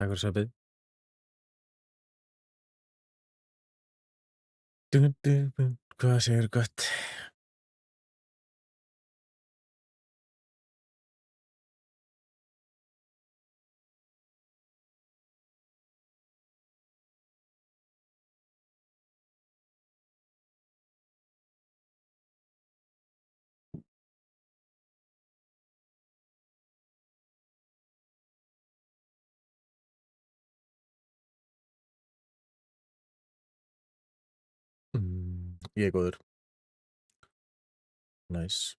Takk fyrir svefnið. Hvað segirðu gott? Ég er góður. Nice.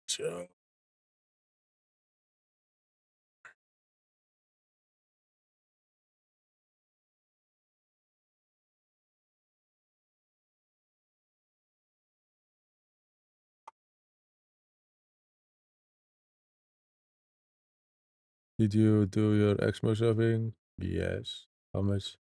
Sjá. Did you do your Xmas shopping? Yes. How much?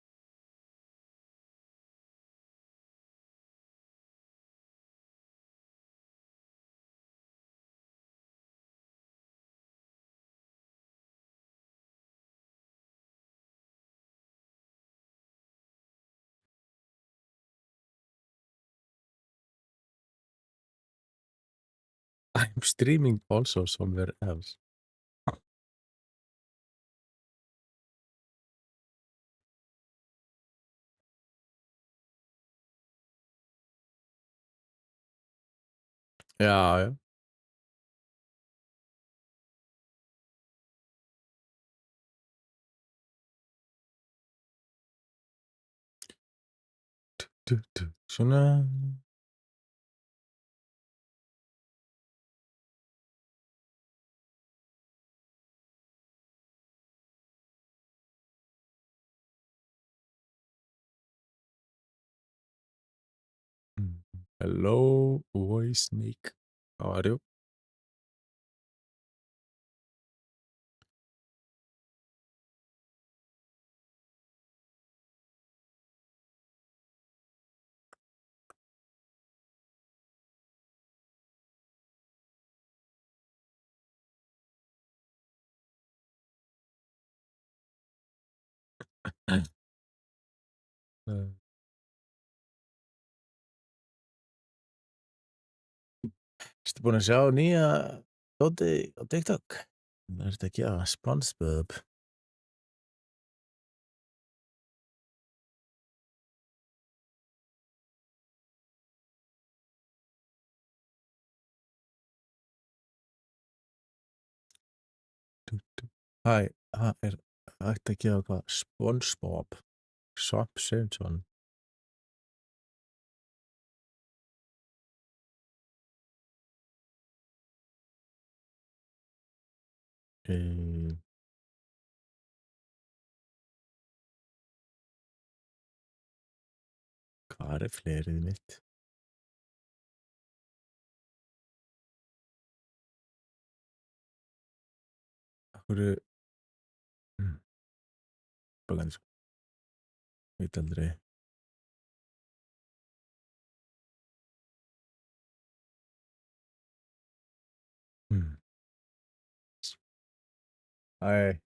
I'm streaming also somewhere else. Já, já. Svona. Hello, voice Nick. How are you? Uh, Ertu búin að sjá nýja dóti á TikTok? Það er ekki að SpongeBob. Hæ, það er hægt að gefa hvað SpongeBob Swamp Simpson. Hvar er flerið mitt? Akkur Baganis. Veit aldrei. I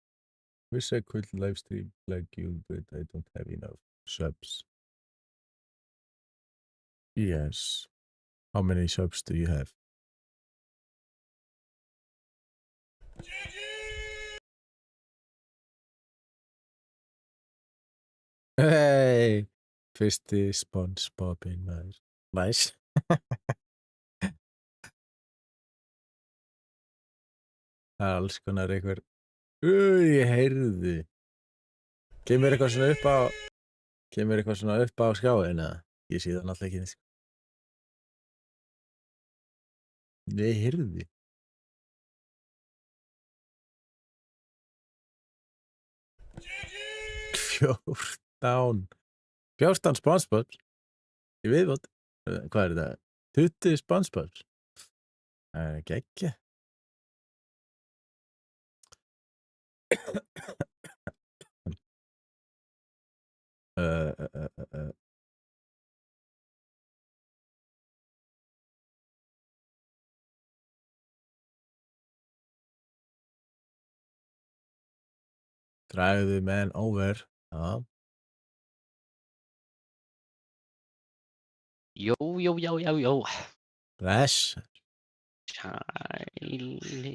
wish I could live stream like you, but I don't have enough subs. Yes. How many subs do you have? Hey! Fyrsti SpongeBobinn maður. Nice. Það er alls konar einhver. Ég heyrði. Kemur eitthvað svona upp á skjáin eða? Ég sé það náttúrulega ekki neitt. Ég heyrði. 14 SpongeBobs í viðbót. Hvað er þetta? 20 SpongeBobs. Það er geggjað. Dragðu menn over. Já. Jó, jó, já, já, jó. Bless. Sæli.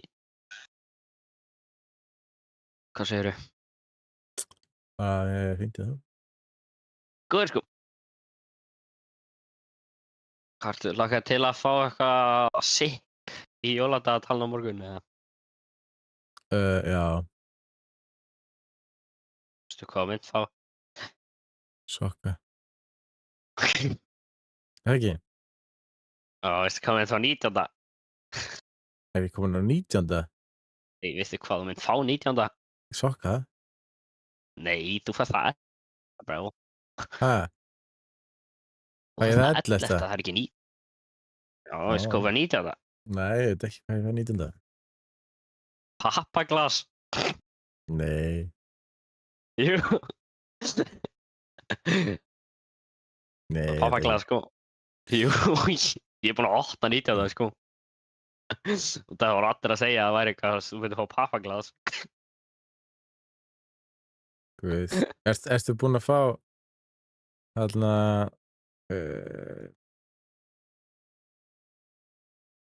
Hvað segirðu? Hvað finnst þú? Góður sko. Hvað lakaði til að fá eitthvað sipp í jóladagatalinn á morgun eða? Já, Veistu hvað mynd fá? sokka. Ekki? Já, veistu hvað mynd fá 19. Er ég komin á 19. Nei, veistu hvað mynd fá 19. Sokka? Nei, þú fær það. Brá. Hæ? Þú Fæ ég fær það það 11. 11.? Það er ekki 9. Já, Já. veistu hvað fær 19. Nei, ég veit ekki hvað ég fæ 19. Pappaglas. Nei, Jú. nei. Pappaglas sko. Jú, ég er búinn að opna 19. sko. Og það voru allir að segja að það væri eitthvað, þú veitur fá pappaglas. Guð. Ertu búinn að fá þarna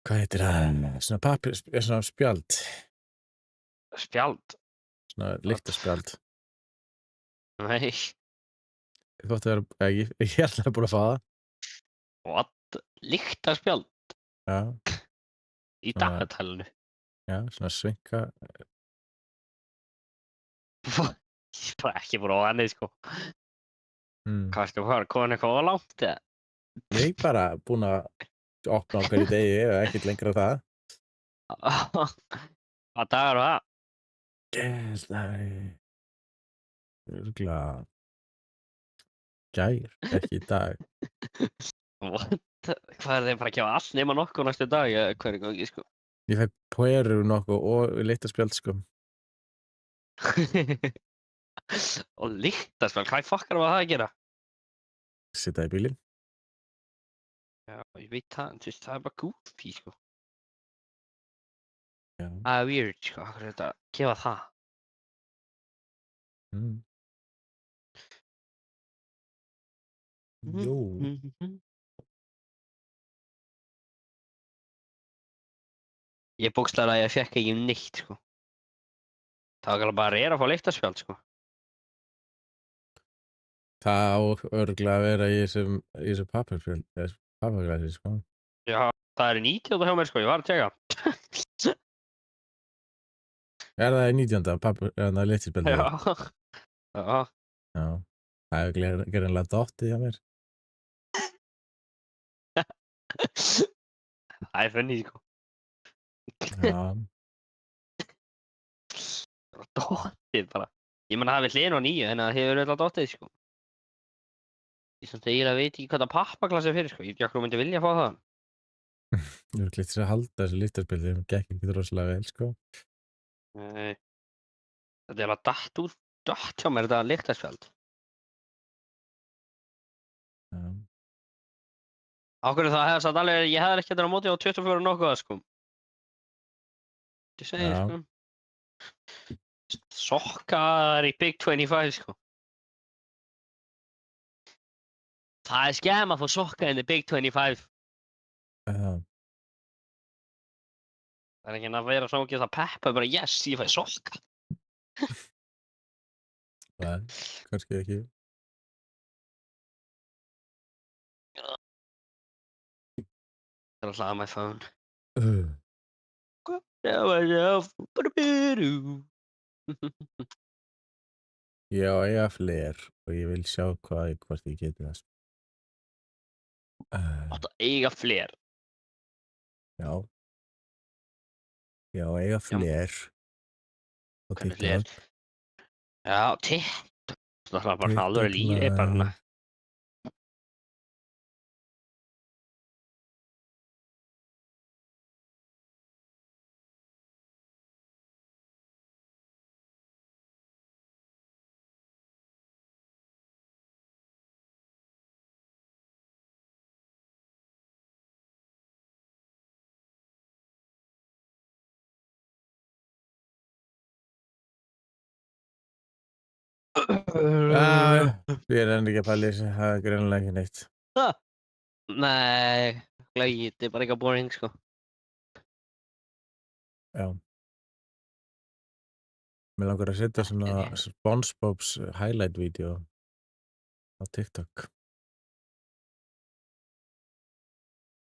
hvað heitir það? Svona pappir, svona spjald. Spjald? Svona lyktarspjald. Nei. Þú ætti að vera, ég held að það er búinn að fá það. What? Lyktarspjald? Já, Í Svona- dagatalinu? já, svona svinka. Ég er bara ekki búinn á henni sko. Hvað skal fara? Komin eitthvað á langt eða? Ég er bara búinn að opna á hverju degi og ekkert lengra það. Hvað dagar var það? Gæsdagi. Örugglega gær, ekki í dag. What? Hvað er þeim bara að gefa allt nema nokkuð næstu dag? Hver er gangi sko? Ég fæ poeru nokkuð og lyktarspjald sko. Og lyktarspjald, hvað fokkar var það að gera? Sita í bílinn. Já, ég veit það, en þú veist, það er bara goofy sko. Já. Það er weird sko, hvað er þetta að gefa það? Jú. Ég bókstaflega að ég fekk ekki neitt sko. Það var bara að reyra að fá lyktarspjald sko. Það á örugglega að vera í þessu pappaglassi sko. Já, það er 19. hjá mér sko, ég var að tjekka. Er það í 19. lyktarspjaldið? Já. Já. Já. Það er greinilega dottið hjá mér. Það er funny sko. Já. Dottið bara. Ég meina það er við hliðin á 9, en það hefur auðvitað dottið sko. Ég samt eiginlega veit ekki hvað það pappaglas er fyrir sko. Ég veit ekki hvað þú myndi vilja að fá það. Örugglega til að halda þessu lyktarspjaldi, það gekk ekki rosalega vel sko. Nei. Þetta er alveg datt hjá mér þetta lyktarspjald. Já. Ákveður það hefði satt alveg, ég hefði ekki þetta á móti á 24 og nokkuð sko. Ég segi Já. sko. Sokkar í Big 25 sko. Það er skemm að fá sokka inn í Big 25. Já. Það er ekki að vera svona ekki það peppa bara yes, ég fæ sokka. Nei, kannski ekki. Það er að hlaða my phone. Ég á að eiga fler og ég vil sjá hvort ég geti það. Átt að eiga fler. Já. Ég á að eiga fler. Og Hvernig fler? TikTok. Já, TikTok. Það er bara alveg lífið bara. Ég er enn ekki að pæla í þessu, það er greinilega ekki neitt. Nei, glögi, þetta er bara eitthvað boring, sko. Já. Mér langar að setja svona SpongeBob's highlight-vídeó á TikTok.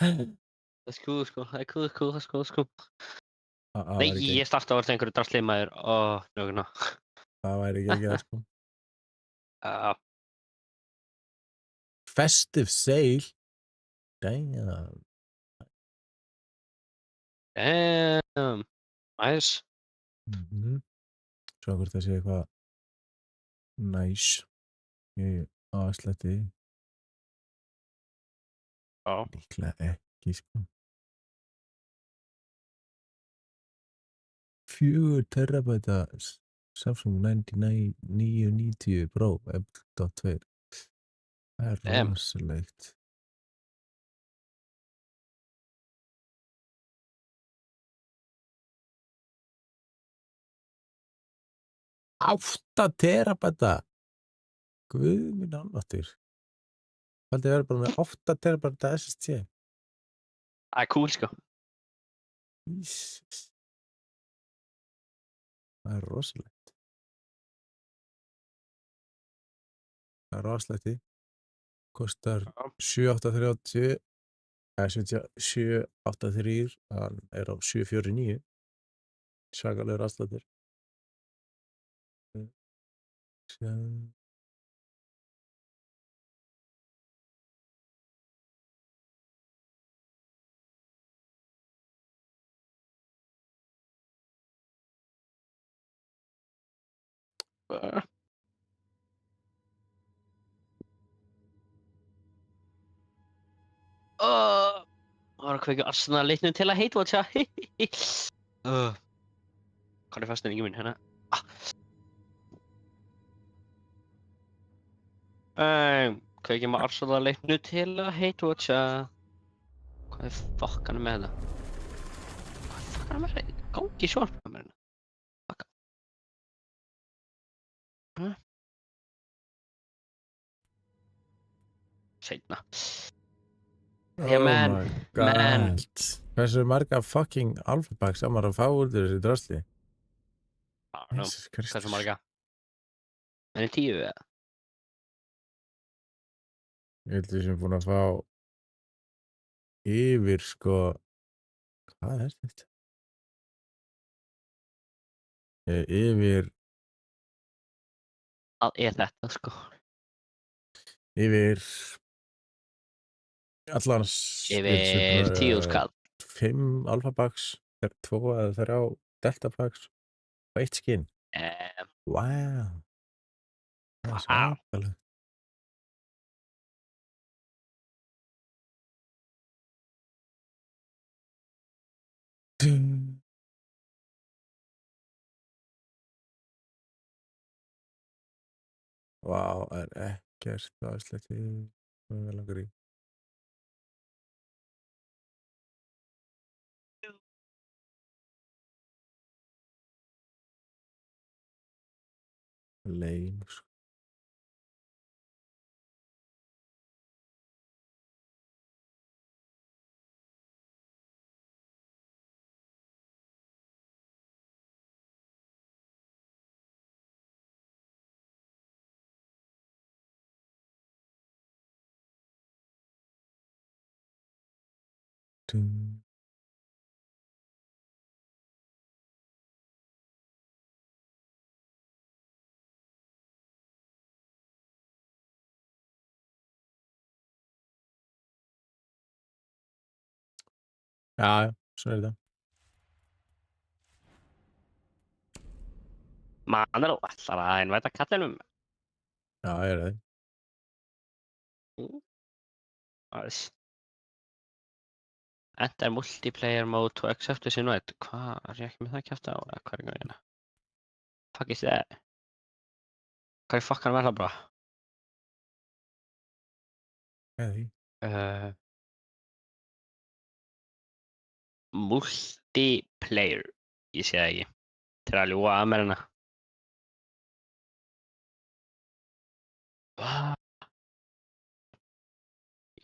Það er cool, sko. Það er cool. Það Nei, væri ekki, ég starta að verða einhverju drasli maður. Njókuna. það væri ekki að sko. Festive sale. Damn. Damn. Nice. Svo hvort það sé eitthvað næs í afslætti. Já. Líklega ekki, sko. 4 terabæta Samsung 990 Pro M.2. Það er Damn. rosalegt. Átta terabæta. Guð minn almáttugur. Haldið verður bara með 8 terabæta SSD. Það er cool, sko. Jesus. Það er rosalegt. Það er rosalegt. Kostar 7.830 eða 7.830, hann er á 7.49. Svakalegur afsláttur. Það var að kveikja Arsenal leiknum til að hate-watcha. Hvað er fastnefningi minn hérna? Kveikja með Arsenal leiknum til að hate-watcha. Hvað er fokkan með þetta? Hvað er fokkan með þetta? Gangi sjónvarpinu með hérna. Seinna. Oh man. my god. Hversu marga fucking alphabaks á maður að fá úr þessu drasli? Jesus Kristus. Hversu marga? En 10 eða? Ég held því sem búin að fá yfir, sko, hvað er þetta? Yfir Það er þetta, sko. Yfir allan Yfir 10 skall. 5 alphabaks, 2 eða 3 deltapaks og 1 skinn. Wow. Það er svakalegt. Vá, er ekkert afslætti sem ég langar í. Lame, sko. Já, svona er þetta. Mann ætlar að innvæta kallinum. Já, ég er það. Nice. Enter multiplayer mode to accept this invite. Hvað er ég ekki með það að kjafta á? Hvað er það hérna? Fuck is that? Hvað er fokkan verða bara? Hvað er því? Multiplayer. Ég sé það ekki. Til að ljúga að mér hérna.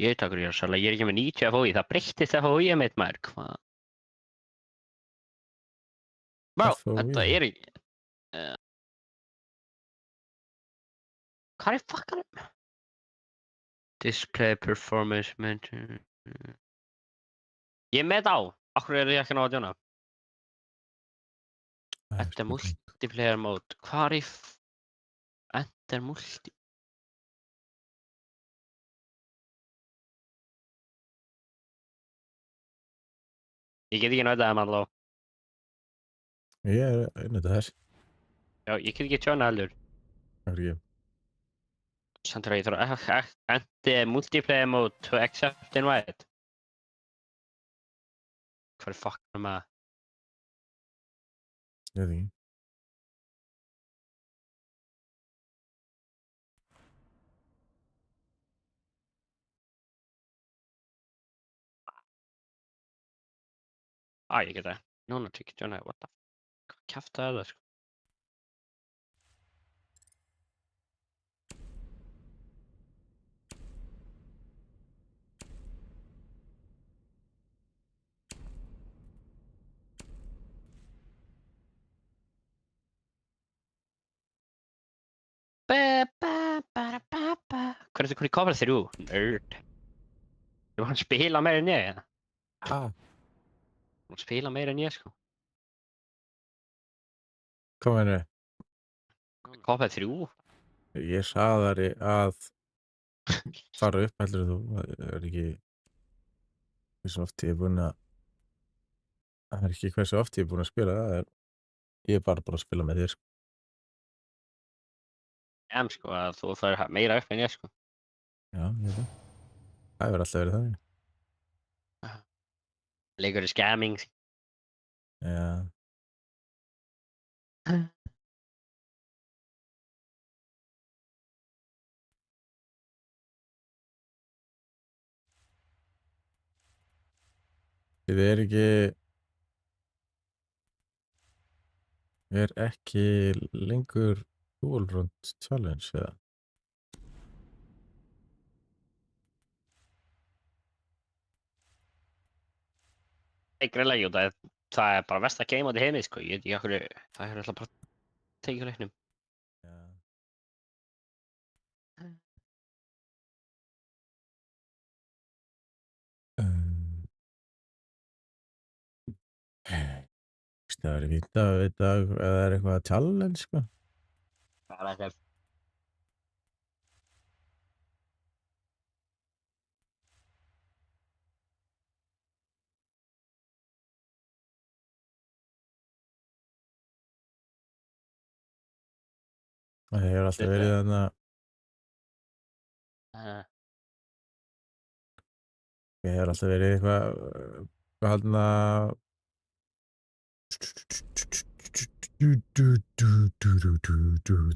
Ég takur í þess að ég er ekki með 90 FOI, það breyttist FOI mitt maður, hvað? Vá, FOI? þetta er ekki... Hvað er fakkanum? Display performance mention... Ég er með á, akkur er ég ekki ná að djóna? Enter multiplayer mode, hvað er Enter multi... Ég get ekki náttúrulega mann ló. Ég er einnig þess. Já, ég get ekki tjóna heldur. Það er ekki. Samt að ég þarf að enter multiplayer mode to accept invite. Hvað er fakkanum að... Ég veit ekki. Ég get það. Núna tryggir tjóna, what the fuck? Hvað kjafta er það, sko? Hvað er þetta í Cobra 3? Nerd. Ég var hann spila meira en ég, eða? Hann spila meira en ég, sko. Hvað meinarðu? Cobra 3? Ég sagði að fara upp heldur þú. Það er ekki hversu oft ég er búinn að... Það er ekki hversu oft ég er búinn að spila. Ég er bara að spila með þér, sko. Sko, að þú fær meira upp en ég, sko. Já, ég veit það. Það hefur alltaf verið þannig. Leikur í scamming. Já. Þið er ekki lengur Dual Round Challenge, eða? Greinlega, jú, það er bara versta game á því heimi, sko. Ég veit ekki okkur, það er alltaf bara tekið leiknum. Já. Það verður fínt að vita ef það er eitthvað challenge, sko. Það er þetta. Það hefur alltaf verið þarna... Það hefur alltaf verið eitthvað haldna...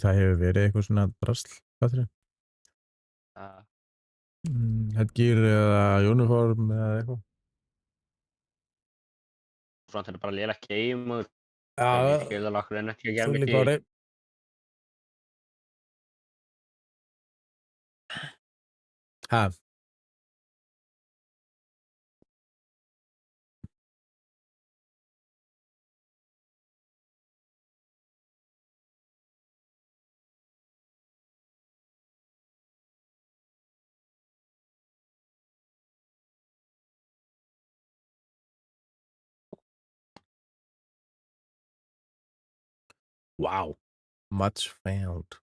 Það hefur verið eitthvað svona drasl, hvað þér? Headgear eða uniform eða eitthvað. Front er bara lélega game og... Já, Ég skilði alveg okkur en ekki að gera þú mikið. líka árið. Ha? Wow. Much found.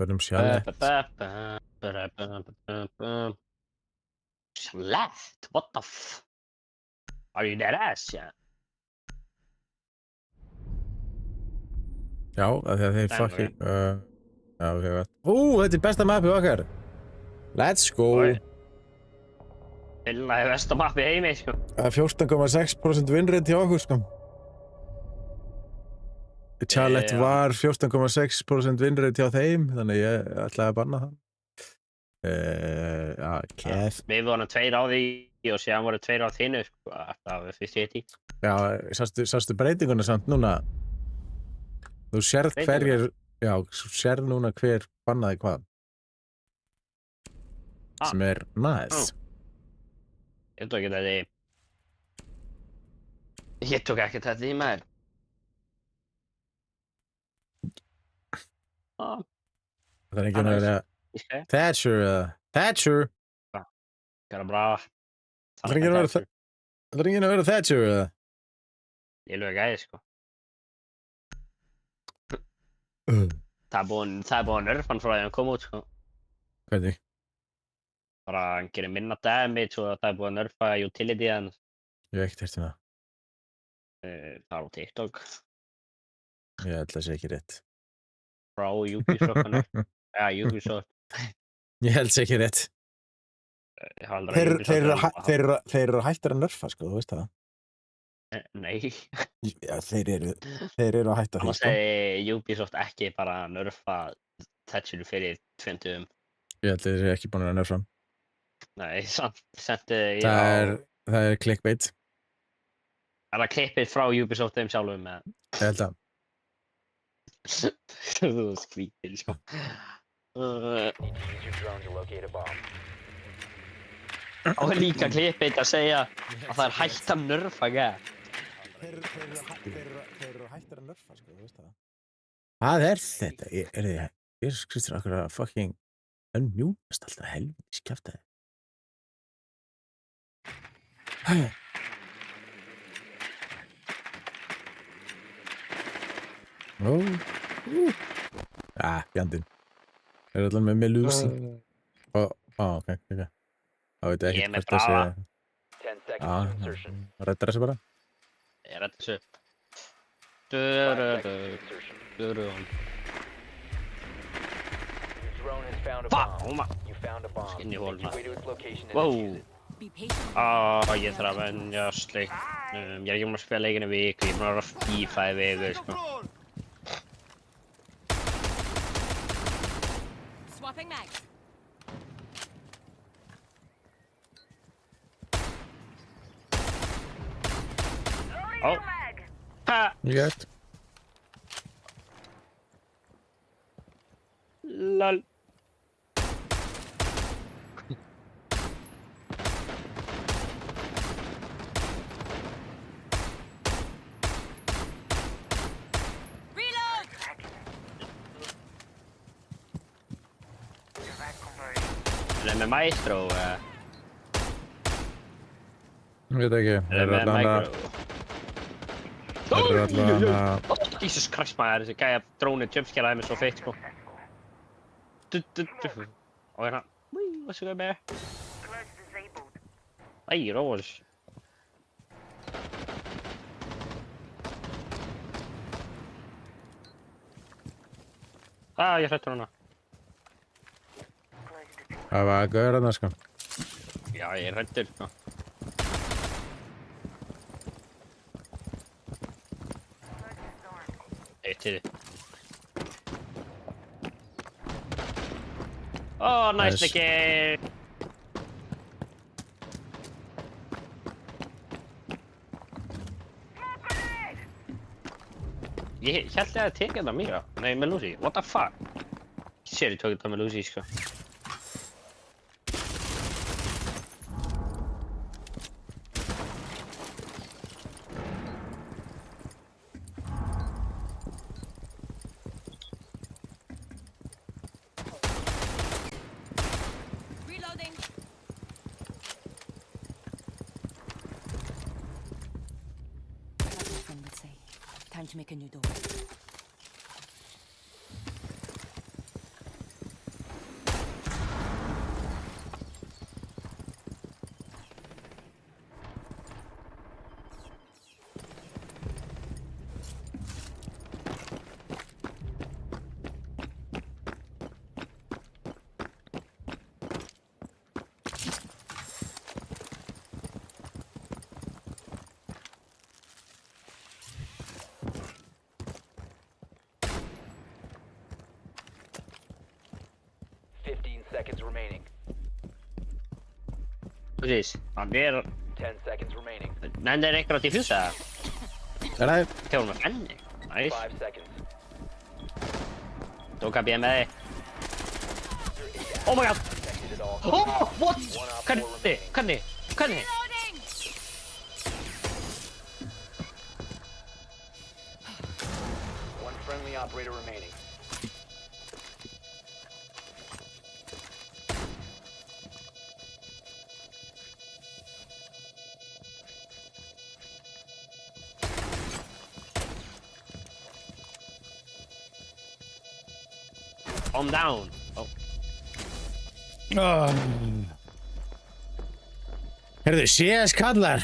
Börnum sjálft. Sleft? What the f... Are you dead ass, yeah? Já, af því að þeir Dæmi, fucking... Já, ok, veit. Þetta er besta mapið okkar. Let's go. Oj. Villa er versta mappi heimi, sko. Það er 14,6% vinnrate hjá okkur, sko. Charlotte Já. var 14,6% vinnrate hjá þeim, þannig ég ætlaði að banna það. Já, Kev. Við vorum 2 á því og síðan voru 2 á þínu, sko. Það var fyrst í því. Já, sástu breytinguna samt núna? Þú sérð hverjir, já, þú sérð núna hver bannaði hvað. Sem er nice. Ég tók ekki þetta í. Ég tók ekki þetta í maður. Það er ekki að vera Thatcher. Gjörðu bra. Það er ekki að vera Thatcher. Ég lög gæði, sko. Það er búin að nerfa hann frá því að hann kom út, sko. Hvernig? Bara hann gerir minna damage og það er búin að nerfa utility hans. Ég hef ekkert heyrt það. Það er á TikTok. Ég held að það sé ekki rétt. Frá Ubisoft. Ja, Ubisoft. Ég held það ekki rétt. Þeir eru hættir að nerfa, sko, þú veist það. Nei. Já, þeir eru að hætta því, Annars segi Ubisoft ekki bara að nerfa Thatcher fyrir 20. Ég held að þeir eru ekki búin að nerfa hann. Nei, sendi ég Það er clickbait. Er það klippið frá Ubisoft þeim sjálfum með? Ég held að. Þú skvítir, sko. Og líka klippið að segja að það er hægt að nerfa gæð. Þeir eru hættir að nerfa, sko, þú veist það. Hvað er þetta? Ég skristur okkur að fucking unmjúnast alltaf helvítis kjaftaði. Fjandinn. Þeir eru allan með Melusi. Ok. Það veit ekki hvort það sé. Reddar þessu bara. Ég redda þessu. Inn í hóluna. Wow. Ég þarf að venjast leik. Ég er ekki búinn að spila leikinn í viku. Ég er búinn að vera á FIFA í viku, sko. Ég gett. Lol. Er með maestro? Ég veit ekki. Er með micro? Þeir eru allan Jesus Christ maður, þessi gæja drónið jumpscaraði mig svo feitt, sko. Og hérna, hvað séu það með? Æ, róðis. Ég hrættur hana. Það var að gauður hana, sko. Já, ég hrættur, sko. Eitt til þið. Nice, Nicky! Ég held að það tekið þetta Mira. Nei, Melusi. What the fuck? Ég sér ég tók þetta Melusi, sko. Time to make a new door. seconds remaining. Precis. Ja, det är... 10 seconds remaining. Men det räcker att diffusa. Eller? Till och med en. Nice. 5 seconds. Då kan BMA. Oh my god! Protected at all. Oh, what? One op Kan 4 det? remaining. Kan det? Kan det? One friendly operator remaining. Calm down. Oh. Heyrðu, CS kallar.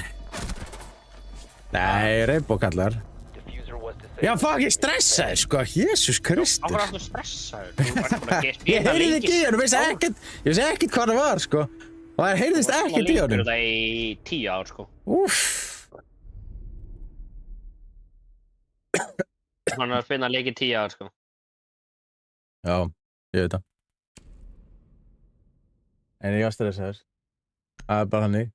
Nei, Rainbow kallar. Diffuser was disabled. Já, fuck, ég stressaði, sko. Jésús Akkur Kristur. að þú stressaður? Þú ert bara að Ég heyrði ekki í honum, ég vissi ekkert hvað það var, sko. Og það heyrðist ekkert í honum. Þú ert í 10 ár, sko. Úff. Hann er að spila leik í 10 ár, sko. Já, ég veit það. En ég var stressaður. Það er bara hannig.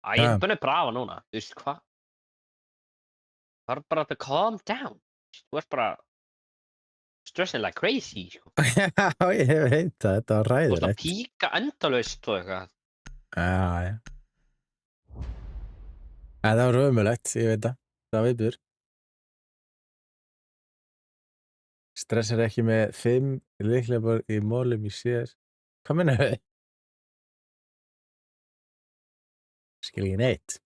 Æ, ég er búin að brafa núna. Þú veist hvað? Það er bara að calm down. Þú ert bara stressing like crazy, sko. Já, ég hef veit það, þetta var Þú ert að ræðilegt. píka endalaust og eitthvað. Já, já. Það var ömurlegt, ég veit það. Það var viðbjör. Stressar ekki með 5 lyklavör í mólum í CS. Hvað meina þau? Skil ekki neitt.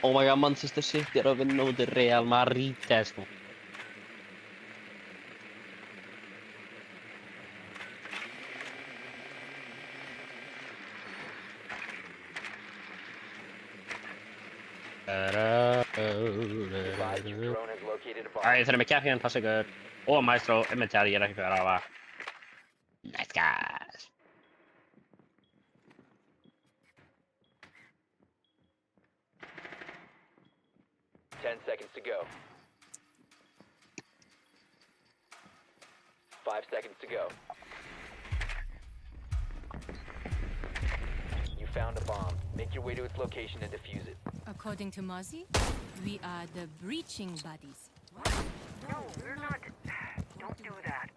Oh my god, Manchester City er að vinna út í Real Madrid, sko. Advise your drone has located a bomb. Æ, þeir eru með kæfingin, passa ykkur. Og Maestro, inventar, ég er ekki fyrir að hafa. Nice guys. Ten seconds to go. 5 seconds to go. You found a bomb. Make your way to its location and defuse it. According to Mozzie, we are the breaching buddies. No, we're not. Don't do that.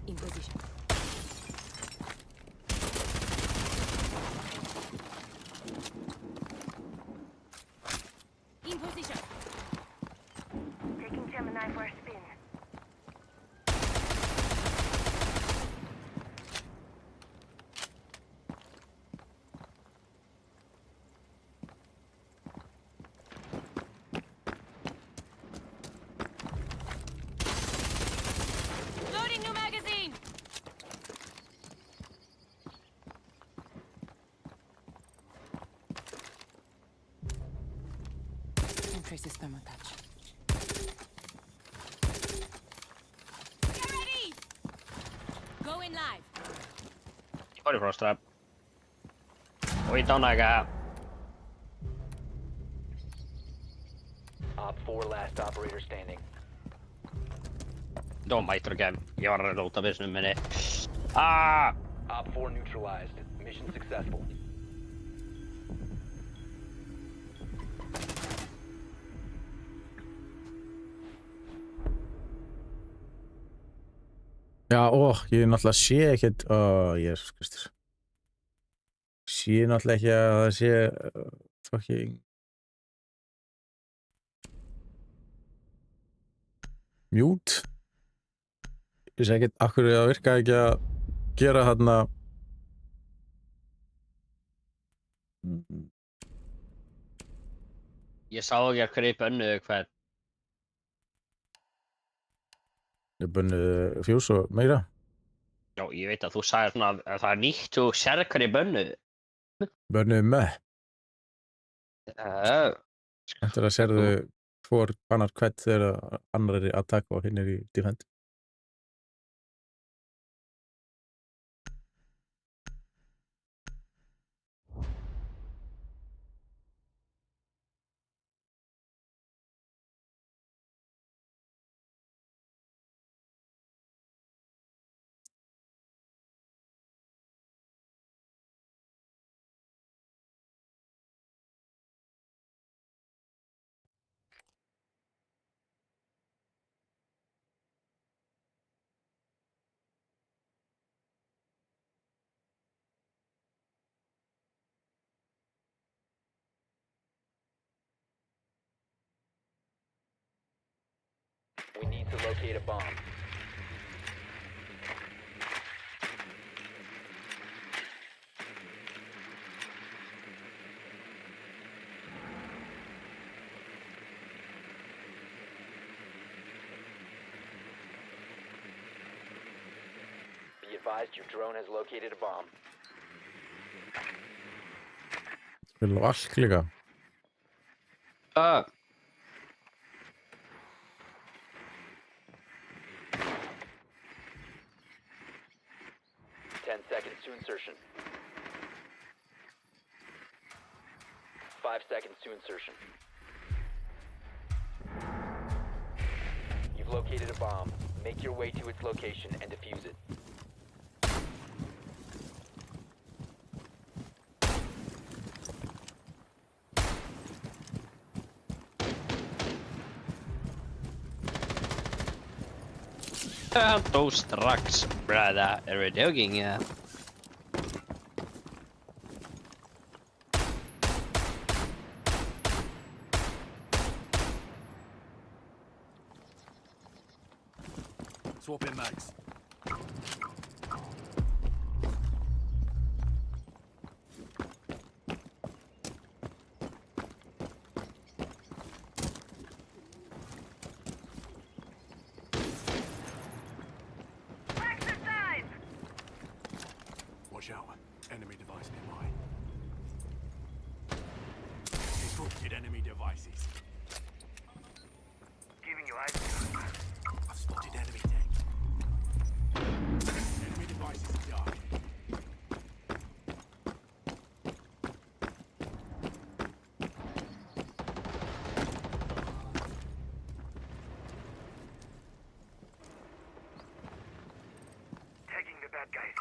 In position. In position. Taking Gemini for a spin. Loading new magazine. And traces thermal touch. Going live. Sorry, Frostrap. Oi, Donaga. Op 4 last operator standing. Don't bite again. Ég var að róta businum minni. Ah! Op 4 neutralized. Mission successful. Já, ég náttúrulega sé ekkert, Jesús Kristur. Sé náttúrulega ekki að það sé fucking mute. Ég sé ekkert af hverju það virkaði ekki að gera þarna Ég sá ekki að hverju bönnuðu hvern. Ég bönnuðu fjús og meira. Já, ég veit að þú sagði svona að það er nýtt og sér hverju bönnuðu. Bönnuðu með. Þetta Eftir að sérðu hvor annar hvern þegar annar er í attack og hinn er í defend. We need to locate a bomb. Be advised your drone has located a bomb. Spila Valk líka. er... 10 seconds to insertion. 5 seconds to insertion. You've located a bomb. Make your way to its location and defuse it. Dó strax, bröða. Är vi jogging? Ja. Swap in mags. Exercise! Watch out. Enemy device nearby. Disrupted enemy devices. Giving you eyes. I've spotted enemy tank. Enemy devices down. Taking the bad guys.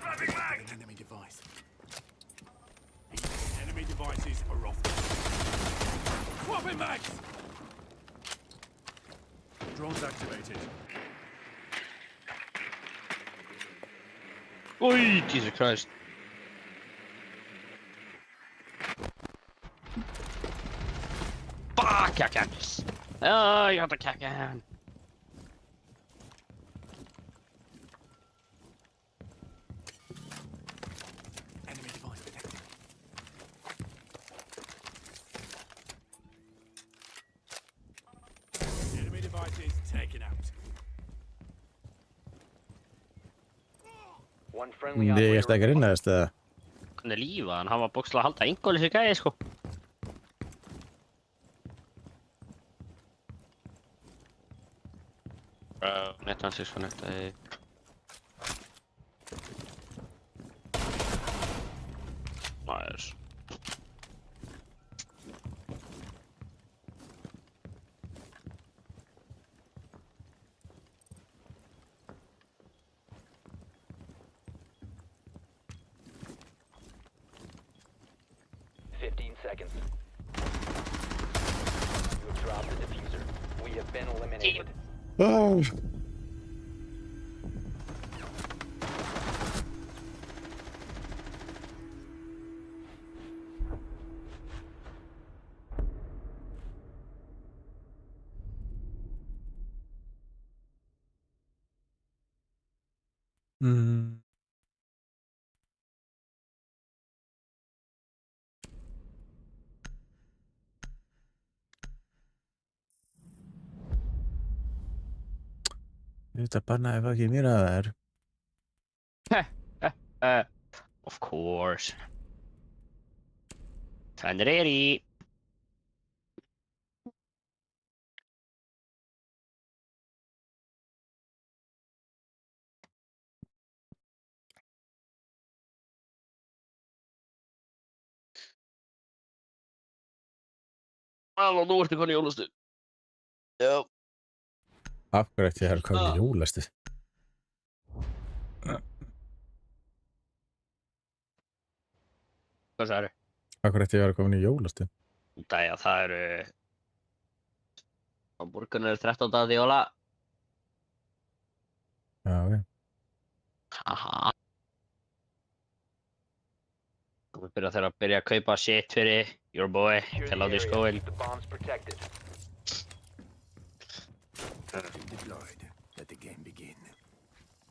Dropping mag! An enemy device. Enemy devices are off. Swapping mags! Drones activated. Oj, Jesus Christ. Fuck, Kakan. Oh, jag hatar Kakan. Enemy device detected. Enemy devices taken out. One friendly Det operator stäcker in där istället. Han är livad, han var bókslega að halda einhverju sér gæði, sko. Nettan 6 Nice. Seconds. You have dropped the diffuser. We have been eliminated. Oh. Mm. Nyt panna fucking mina där. Of course. Time ready. Mä aloin uudesti koni joulusti. Joo. Af hverju ætti ég að koma í jólastu? Hvað sagðirðu? Af hverju ætti ég að koma í jólastu? Dæja, það eru... Á morgun eru 13 dagar til jóla. Já, ok. Haha. Þú byrja þeirra að byrja að kaupa shit fyrir your boy til að láta í skóin. The bomb's protected. Deployed. Let the game begin.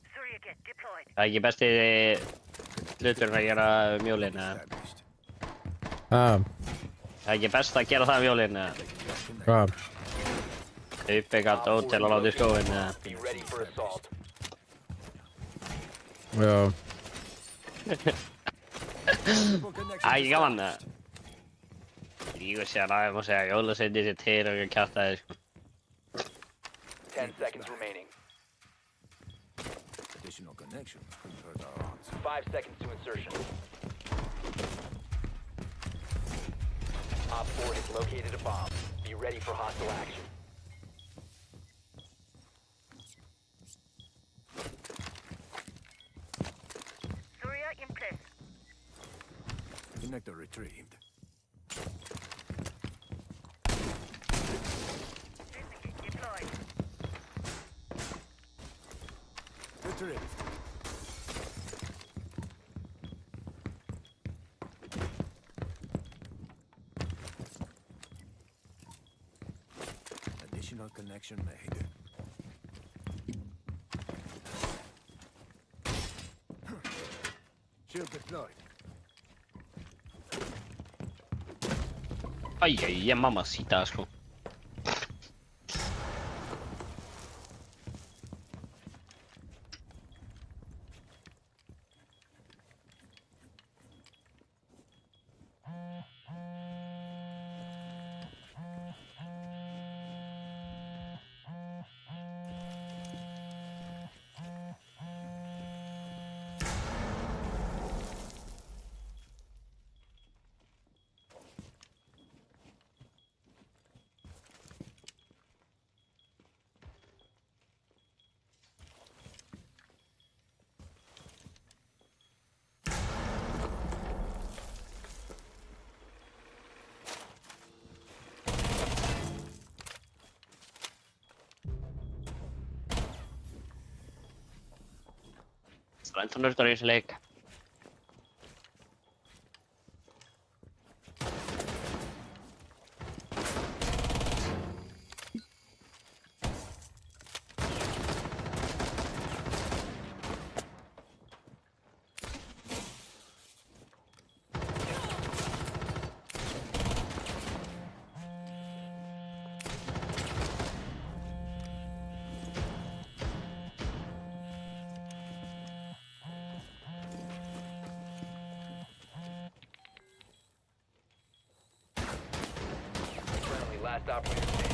Surya get deployed. Það er ekki besti hluturinn að gera um jólin, eða? Established. Það er ekki best að gera það um jólin, eða? Hvað? Kaupa eitthvað dót til að láta í skóin, eða? Be ready for assault. Já. Það er ekki gaman, eða? Lígur sér aðeins og segja jólasendi sér til og ekki kjaftaði, sko. 10 seconds remaining. Additional connection. Couldn't hurt our odds. 5 seconds to insertion. Op 4 has located a bomb. Be ready for hostile action. Surya in place. Connector retrieved. Deployed. Retrieved. Additional connection made. Shield deployed. Ai, mamacita, sko. Það er ennþá nördar í þessu leik. Friendly last operator standing.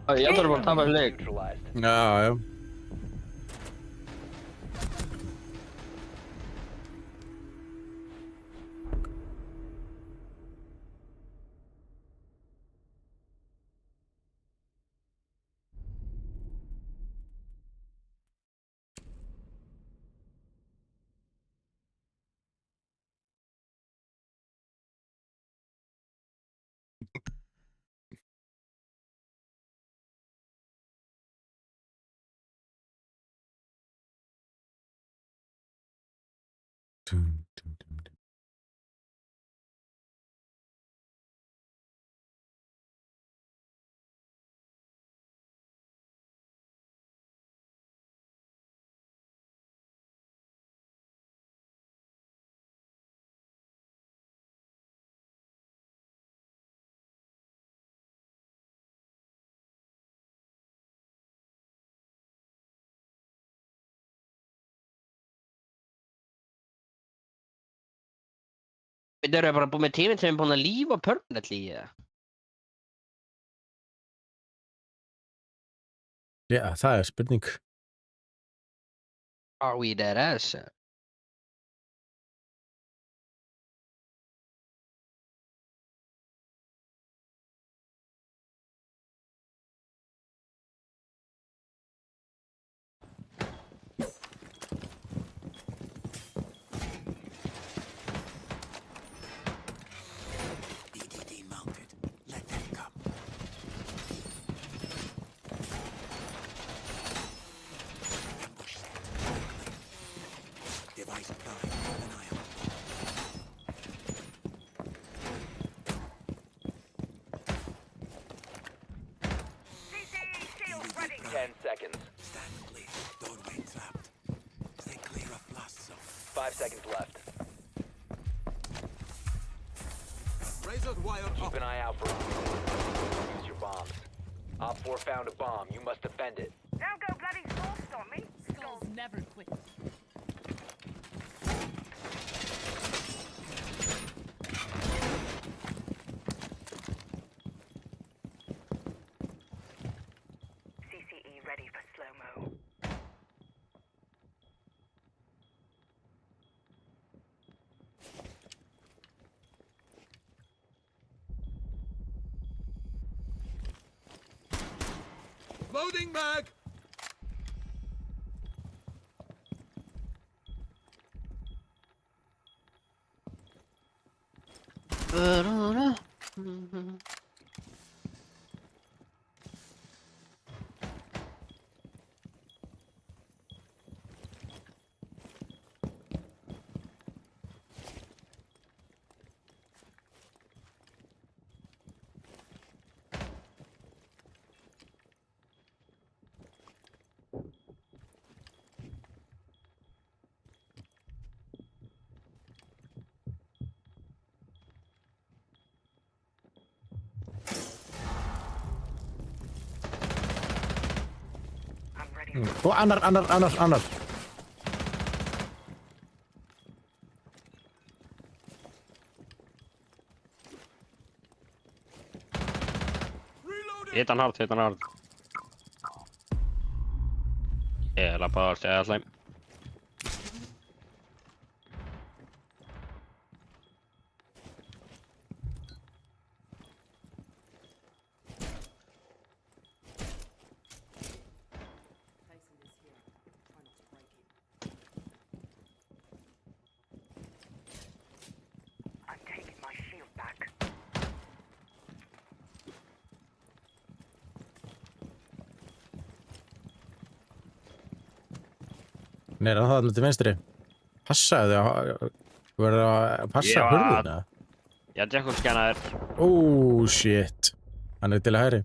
Ég ætla bara að tapa leik. Neutralized. Já, já. Dum, dum, dum, dum. Við erum bara búið með tíminn sem er búin að lífa permanently í það. Já, það er spurning. Are we dead ass? EDD mounted. Let them come. Ambush them. Device prime. An eye on. CCE shield ready. 10 seconds. Stand clear. Doorway trapped. Stay clear of blast zone. 5 seconds left. Razor wire Keep an eye out for use your bombs. Op 4 found a bomb. You must defend it. Don't go bloody soft on me. Skulls never quit. CCE ready for slow-mo. Loading mag. I'm ready. Og annar. Reloading. Hit hann hard. Ég er að bara að segja slæm. I'm taking my shield back. Nei, er það allir til vinstri? Passaðu þig. Þú verður að passa Já. hurðina. Ég ætla ekki að scanna þér. Oh, shit. Hann er til að hægri.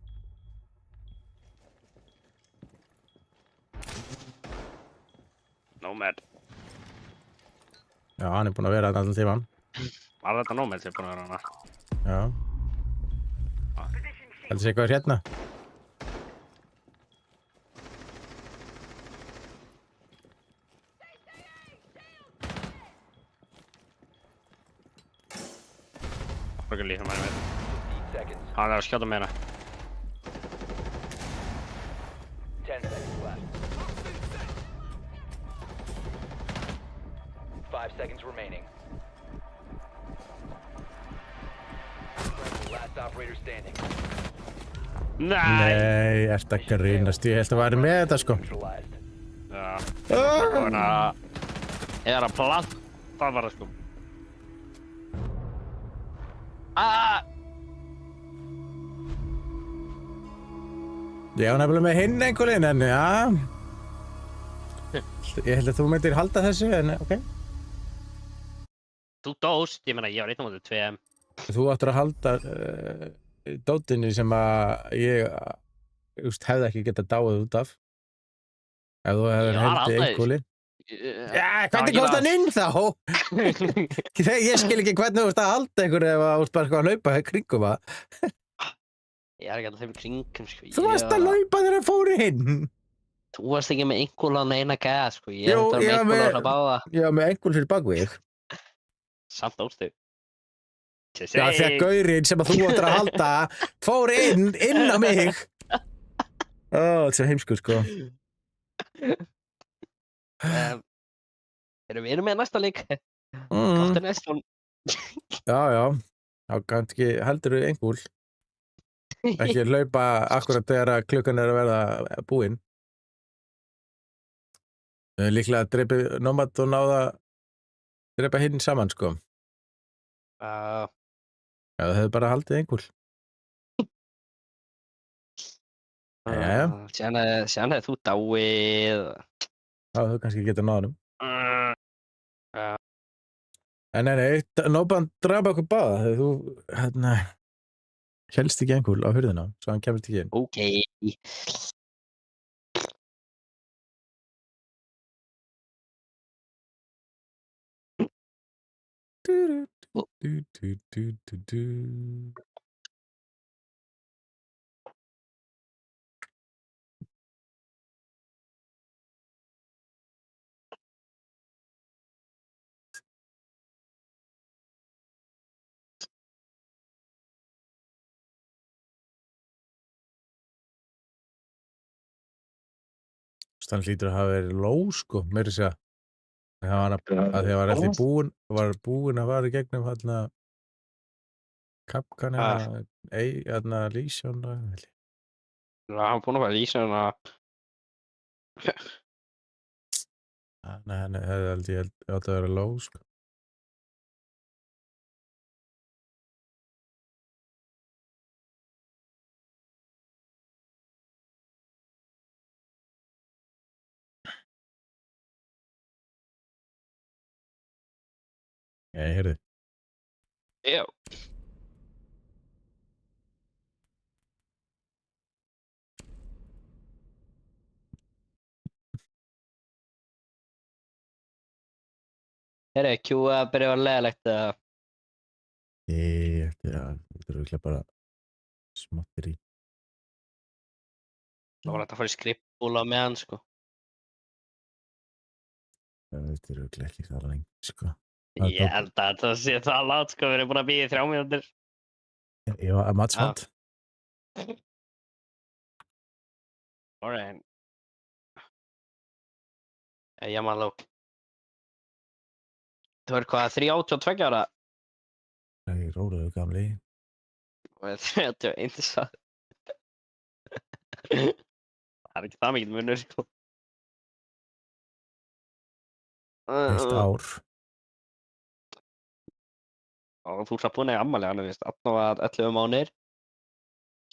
Nomad. Já, hann er búinn að vera þarna allan tímann. Var þetta Nomad sem er búin að vera hana? Já. Position shield. Heldur sé hvað er hérna? Okkur líka með mér. 15 seconds. Hann er að skjóta með hana. seconds remaining. Friendly, last operator standing. Nei! Nei, ert að grínast. Ég held að væri með þetta, sko. Neutralized. Já. Svona... Ég að planta bara, sko. Ég var nefnilega með hinn einhverjum, en já. Ég held að þú myndir halda þessu, en ok. Þú dóst, ég meina, ég var 1 á móti 2. Þú áttur að halda dótinu sem að ég hefði ekki getað dáið út af. Ef þú hefur Ég var hendi alveg- einhverjum. Já, Já, hvernig komst hann inn þá? Ég skil ekki hvernig þú ert að halda einhverju ef þú ert bara eitthvað að hlaupa í kringum það. Ég er ekki alltaf þeim kringum, sko. Þú varst að hlaupa þegar hann fór inn. Þú varst ekki með einhverja neina gæða, sko. Ég Jú, er þetta ég var með einhverja með- að báða. Já, með einhvern fyrir bakvið. Samt dóstu. Já, þegar gaurinn sem að þú áttur að halda fór inn á mig. Ó, þetta er svo heimskur, sko. Erum við með næsta leik? Mm. Káttu næst hún. Já, já. Þá kannski heldur þú einhver. Ekki hlaupa akkurat þegar að klukkan er að verða búinn. Líklega að dreipi Nomad og náða dreipa hinn saman, sko. Já, það hefur bara haldið einhver. Jæja. Síðan hefði þú dáið. Já, þú kannski getur náðanum. Já. En nei, Nomad draf okkur báða þegar þú, hérna, hélst ekki einhver á hurðina, svo hann kemst ekki inn. Ok. Hann hlýtur að hafa verið lóg, sko, meira að segja. Það var að því að var eftir búinn að fara í gegnum hérna Kapkan eða Lísjón. Já, hann búinn að fara í svona... Nei, hann hefði átt að vera lóg, sko. Ég heyrði. Já. Herri, Q að byrja að vera leiðilegt að... Þetta er örugglega bara smattir í. Það var hægt að fara í skrippbúla með hann, sko. Þetta er örugglega ekki það lengi, sko. Ég held að þetta sé það látt, sko. Við erum búin að bíða í 3 mínútur. Ég var að matsfand. Alright. Ég man lók. Þú er hvað, 32 ára? Nei, rólegur gamli. Og 31 sá. Það er ekki það mikið munur, sko. Eitt ár. Og þú er búin að ammali hann, veist, 18 og 11 mánuðir.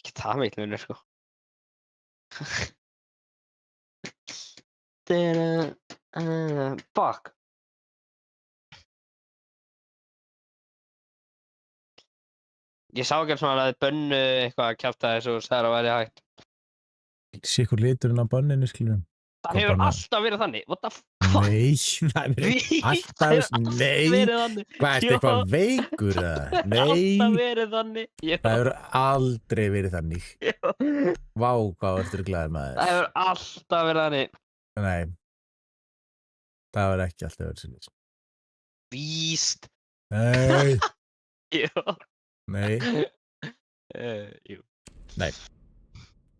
Ekki það mikið munur, sko. Fuck. Ég sá ekki svona að þið bönnu eitthvað að kjafta þessu og sagði að væri hægt. Sé ykkur liturinn á banninu, skiljum. Það hefur alltaf verið þannig. What the fuck? Nei, það er alltaf, nei. verið þannig. Hvað, ertu eitthvað veikur, eða? Nei. Alltaf verið þannig. Það hefur aldrei verið þannig. Vá, hvað ertu glæður maður. Það hefur alltaf verið þannig. Nei. Það hefur ekki alltaf verið þannig. Víst. Nei. Jú. Nei. Jú. Nei.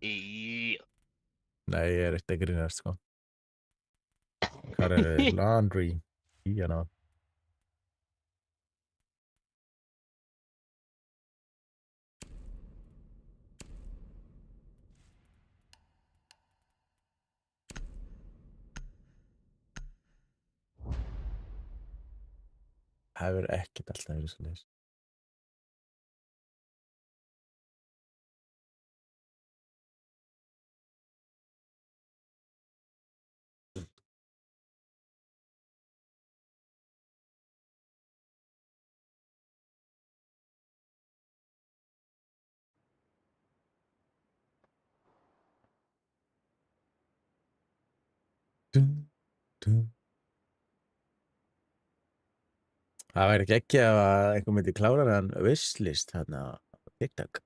Jú. Nei, ég er ekkert að grínast, sko. Hvað er laundry? Í hana. hefur ekkert alltaf verið svoleiðis. Dum, dum. Það væri geggjað ef að einhver myndi klára hann wishlist þarna á TikTok.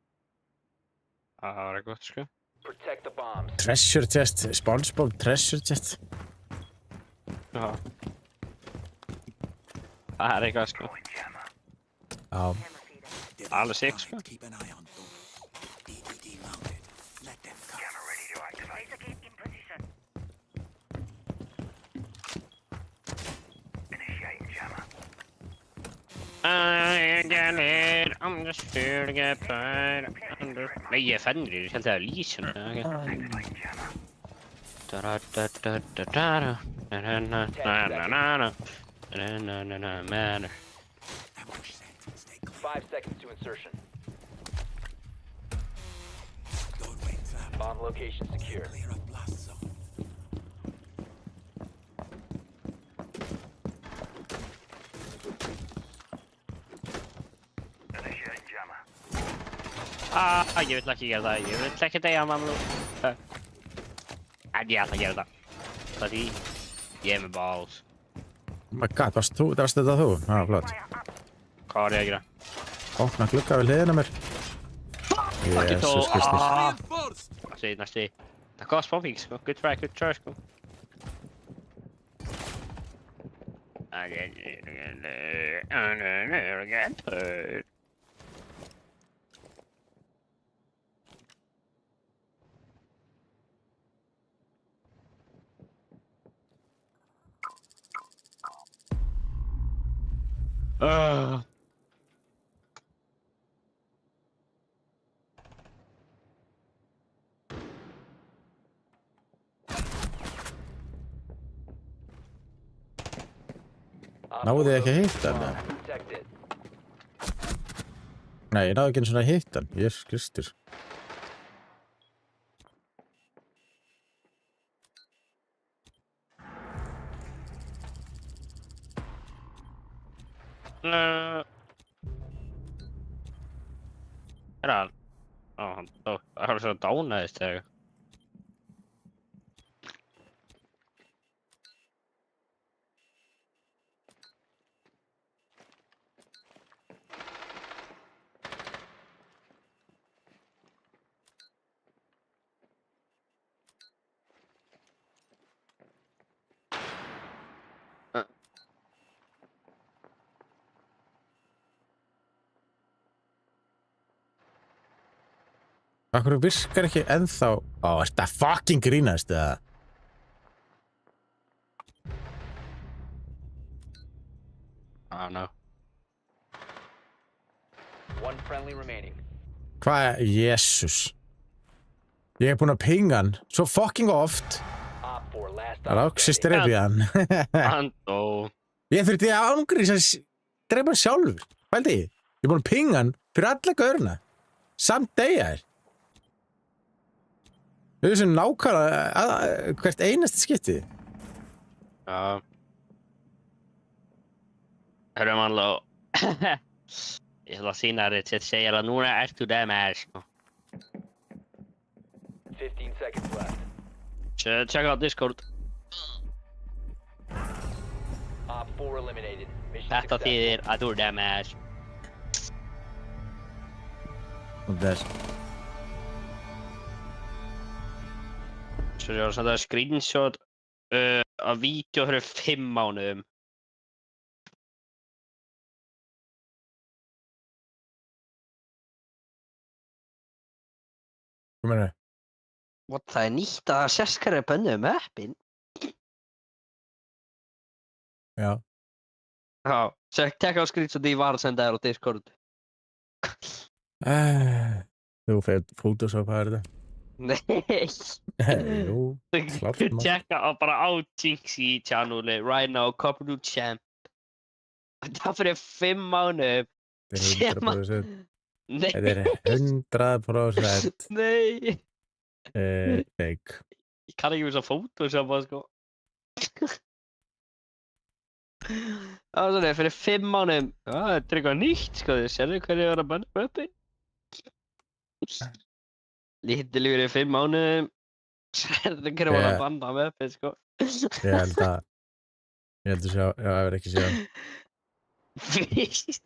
Það var gott, sko. Protect the bombs. Treasure chest, SpongeBob treasure chest. Já. Það er eitthvað, sko. Já, Did All the those six, guards keep an eye on them? DDD mounted. Let them come. Laser gate in position. Initiating jammer. I get it, I'm just here to get paid. Nei, ég er Fenrir, ég held að það er Lísun. Ambush set. Stay clear. 5 seconds to insertion. Doorway trapped. Bomb location secure. Clear of blast zone. Initiating jammer. Ég vill ekki gera það, ég vill ekki deyja mamma. En ég ætla að gera það. Það því, ég er með balls. oh my god, varst þetta þú? Já, flott. Hvað var ég að gera? Opna glugga við hliðina á mér. Fucking tó, Jesus Kristus. Reinforced! Næstu. Það kost bombing, sko. Good try, sko. Get paid. Náðu þið ekki að hitta hann? eða? Protect it. Nei, ég náðu ekki einu svona að hitta hann. Ég er Kristur. Hann? Hann var svo dánaðist þegar. Akkur virkar ekki ennþá... Ó, er þetta fucking grínast, eða? Oh no. One friendly remaining. Hvað? Jesus. Ég er búinn að pinga hann svo fucking oft. Op 4 last Það ráksist drefið hann. Hann dó. Ég þurfti að ángrís að drepa hann sjálfur. Pældi ég. Ég er búinn að pinga hann fyrir alla gaurna. Samt deyja þér. Við erum sem nákvæmlega hvert einasta skipti. Já. Hörru mannló. Ég ætla að sýna þér til að segja að núna ertu það með, sko. 15 seconds left. Check out Discord. Op 4 eliminated. Mission Þetta successful. þýðir að þú er það með. Og þess. Svo ég var að senda screenshot af vídeo fyrir 5 mánuðum. Hvað meina? What, það er nýtt að sérskara bönnuð með appin? Já. Já, tekka á screenshot ég var að senda þér á Discord. Þú fyrir Photoshop að þetta. Nei. Jú, klárt maður. Tekka á bara á Jinxie channeli, right now, couple champ. Þetta var fyrir 5 mánuðum. Þetta er 100%. Nei, Þetta er 100% nei. fake. Ég kann ekki við svo Photoshop, sko. Það var svona fyrir 5 mánuðum. Já, þetta er eitthvað nýtt, sko. Þið sérðu hverju var að banna uppi. Lítil fyrir 5 mánuðum. Sérðu hverju var að banna uppi, sko. Ég held að sjá, já, það verður ekki séð. Fyrst.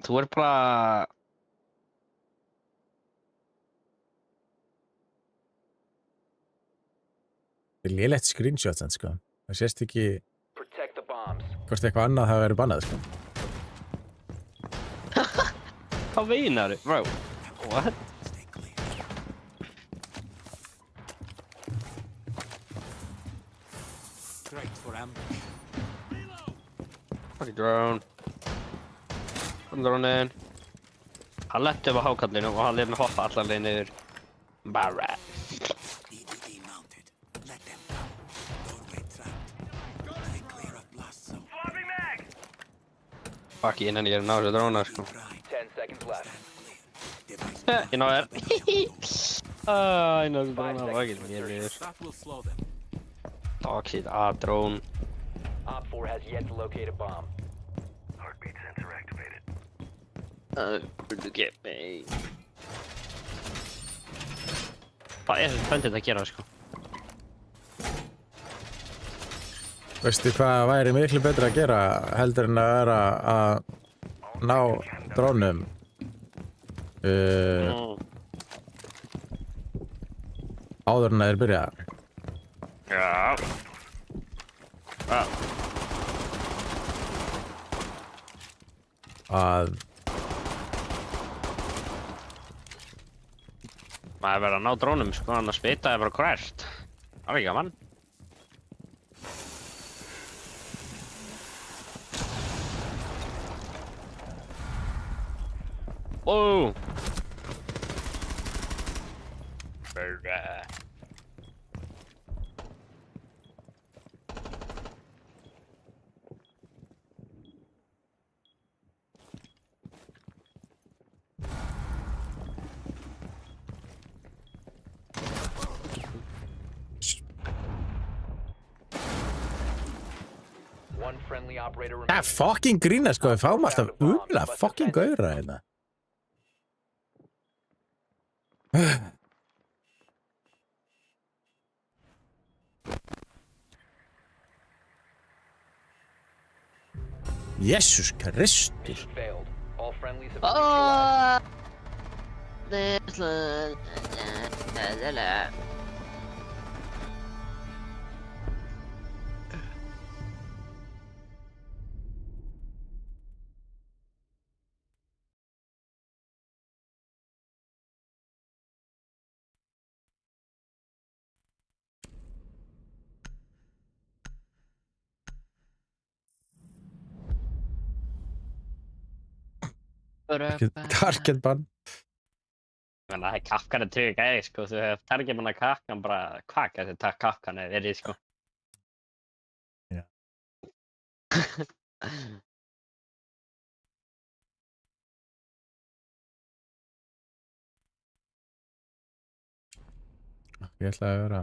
Þú er bara... Þetta er lélegt screenshot, en sko. Það sést ekki Protect the bombs. hvort eitthvað annað hafi verið bannað, sko. Hvað veinar þú? Bro, what? Stay clear. Great for ambush. Fucking drone. Drone in. Hann letti upp á hákallinu og hann lét mig hoppa allan leið niður. Bara. EDD mounted. Let them come. Doorway trapped. Stay clear of blast zone. Swapping mag! Fuck ég nenni ekki að ná þessu dróna, sko. Right. 10 seconds left. Device Ég ná þér. Ég ná þessu dróna. Það var ekki mér niður. that will slow them. Toxic A-drone. Op 4 has yet to locate a bomb. Heartbeat sensor activated. Where'd you get me? Hvað er þessi böndið að gera, sko? Veistu hvað væri miklu betra að gera heldur en að vera að ná drónum áður en að þeir byrja? Já. Að Maður verður að ná drónum, sko, annars vita bara crashed. Það er ekki gaman. Ó! One friendly operator Það remaining. fucking grína, sko, við fáum alltaf fucking gaura hérna. Jesus Kristus. Mission failed. All friendlies have been neutralized. Target ban. Men det här Kafka är trygg är, sko, så targar man Kafkan bara kvakar sig tack Kafkan är det, sko. Ja. Ég ætla að vera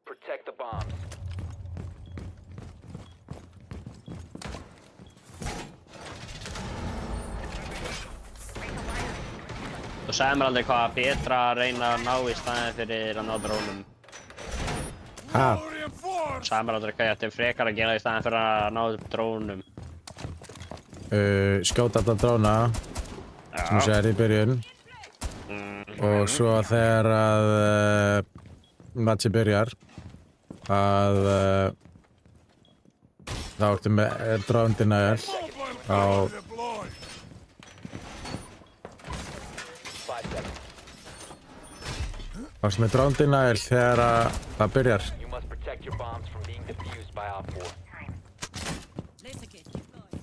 Protect the bombs. Þú sagði mér aldrei hvað betra að reyna að ná í staðinn fyrir að ná drónum. Ha? Þú sagði mér aldrei hvað ég ætti frekar að gera í staðinn fyrir að ná drónum. skjóta þetta dróna sem þú segir í byrjun og svo þegar að matchi byrjar að þá ertu með drone denial á 5 seconds. þá sem er drone denial þegar að það byrjar. You must protect your bombs from being defused by Op 4. Laser kit deployed.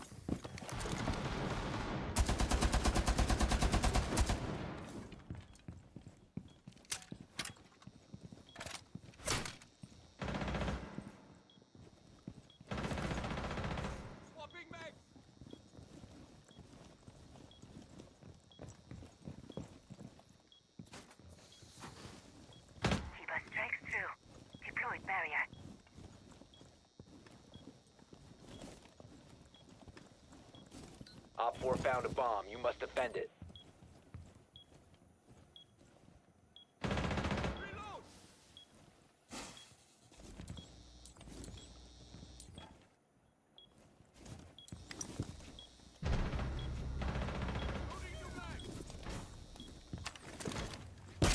Tiba strikes through. Deployed barrier. Op 4 found a bomb. You must defend it.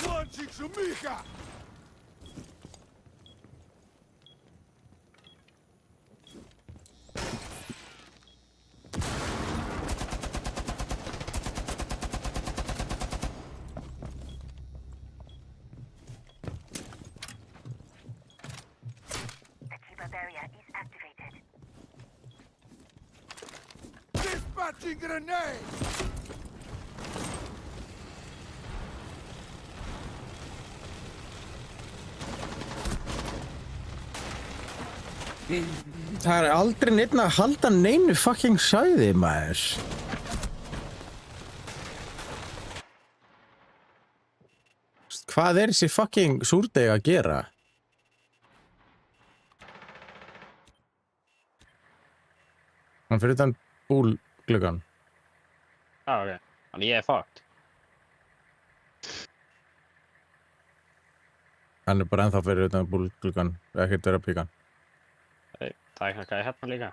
Launching Shumicha! The Tiba barrier is activated. Dispatching grenade! Það er aldrei neitt að halda neinu fucking sæði, maður. Hvað er þessi fucking súrdeg að gera? Hann fyrir utan búlgluggan. Ok. Þannig ég er fucked. Hann er bara ennþá fyrir utan búlgluggan, ekkert vera að píka. Það er kannski hérna líka.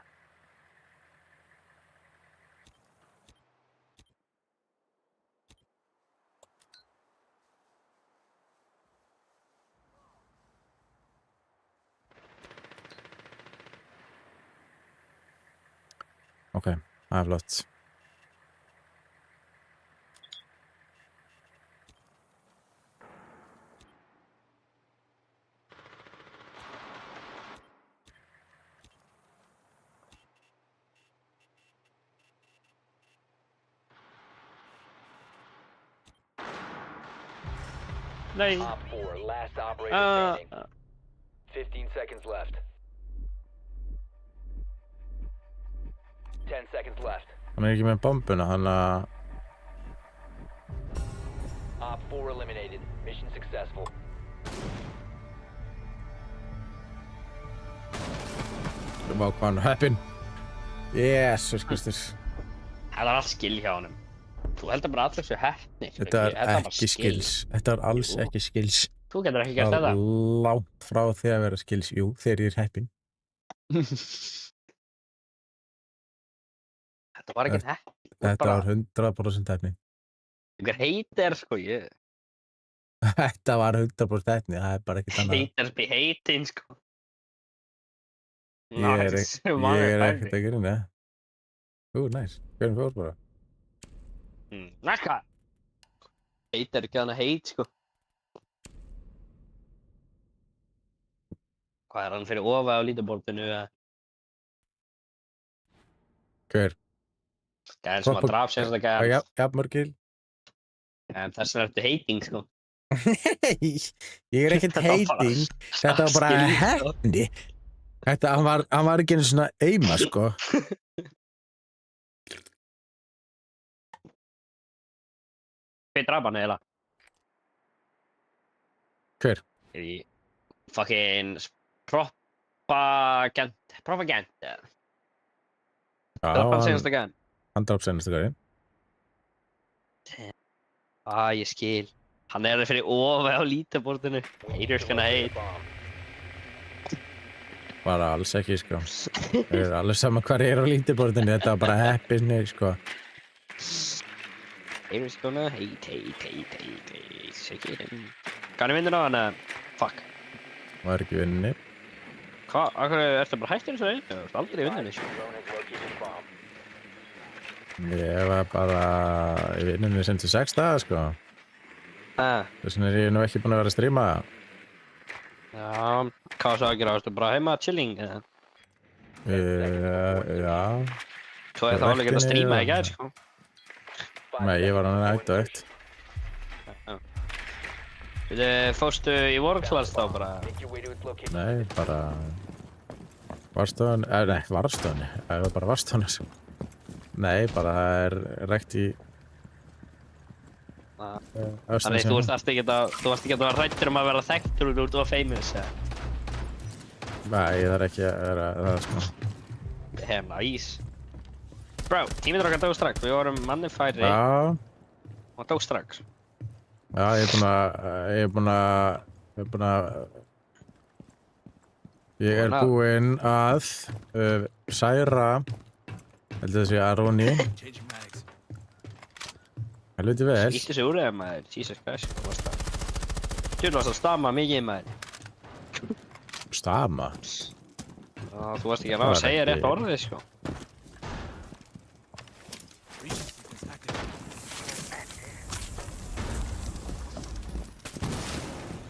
Ok, það er flott. Nei. Op 4, last operator standing. 15 seconds left. 10 seconds left. Hann er ekki með bombuna, hann að... Op 4 eliminated. Mission successful. Vá, hvað hann er heppinn. Jesus Kristur. Það er allt skill hjá honum. Þú heldur bara allir svo heppnir. Þetta er ekki skills. Þetta er alls Jú. ekki skills. Þú getur ekki gert Það þetta. er langt frá því að vera skills. Jú, þegar ég er heppinn. Þetta var ekki heppn. Þetta var 100% heppni. Einhver heitir sko, ég Þetta var 100% heppni, það er bara ekkert annað. haters be hating sko. Ég er ekkert að gera, neða. Næs. Hverjum fór bara? Næska! Hater ekki hann að hate sko. Hvað er hann fyrir ofa á lítabortinu eða? Hver? Gæðin sem að draf semst að gæða. Jafnmörgil? En þess vegna ertu hating sko. Nei, ég er ekkert hating. Þetta var bara heppni. Þetta, hann var ekki einu svona eima, sko. Hver draf hann eiginlega? Hver? Í fucking propagand eða? Draf hann semst að gæðin. Hann draf senast að gæði. Ég skil. Hann er fyrir ofa á lítabortinu. Haters gonna hate. Bomb. Bara alls ekki, sko. Það er alveg sama hvar ég er á lítilborðinu, þetta var bara heppinni, sko. Eyrus gonna hate. Sikirinn. Kannu vinna á hana? Fuck. Var ekki vinninni. Hvað? Akkur ertu bara hættur þessu einu? Þú ert aldrei í vinnunni, sko. Drone has located a bomb. Ég var bara í vinnunni sem til 6 daga, sko. Þess vegna er ég nú ekki búinn að vera að stríma. Já, hvað svo að gera? Varstu bara heima chilling? eða? Já. Svo er það alveg að stríma í gær, sko. Nei, ég var hann hægt og eitt. Fórstu í workclass þá bara? Make your way to its location. Nei, bara... Varstofan... nei, varstofan. Það var bara varstofan, sko. Nei, bara það er rekt í... Þannig þú varst ekki að vera hræddur að vera þekktur og út og famous, eða? Nei, ég þarf ekki að vera það, sko. Nice. Bro, tíminn okkar dó strax. Við vorum manni færri Já, og dó strax. já, ég er búinn að... Ég er búinn að særa, heldur það sé Aroni, Changing mags. helviti vel. Ítti sig úr eða maður, Jesus Christ, hvað varst það? Þú varst að stama mikið maður. Stama. Já, þú varst ekki að ná að segja rétt orðið, sko. Breaching sequence active.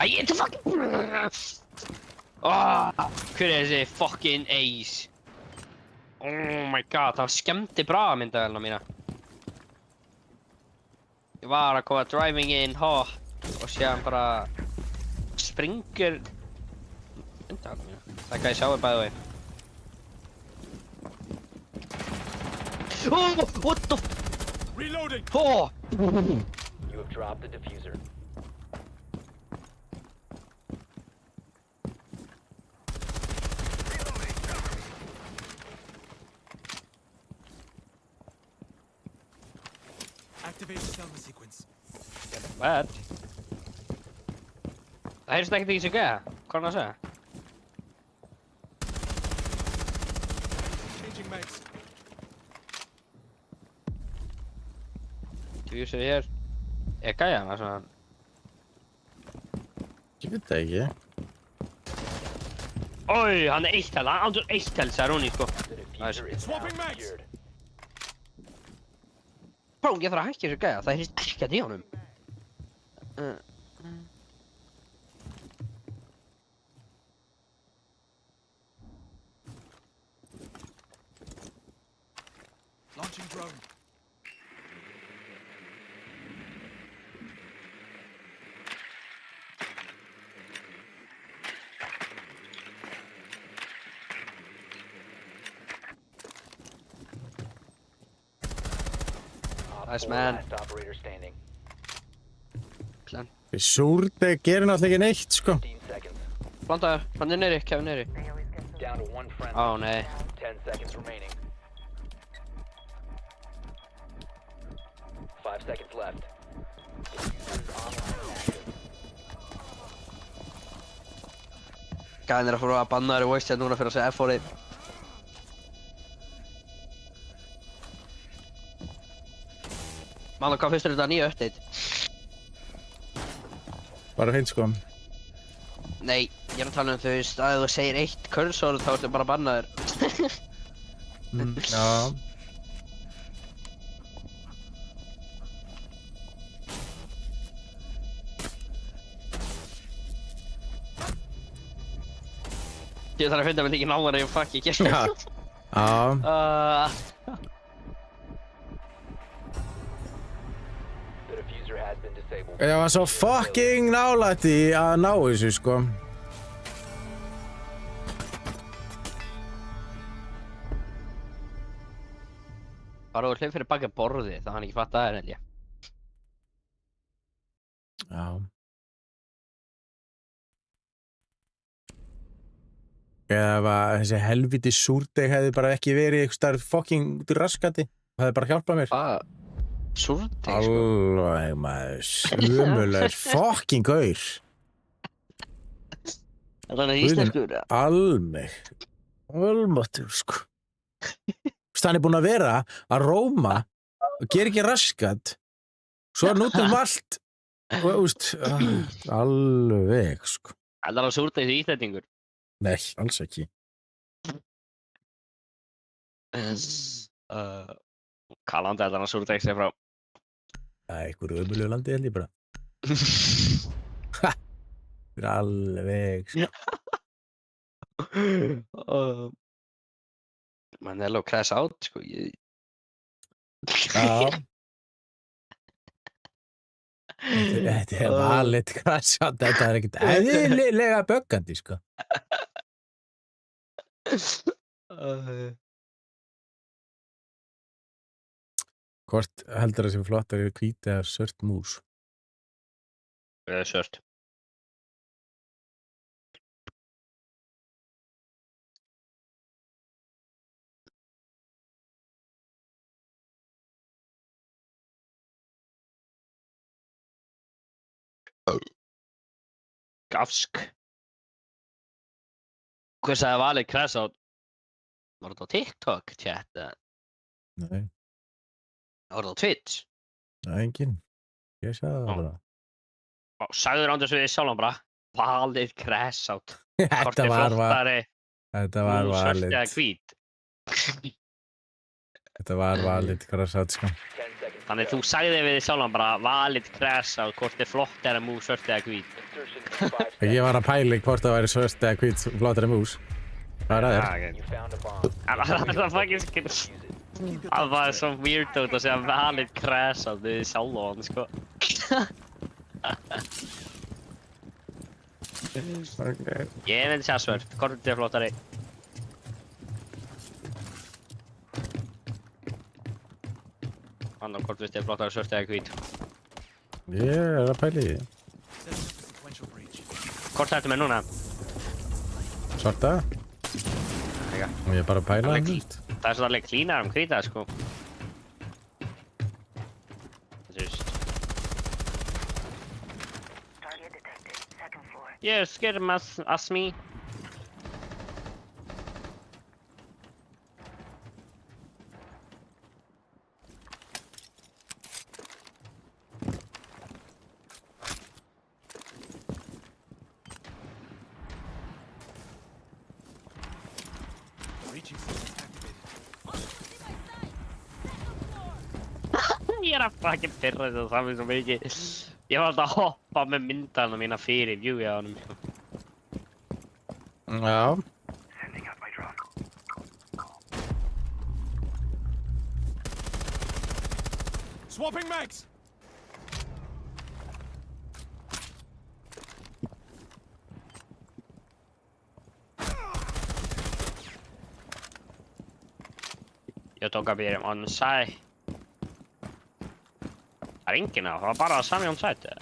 Æ, þetta fucking... Hver er þessi fucking ace? Oh my god, það skemmti bragamyndavelna mína. Ég var að koma driving in hot og séðan bara springur myndavelna mína. Það er hvað ég sjáði by the way. Oh, what the f... Reloading! Oh! You have dropped the diffuser. Activate stealth sequence. Bad. Það heyrst ekkert í þessu gæða. Hvað er hann að segja? Changing mags. Diffuser hér. Er gæðan það svona? Ég veit það ekki. Oj, hann er eitt hel, hann ándur eitt hel, sagði Ronny, sko. The diffuser is now Swapping mags. secured. Bró, ég þarf að hækka þessu gæða, það heyrst ekkert í honum. Launching drone. Nice, Four man. last operator standing. Súrdeg gerir náttúrulega ekki neitt, sko. 15 seconds. Plantaður, hann er neyri, kefur neyri. Down to one friendly. Ó, nei. 10 seconds remaining. 5 seconds left. Diffuser is online and active. Gæðin er að fóra að banna þér í voice chat núna fyrir að segja F-orðið. Mála, hvað finnst þér þetta nýja update? Bara fint, sko. Nei, ég er að tala um þú veist, að ef þú segir eitt cursor þá ertu bara bannaður. Já. Ég þarf að finna mig ekki náðar ef ég fuck ekki. Já. Já. The diffuser has been disabled. Ég var svo fucking nálægt í að ná þessu, sko. Bara þú hleyp fyrir baka borði, það hann ekki fatt að það held ég. Já. Ef að þessi helviti súrdeg hefði bara ekki verið einhvers staðar fucking út í raskati, það hefði bara hjálpað mér. Súrdeg, sko. Alveg maður, ömulegur fucking gaur. Er hann Guðinn íslenskur? almáttur, sko. Hann er búinn að vera að róma og gera ekki raskat. Svo er hann út allt. Og, alveg, sko. Er hann súrdegis íslendingur? Nei, alls ekki. Kalandi er hann súrdegis frá. Það er einhverju ömulegu landi held ég bara. Það er alveg, sko. Manello crash out, sko. Já. Þetta er valið crash out. Þetta er ekkert eðlilega böggandi, sko. Hvort heldur það sem flottar hvít eða svört mús? Svört. Gafsk. Hver sagði valið crash out? Var þetta á TikTok chat? Nei, Var þetta á Twitch? enginn. Ég sagði það bara. Sagður án þess við sjálfum bara valið crash out. Hvort Þetta er var flottari valið. svört eða hvít? Þetta var valið crash out, sko. 10 seconds. Þannig þú sagði við sjálfum bara valið crash out hvort er flottari mús svört eða hvít. Insertion in 5 seconds. Ég var að pæla í hvort það væri svört eða hvít flottari mús. Hvað er það? You found a bomb. Það fucking skil. Það var svo weird út að segja valið crash out við sjálfum, sko. Ég myndi segja svört, hvort er flottari? Annar hvort er flottari svört eða hvít? Ég er að pæla í því. Hvort ertu með núna? Svarta? Jæja. Og ég er bara að pæla Alveg hann. Það er svolítið klínar hvíta, sko. Þú veist. Target detected. Second floor. Ég er scared as me. Ég er að fucking pyrra þetta saman svo mikið. Ég var alltaf að hoppa með myndana mína fyrir viewið á honum, sko. Já. Sending out my drone. Swapping mags! Ég tók að byrja on site. Það er enginn á, það var bara sami on site.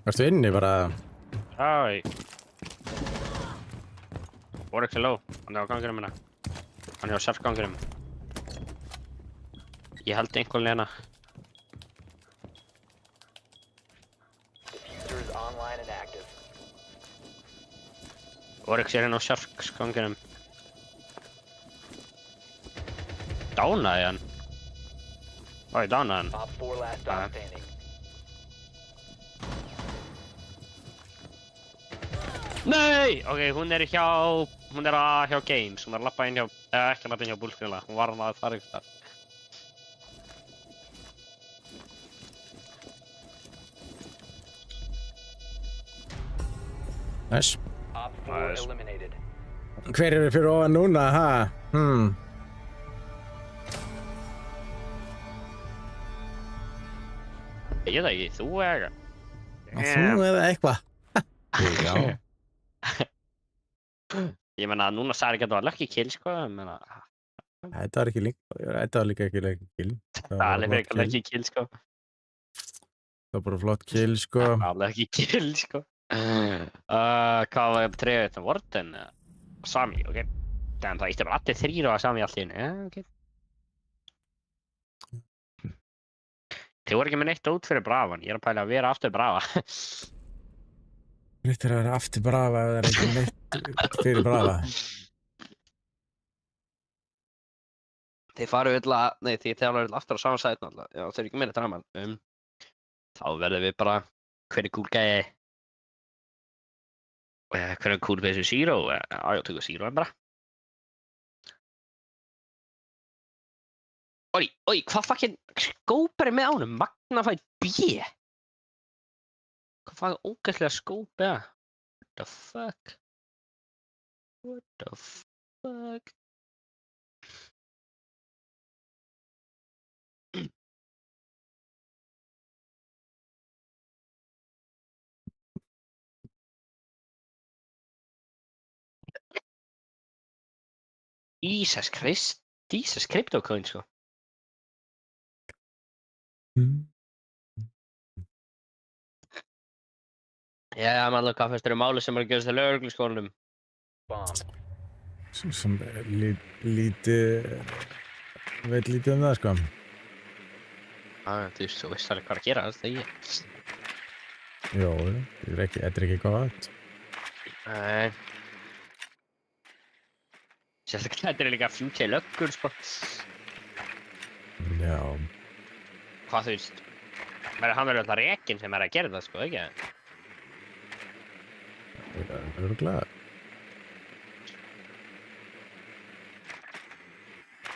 Varstu inni bara? Æ. Voru ekki low, hann er á ganginum minna. Hann er á self-ganginum. Ég held einhvern veginn að. Diffuser is online and active. Voru ekki sér hérna á self-ganginum. Dánaði hann. Ó, ég dánaði hann. Op 4 last stop standing. Nei! Ok, hún er hjá Games, hún er að lappa inn hjá, ekki að lappa inn hjá Bullscreenla, hún var að fara ykkur þar. Næs. Op 4 Nice. eliminated. Hver eru fyrir ofan núna, ha? Ég veit það ekki, þú eða eitthvað? Þú eða eitthvað? Já. Ég meina, núna sagði ekki að það var lucky kill, sko, ég meina, Þetta var ekki þetta var líka ekki lucky kill. það er alveg ekki lucky kill, sko. Það var bara flott kill, sko. Það er alveg ekki kill, sko. Hvað var ég að treyja þetta? Warden? Sami, ok. Damn, það ítti bara allir þrýr á Sami allt í einu, ok. Þið voru ekki með neitt út fyrir Bravan, ég er að pæla að vera aftur Brava. Þetta er að vera aftur Brava ef það er ekki neitt fyrir Brava. Þið faru öll að, nei, þið þjálfur öll aftur á sama sætna alltaf, já, þau eru ekki meira draman. Þá verðum við bara, hver er cool gæi? Hver er cool þessu Zero? Já, tökum Zero en bara. Oj, hvað fucking skóp er með ánum? Magnafætt B? Hvað fucking ógæslega skóp er það? What the fuck? What the fuck? Jesus Christ, Jesus CryptoCoin sko. Já, maður hvað finnst þér máli sem er að gerast í lögregluskólanum? Bomb. Sem lítið, veit lítið það sko. Þú veist, þú veist alveg hvað að gera, það er ég. Jó, þetta er ekki gott. Nei. Sérstaklega þetta er líka future löggur, sko. Já. Hvað þú veist? Hann verður alltaf rekinn sem er að gera það, sko, ekki? Örugglega.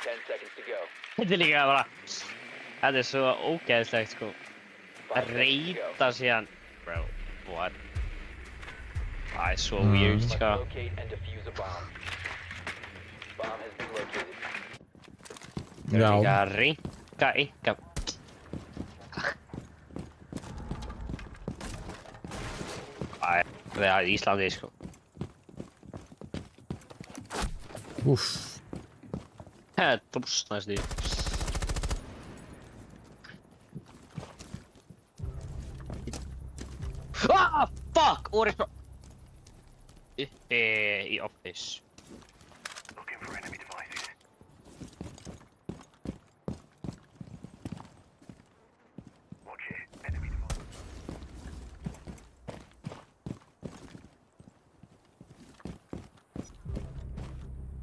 10 seconds to go. Þetta er líka bara, þetta er svo ógeðslegt, sko. 5 Að seconds to go. reyta síðan, bro, what? Það er svo weird, Must sko. locate and defuse a bomb. Bomb has been located. Það er líka Já. að reyka eitthvað. Það er Íslandi, sko. Úff. Það er dúst næstu. Ah, fuck! Úr eitthvað. Uppi í office. Looking for enemy devices. Watch it. Enemy devices.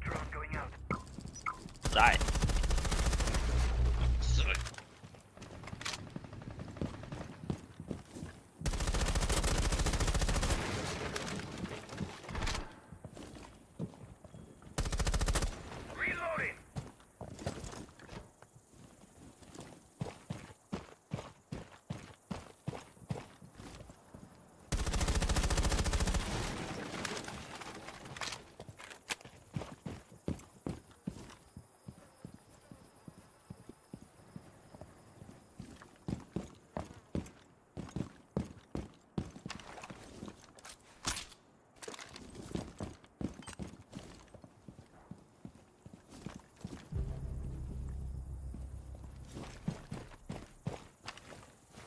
Drone going out. Nej. Reloading.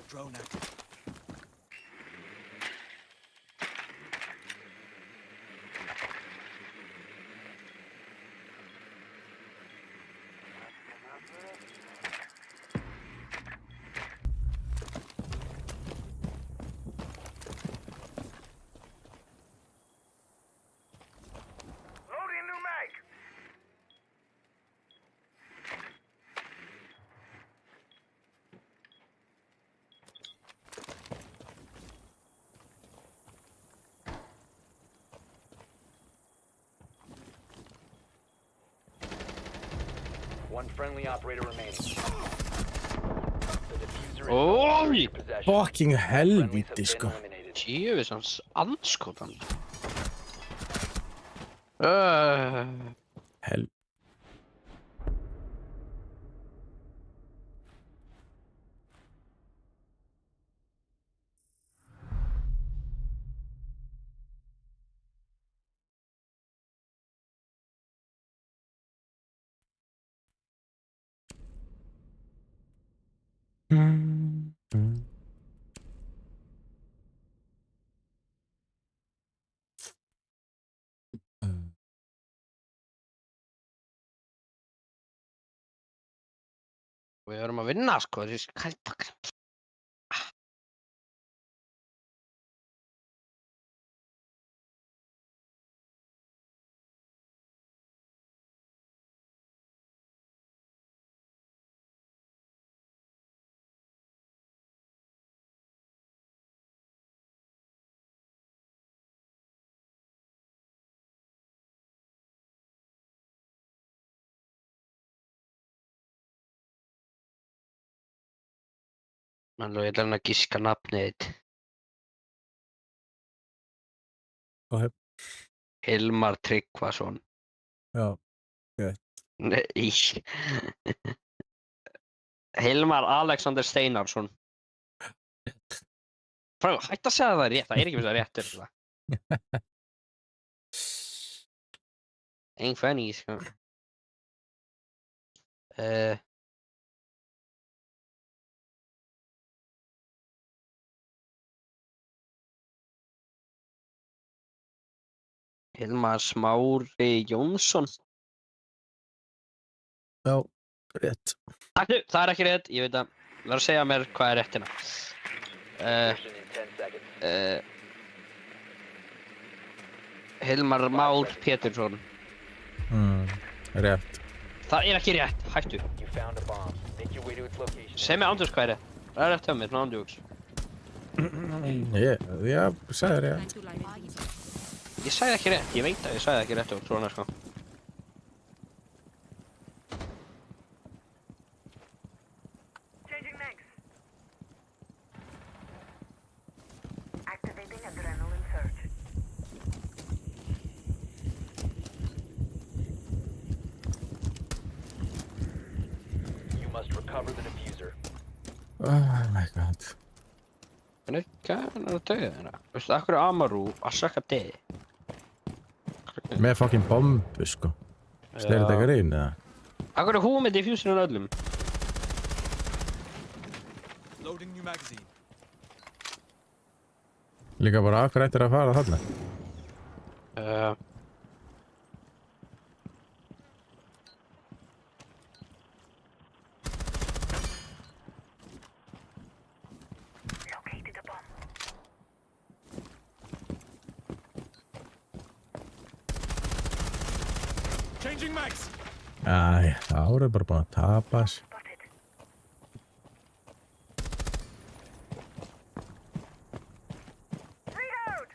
Drone active. Loading new mag. One friendly operator remaining. The diffuser is Oj! in your possession. Fucking Friendlies have helvíti been sko. eliminated. Djöfisans andskotan. Hel... Við verðum að vinna, sko. Ég ætla hann að giska nafnið þitt. Ok. Hilmar Tryggvason. Já. Nei. Hilmar Alexander Steinarsson. Hætt að segja það rétt, það ekki það rétt það. Ain't funny, sko. Hilmar Smári Jónsson. Já, rétt. Hættu, það ekki rétt, ég veit að. Verður að segja mér hvað rétt hérna. Insertion in 10 seconds. Hilmar Már Pétursson. Rétt. Það ekki rétt, hættu. You found a bomb. Make your way to its location. Segð mér ándjóks hvað rétt. Það rétt hjá mér, ándjóks. Já, sagði rétt. Time to light it easy. Ég sagði ekki rétt, ég veit að ég sagði ekki rétt og svona, sko. Changing mags. Activating adrenaline surge. You must recover the diffuser. Oh my god. Hvernig er það döðið hérna? Veistu, akkur er Amaru að sökka degi? Með fucking bombu, sko. Snerið þetta ekki reyn, eða? Akkur er hún með diffuserinn öllum? Loading new magazine. Líka bara, akkur ættir að fara þarna? Located a bomb. Changing mags. Æ, það voru bara búin að tapa þessu. Spotted. Reload!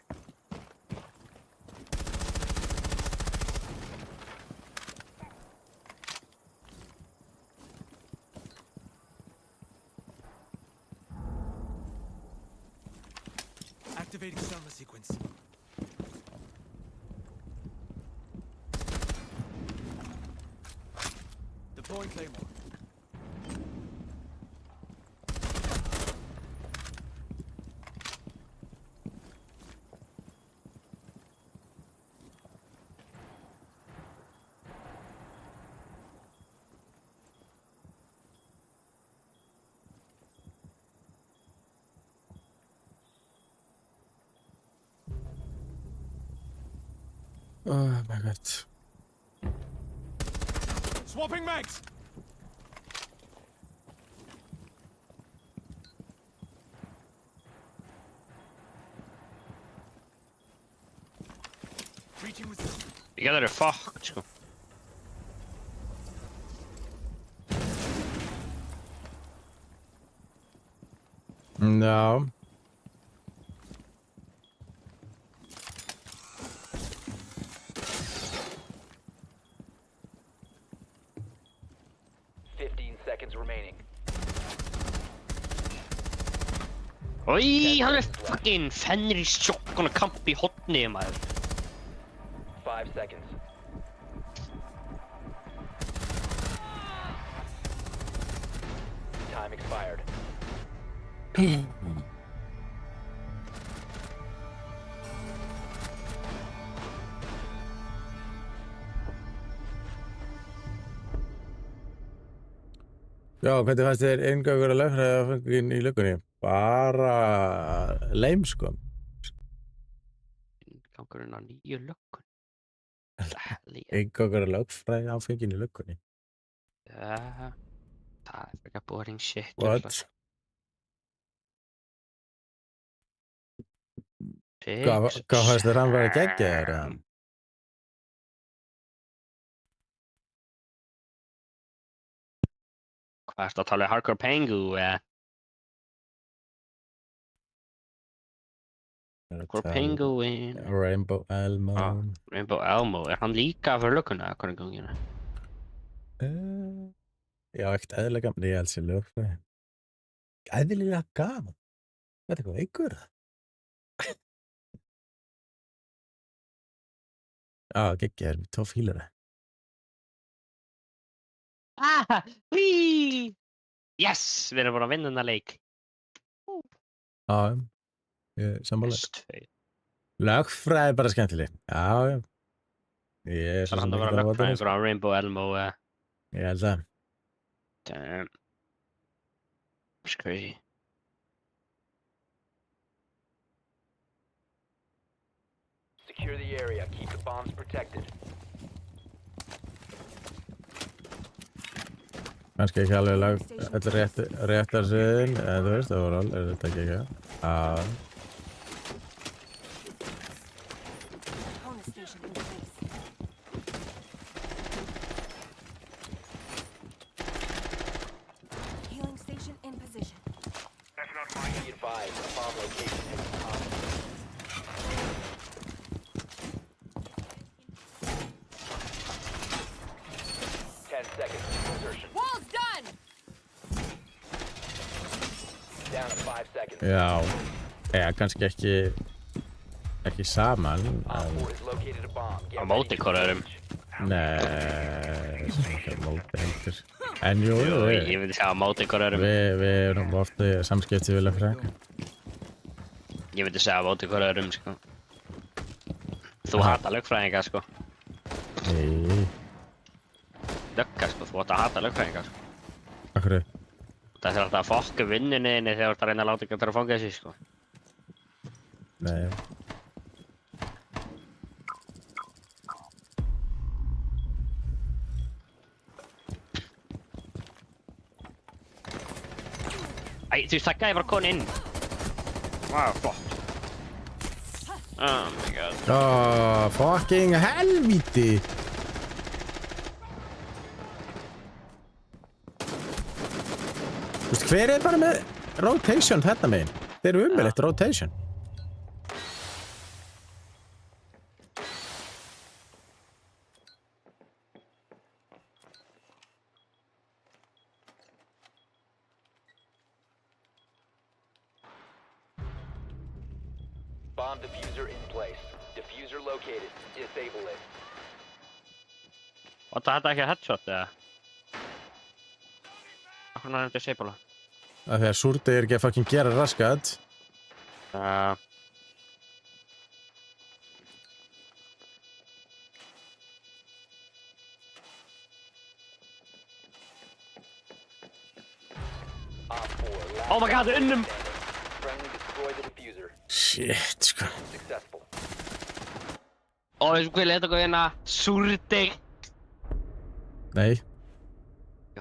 Activating Selma sequence. Deploying Claymore. Oh my god. Swapping mags. Reaching with Ég gæti verið fucked, sko. Já. Seconds remaining. Oi, hann er fucking Fenrir sjokkun að kampa í hotni, maður. 5 seconds. Time expired. Já, hvernig fannst þér inngöngur að lögfræðaföngin í löggunni? Bara leim, sko. Gangurinn á nýju löggun. Inngöngur að lögfræðaföngin í löggunni. Það Það er frekar boring shit. What? Hvað fannst þér hann vera geggjaður? Hvað ertu að tala um Hardcore Pengu eða? Hardcore Penguin. Rainbow Elmo. Rainbow Elmo, er hann líka fyrir lögguna eða hvernig gangina? Já, ekkert eðlilega gaman. Ég held sér lögfræði. Eðlilega gaman? Þetta er eitthvað veikur það? Já, geggjaður, við tók fílar það. Yes, við erum búin að vinna þennan leik. Já, ég er sammála. S2. Lögfræði er bara skemmtileg. Já. Ég er Það er hann að vera lögfræðingur á Rainbow Elmo eða? Ég held það. Damn. That's crazy. Secure the area. Keep the bombs protected. Kannski ekki alveg réttar sviðin, en þú veist, overall er þetta ekki ekki. Bonus station in place. Healing station in position. Be advised, the bomb location has been compromised. 10 seconds to insertion. Wall's done! Down to 5 seconds. Já, kannski ekki saman. Op 4 has located a bomb. Get Á ready móti to hvor öðrum. engage. Nei, sem ekki á móti heldur. En jú, Ég myndi segja á móti hvor öðrum. við erum ofta í samskipti við lögfræðinga. Ég myndi segja á móti hvor öðrum, sko. Þú hata lögfræðinga, sko. Nei, Lögga, sko. Þú átt að hata lögfræðinga, sko. af hverju? Það er alltaf að fokka vinnunni þegar þú ert að reyna að láta ekki að fanga þessi, sko. Nei. Æ, þú veist, það gæði bara konu inn. Wow, flott. Oh my god. Fucking helvíti! Þú veist, hver er bara með rotation þarna megin? Þeir eru umöðlegt rotation. Bomb diffuser in place. Diffuser located. Disable it. Og það ekki að headshot, eða? Akkur hann er disable. Það þegar súrdi er ekki að fucking gera raskat. Op 4. Last Oh my god, unnum! friendly destroy the diffuser. Shit, sko. Successful. Ó, þessu kvili þetta góð hérna. Súrdig. Nei,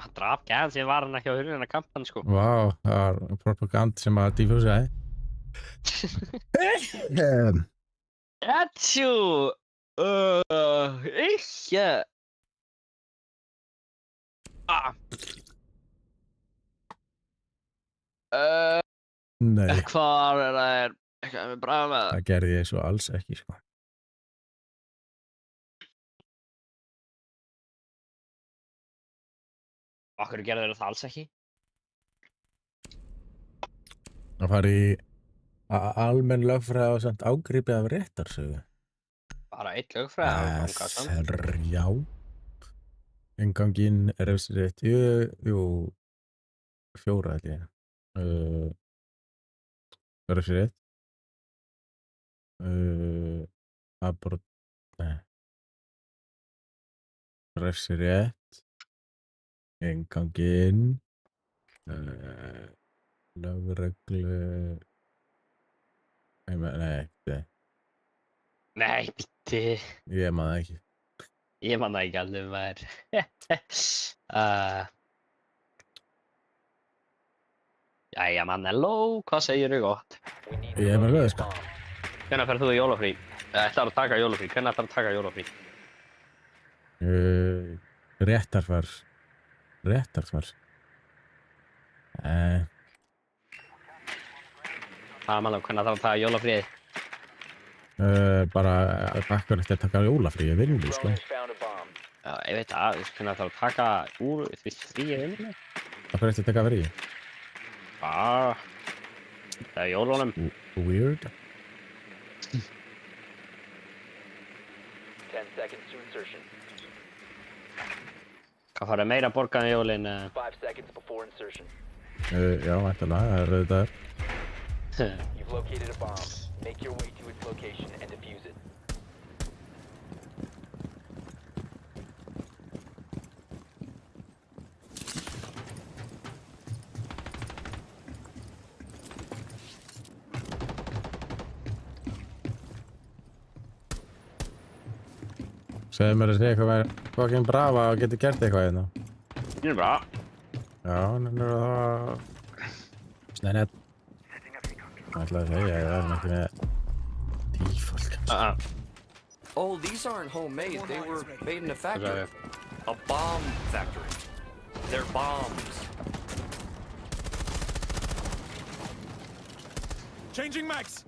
Hann draf gæðan sem var hann ekki á hurðina kampan, sko. vá, það var propagand sem að diffusaði. Ætsjú! Ekki! Nei, Hvað er það? Eitthvað með bræða með það? það gerði ég svo alls ekki, sko. Okkur gerður það alls ekki? Það fari í almenn lögfræði og samt ágripið af réttarsögu. Bara eitt lögfræði að ganga saman. Já. Innganginn er eftir rétt, jú, 4 held ég. Refsi rétt. Abrot, nei. Refsi rétt. Innganginn. Lögreglu. Nei, Nei, bitti. ég man það ekki. Ég man það ekki alveg maður. Jæja, Manello, hvað segirðu gott? We need Ég to er með locate lög, a sko. bomb. Hvenær ferð þú í jólafrí? Ætlar að taka jólafrí? Hvenær ætlar að taka jólafrí? Réttarfar. Réttarfar. Manello, hvenær ætlar að taka jólafríði? Bara akkur eftir að taka jólafrí, ég vinnu, sko. Drone has found a bomb. Já, ég veit að, hvenær ætlar að taka úr því fríi vinnunni? Akkur eftir að taka frí. Það er jólunum. Weird. 10 seconds to insertion. Hvað farið meira að borga en jólin? 5 seconds before insertion. Já, væntanlega, það er auðvitað. You've located a bomb. Make your way to its location and defuse it. Segðu mér að segja eitthvað með fucking Brava og getur gert eitthvað hérna. Það er bra. Já, hann er það... Snennett. Það ætlaði að segja, ég er ekki með... Default, kannski. Oh, these aren't homemade. They were made in a factory. Okay. A bomb factory. They're bombs. Changing max.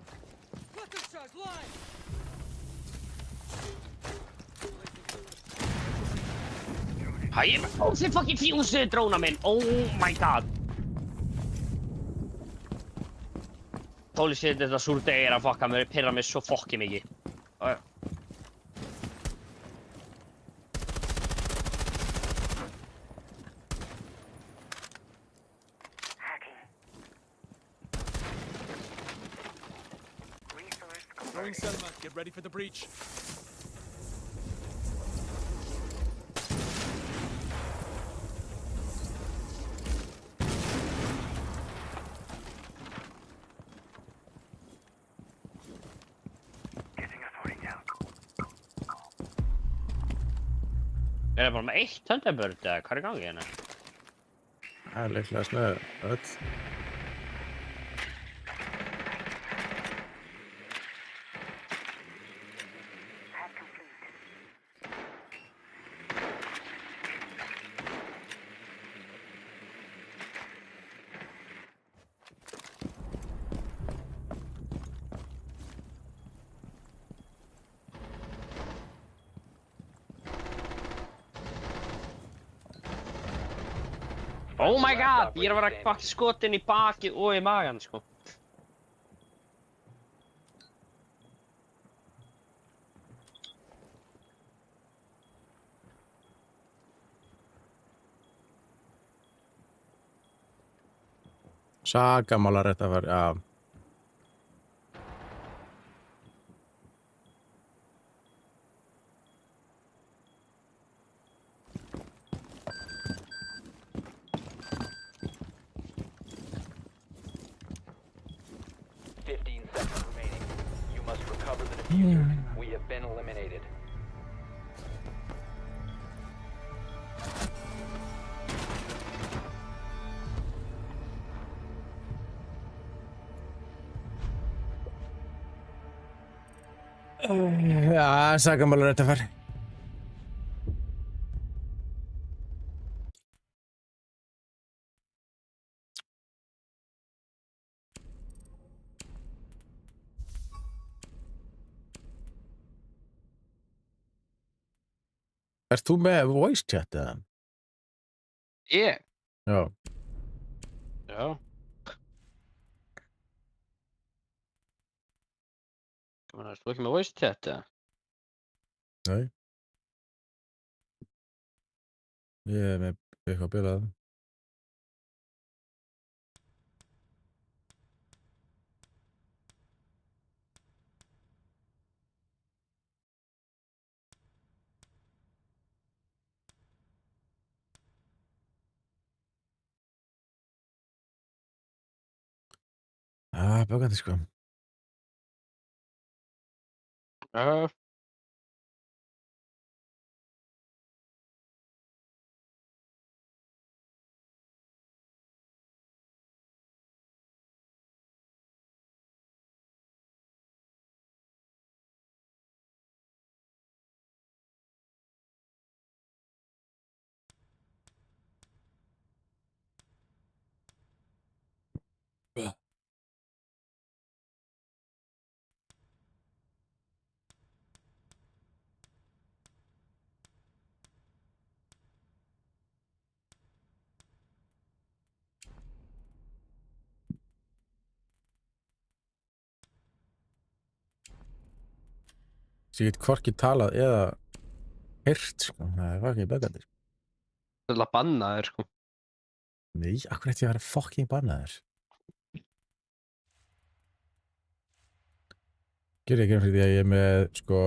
Hæ, þið fucking fjúsið dróna minn. Oh my god. Holy shit, þetta súrdegi er að fucka mér, pirra mig svo fokki mikið. Hacking. Resource Throwing converted. Selma. Get ready for the breach. Getting authority down. Er það bara með eitt Thunderbird eða hvað er í gangi hérna? Það er líklega snöð öll. Hack complete. Oh my god, ég er að vera fucking skotin í baki og í magan, sko. Sakamálar þetta var, já. Seconds remaining. You must recover the diffuser. We have been eliminated. Já, sakamálar þetta var. Ert þú með voice chat eða? Ég? Já. Já. Hvað er þú ekki með voice chat eða? Nei. Ég er með eitthvað bilað. Böggandi, sko. Já. Svo ég get hvorki talað eða heyrt, sko. Það var ekki begandi. Það er að banna þér, sko. Nei, akkur ætti ég að vera fucking bannaður. Gerði ekki fyrir því að ég er með, sko,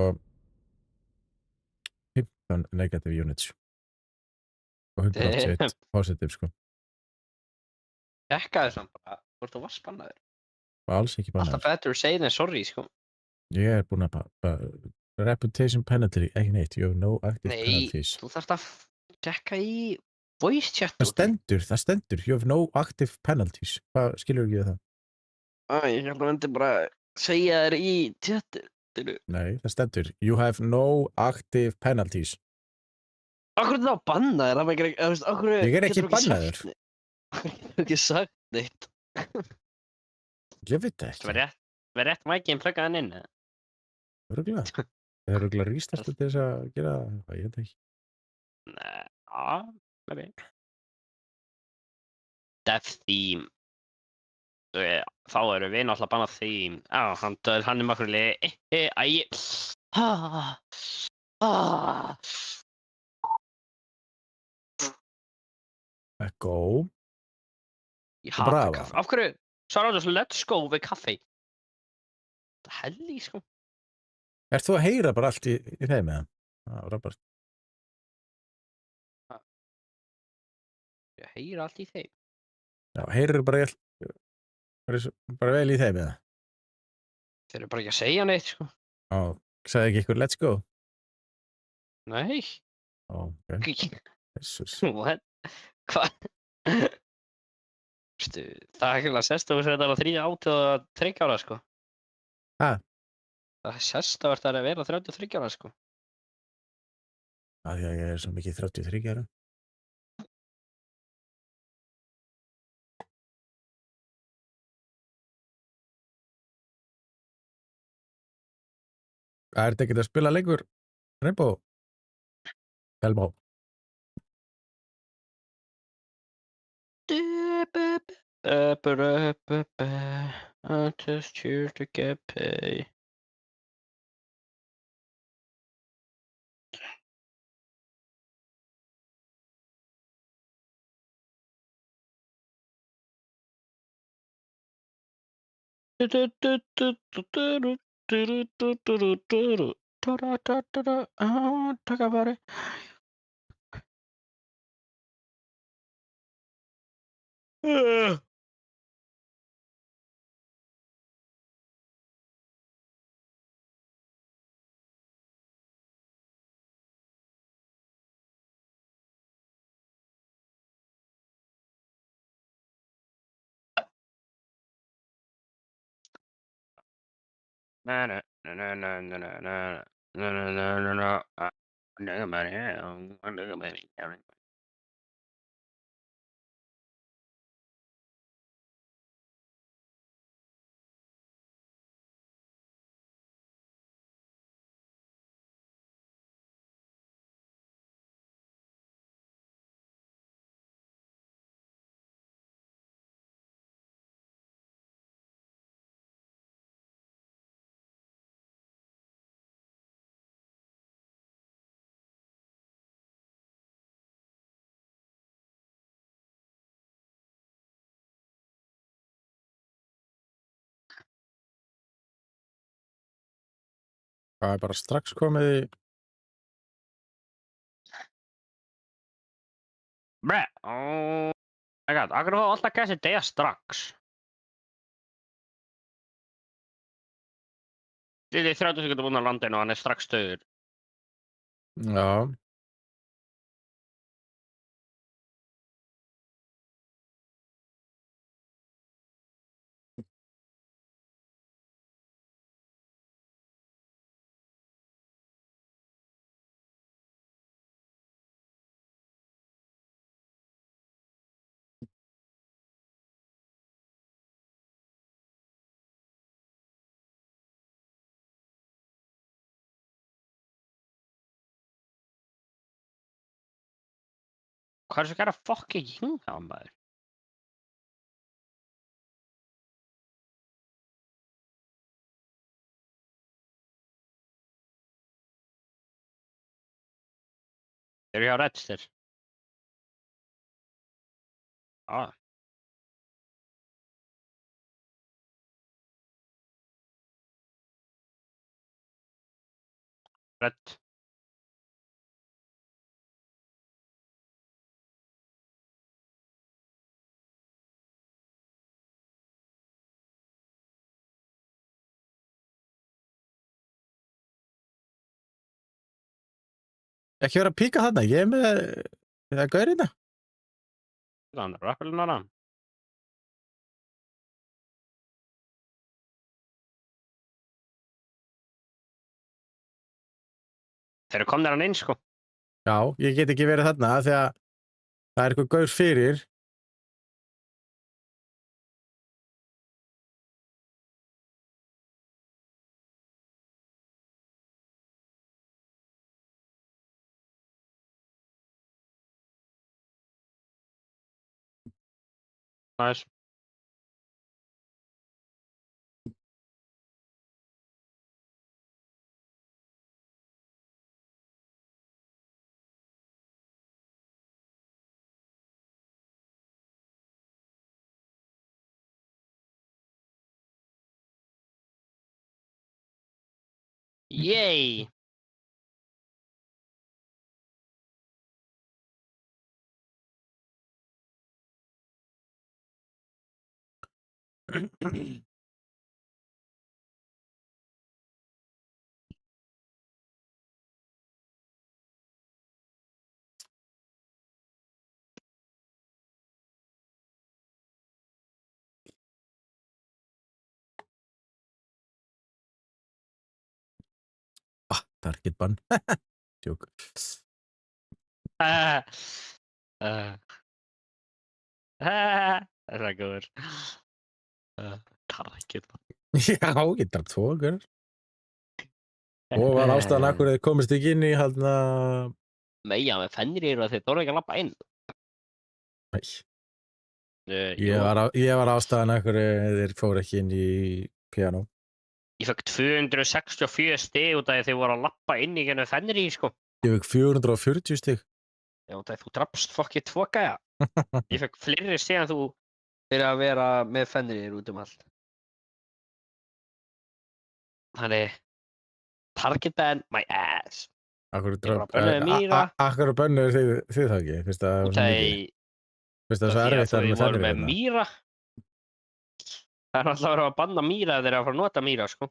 15 negative units. Og 181 positive, sko. Tekka þess bara, hvort þú varst bannaður. Og alls ekki bannaður. Alltaf better say than sorry, sko. Ég er búinn að reputation penalty, ekki neitt. You have no active Nei, penalties. þú þarft að tekka í voice chat. Það stendur. You have no active penalties. Hvað skilur ekki við það? Ég held að myndi bara segja þér í chatinu. Nei, það stendur. You have no active penalties. Akkur er það að banna þér? Það er ekki, þú veist, akkur Ég er ekki bannaður. Akkur er ekki sagt neitt. Ég veit það ekki. Verð rétt mækinn plugga hann inn, eða? Örugglega. Það er örugglega rístartu til þess að gera það. Ég veit það ekki. Nei, maybe. Dev theme. Þá erum við náttúrulega bannað theme. Hann er makkur liði. Echo. Ég hata Brava. kaffi. Af hverju? Svarar þessu let's go við kaffi. Það helli, sko. Ert þú að heyra bara allt í þeim með hann? Það var bara... Ég heyra allt í þeim. Já, heyrir bara vel í þeim með það. Þeir eru bara ekki að segja neitt, sko. Já, sagði ekki ykkur let's go? Nei. Já, ok. Jesus. What? Hvað? Veistu, það er ekki að sérst að það er 33 ára, sko. Ha? Það er sérst að það er að vera 33 ára, sko. Já, því að ég er svo mikið 33 ára. Er þetta ekkert að spila lengur? Rainbow? Elmo? I'm just here to get paid. Takk að fari. Það er bara strax komið í... Bre, my god, akkur var alltaf gæst að deyja strax. Þið er 30 sekúndur búin á landinu og hann er strax stöður. Já. Hvað er svo gæra fucking hinga á maður? Þeir eru hjá Redster. Já. Red. Ekki vera að píka þarna, ég er með það er gaur hérna. Hann er rappelinn hann. Þeir eru komnir hann inn, sko. Já, ég get ekki verið þarna því að það er eitthvað gaur fyrir. Næs. Yay! Target ban. Tjók. Það er góður. Target. Já, ég draf 2 gaur. Og var ástæðan akkur þið komist ekki inn í haldna... Meja með Fenrir og þeir þorðu ekki að labba inn. Nei, Jú, ég var ástæðan akkur þeir fóru ekki inn í piano. ég fekk 264 stig út af því þeir voru að labba inn í genið Fenrir, sko. Ég fekk 440 stig. Já, út af því þú drafst fokkið 2 gæja. Ég fekk fleiri stig en þú fyrir að vera með Fenrir út um allt. Þannig, target ban my ass. Akkur Ég bara bönnuðu Mýra. Akkur bönnuðu þið það ekki? Fyrst að Út af því það svo erfitt að við með vorum Fenrir með hérna. Mýra. Það er alltaf að vera að banna Mýra þegar að fara að nota Mýra, sko.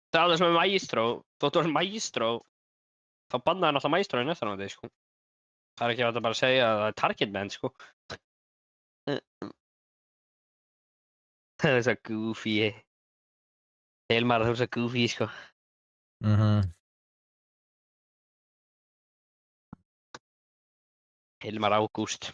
Það er þess með Maestro, þóttu var Maestro, þá bannaði hann alltaf Maestro í nættanóti, sko. Það er ekki hægt að bara segja að það er target ban, sko. Það er svo goofy. Hilmar, þú er svo goofy, sko. Hilmar Ágúst.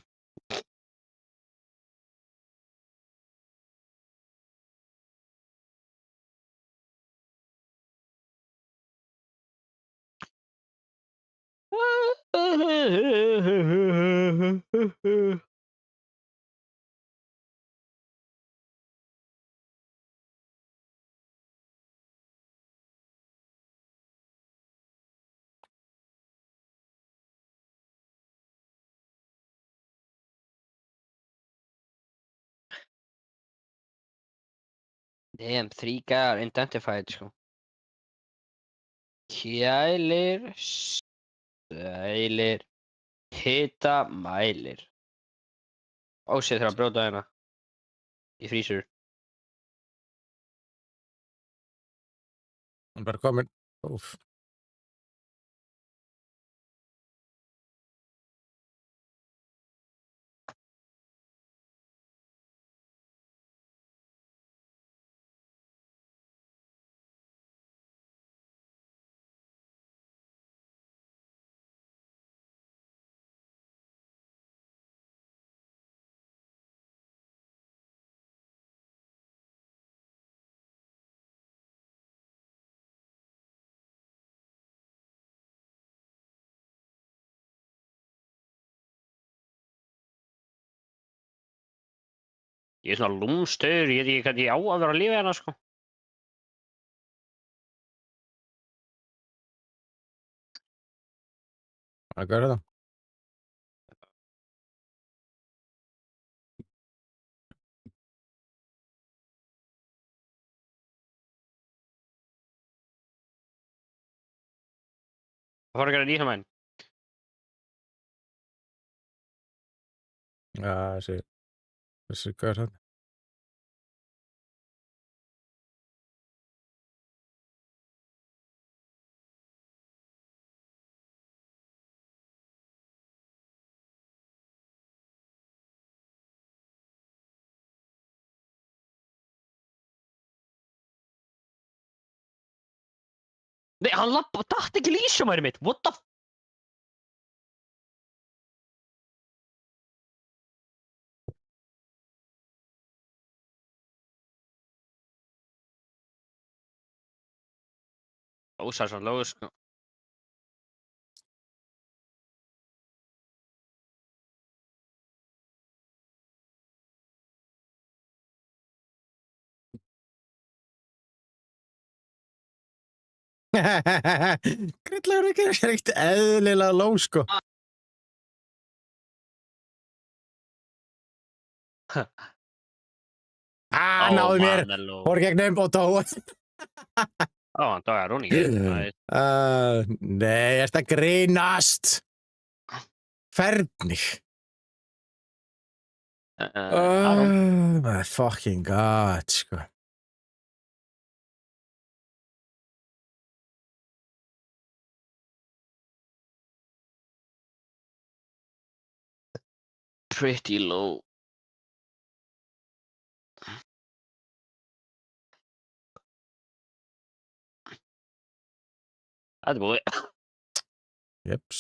Damn, 3 guys identified, sko. Kælir, sælir, hita, mælir. Ó, shit, þeir að brjóta hérna. Í frýsur. Hann bara komin. Úf. Ég er svona lúmstöður, ég veit ekki hvernig ég á að vera að lifa hérna, sko. Hvað er það? Það fór að gera nýja menn. Já, þessi, hvað er það? Nei, hann datt ekki lýsumæri mitt. What the f... Ósar svo lóð, sko. Grilllegur ekki er ekkert eðlilega lóg, sko. Náðu mér. Fór gegnum og dó. Hann dagar hún ekki. Nei, ertu að grínast? Hvernig? Aron. My fucking god, sko. Pretty low. Þetta er búið. Jeps.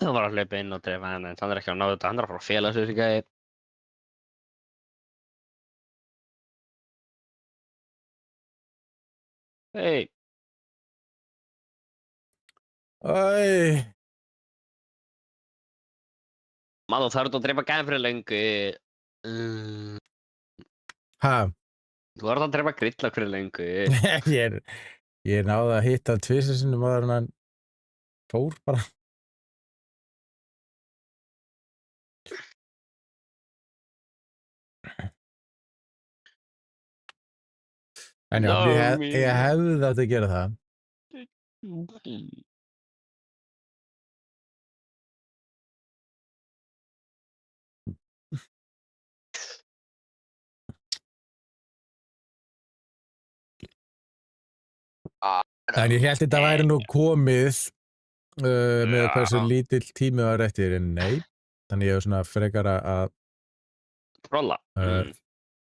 Hann var að hlaupa inn og drefa henni, en hann er ekki að ná þetta. Hann er að fara að fela sig þessi gæði. Hey. Æ. Maður þú þarf að drepa gæði fyrir löngu. Ha? Þú þarf að drepa grilla fyrir löngu. Ég náði að hitta hann tvisvar sinnum áður en hann fór bara. En já, ég hefði átt að gera það. En ég held þetta væri nú komið með hversu lítill tími var eftir, en nei. Þannig ég hef svona frekar að Trolla.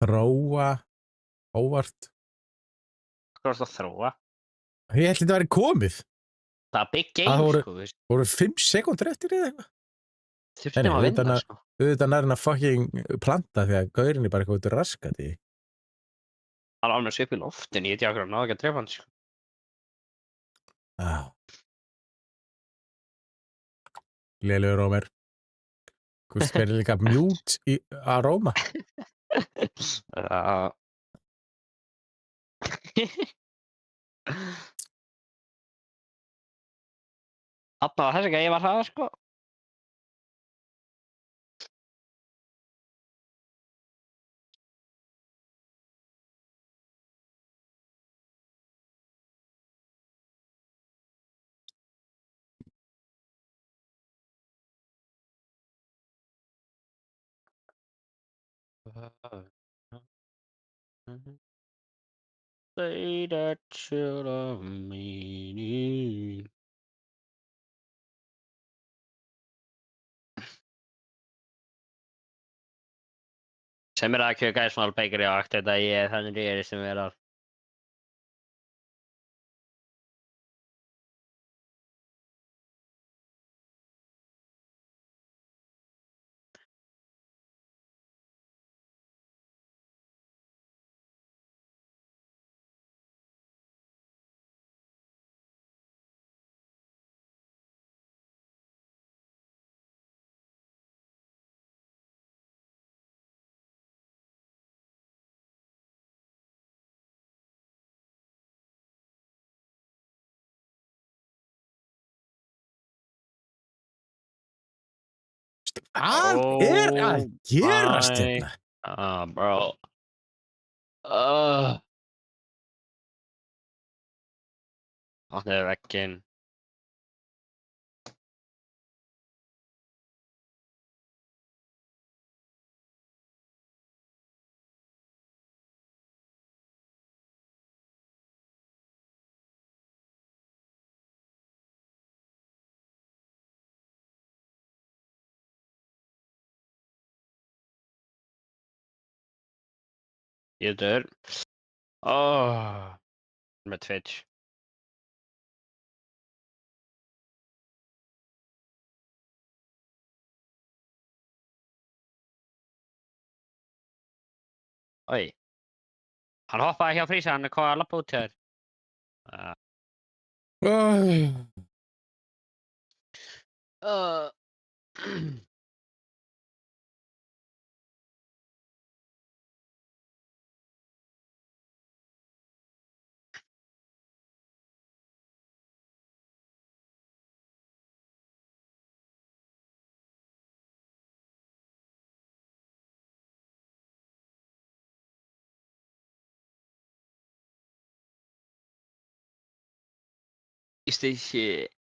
þróa óvart. Hvað er það að þróa? Ég held þetta væri komið. Það er big game, sko, veist. Voru 5 sekúndur eftir eða eitthvað? Þurftum að vinna, sko. Auðvitað nær hann að fucking planta því að gaurinn er bara eitthvað út í raskati. Hann er alveg svip í loftin, ég veit ekki að náðu ekki að drefa hann, sko. Lélegur Rómer. Hvort hver er líka mjút að Róma? Þarna var þessi gæði var það, sko. Say that you love me. Sem er að kjöka small bakery á akt þetta ég þannig er sem er að Hvað er að gerast my hérna? bro. Uh, Opnaðu vegginn. Ég dör. Með Twitch. Oj. Hann hoppaði hjá Frísa, hann er hvað að lappa út hér. Uh, Is this shit?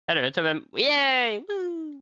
Herru, veitum við... Yay! Woo!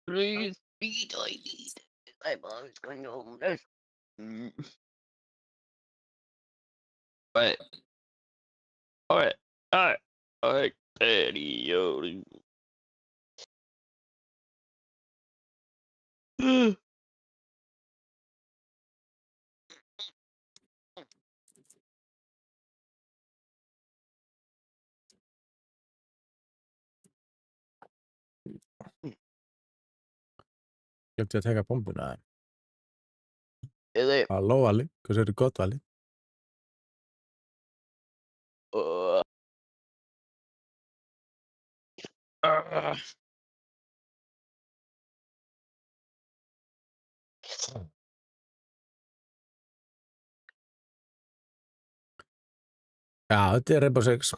Please, speed, I need. My mom's going home. Wait. Alright. Alright. Alright. Video. Glemti að taka bombuna. Eða... Halló, Valli. Hvað sér gott, Valli? Já, þetta er Rainbow Six.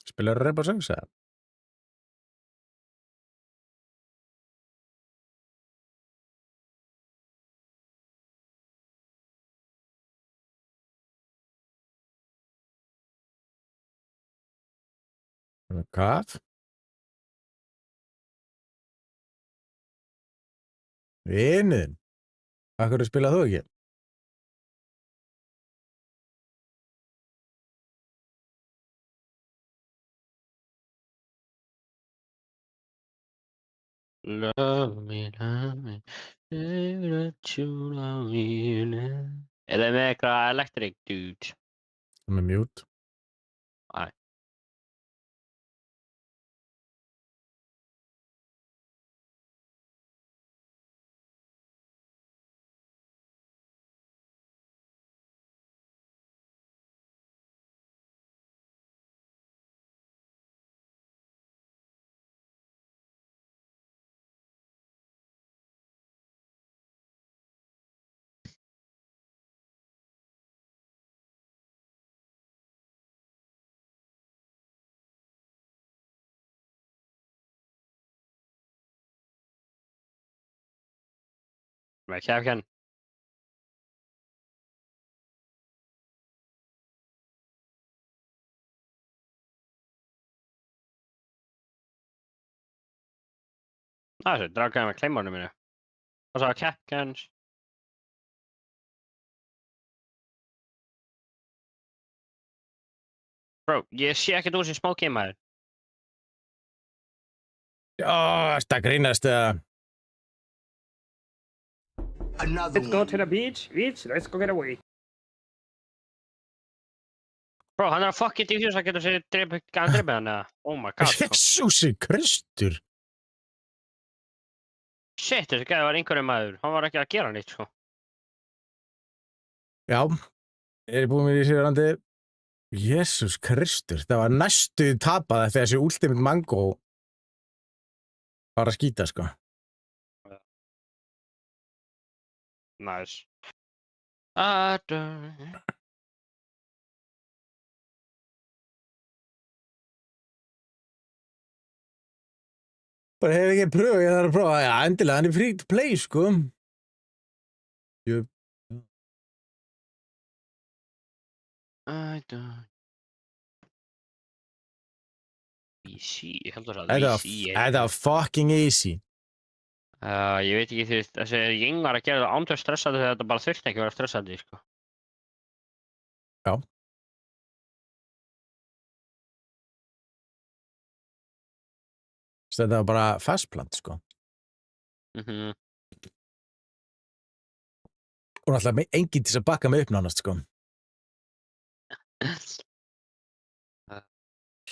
Spilar Rainbow Six, eða? Hvað? Vinurinn. Af hverju spilað þú ekki? Love me, love me. That you love me now. Eða með eitthvað electric dude. Með mute. Æ. Med kærligheden. Það er dragaði með kleimónu mínu. Og svo Capcans. Bro, ég sé ekkert úr sem smá maður. Já, þetta grínast eða. Another one. the beach. Let's go get away. Bro, hann er að fucking diffuse að geta sér drepið hann eða. Oh my god, sko. Jesúsi Kristur. Shit, þessi gæði var einhverju maður. Hann var ekki að gera neitt, sko. Já, er búin mér í sérandi. Jesús Kristur, það var næstu tapað eftir þessi Ultimate Mango var að skýta, sko. Nice. Bara hef ekki pröfað, ég þarf að prófa. Já, endilega, hann er free to play, sko. Jöp. Easy, ég held að það Þetta er var- easy. þetta var fucking easy. Ég veit ekki því þessi geng var að gera það ándur stressandi þegar þetta bara þurfti ekki að vera stressandi, sko. Já. Þetta var bara fastplant, sko. Mhm. Og náttúrulega enginn til þess að bakka mig upp nánast, sko.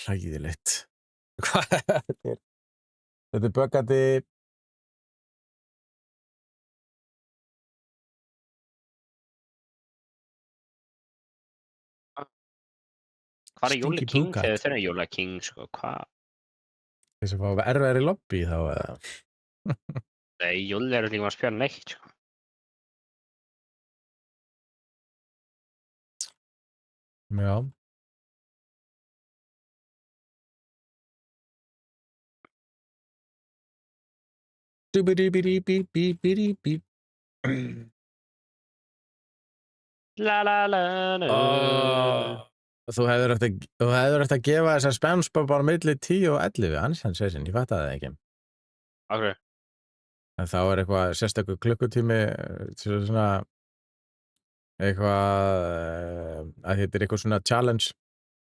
Hræðilegt. Hvað þetta er? Þetta er böggandi. Hvað er Júli Stinky King Boogat. þegar þeir eru Júli King, sko? Hvað? Þess að fá erfiðari lobby þá eða. Nei, Júli eru líka að spila neitt, sko. Já. Dúbidúbidúbidúbidúbidú. La la la la. Þú hefur eftir að gefa þessar SpongeBob bara milli 10 og 11, ansans þessin, ég fatt það ekki. Ok. En þá er eitthvað sérstakur klukkutími til svona eitthvað að þetta er eitthvað svona challenge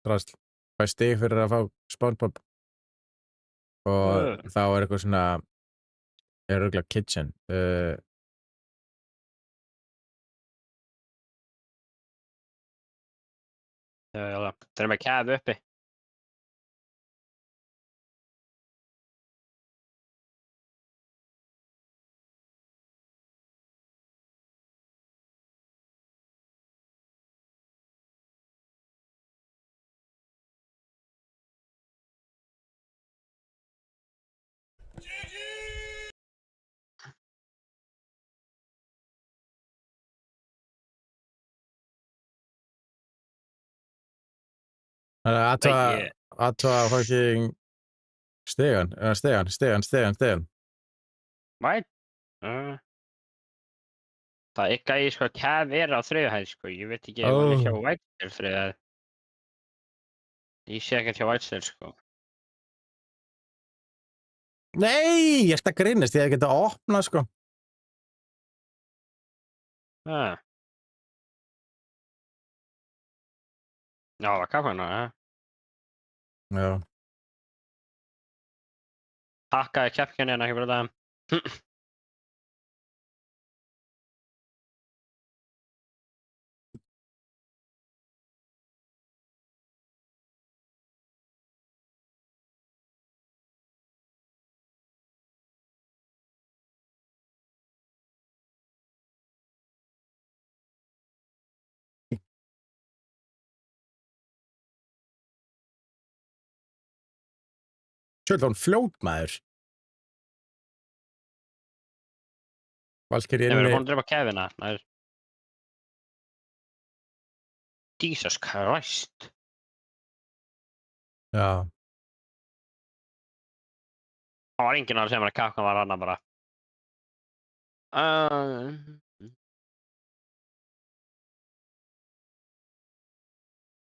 drasl, hvað stig fyrir að fá SpongeBob og þá er eitthvað svona er örugglega kitchen Þeir eru með kæf uppi. Það er Nei, aðtvað fucking stegan. Right? Það er gæði, sko, kæf er á þriðju hæð, sko. Ég veit ekki ef hann er hjá Whitestone þriðju hæð. Ég sé ekkert hjá Whitestone, sko. Nei, ég ert að grínast, ég hef getað að opna, sko. Já, það var kaffana, Já. Hakkaði keppkjörni en ekki fyrir það. Sjöld var hún fljót, maður. Valkyrie Þeir eru inni. búin að drepa kæfina. Jesus Christ. Já. Það var enginn að segja mér að kakkan var annað bara.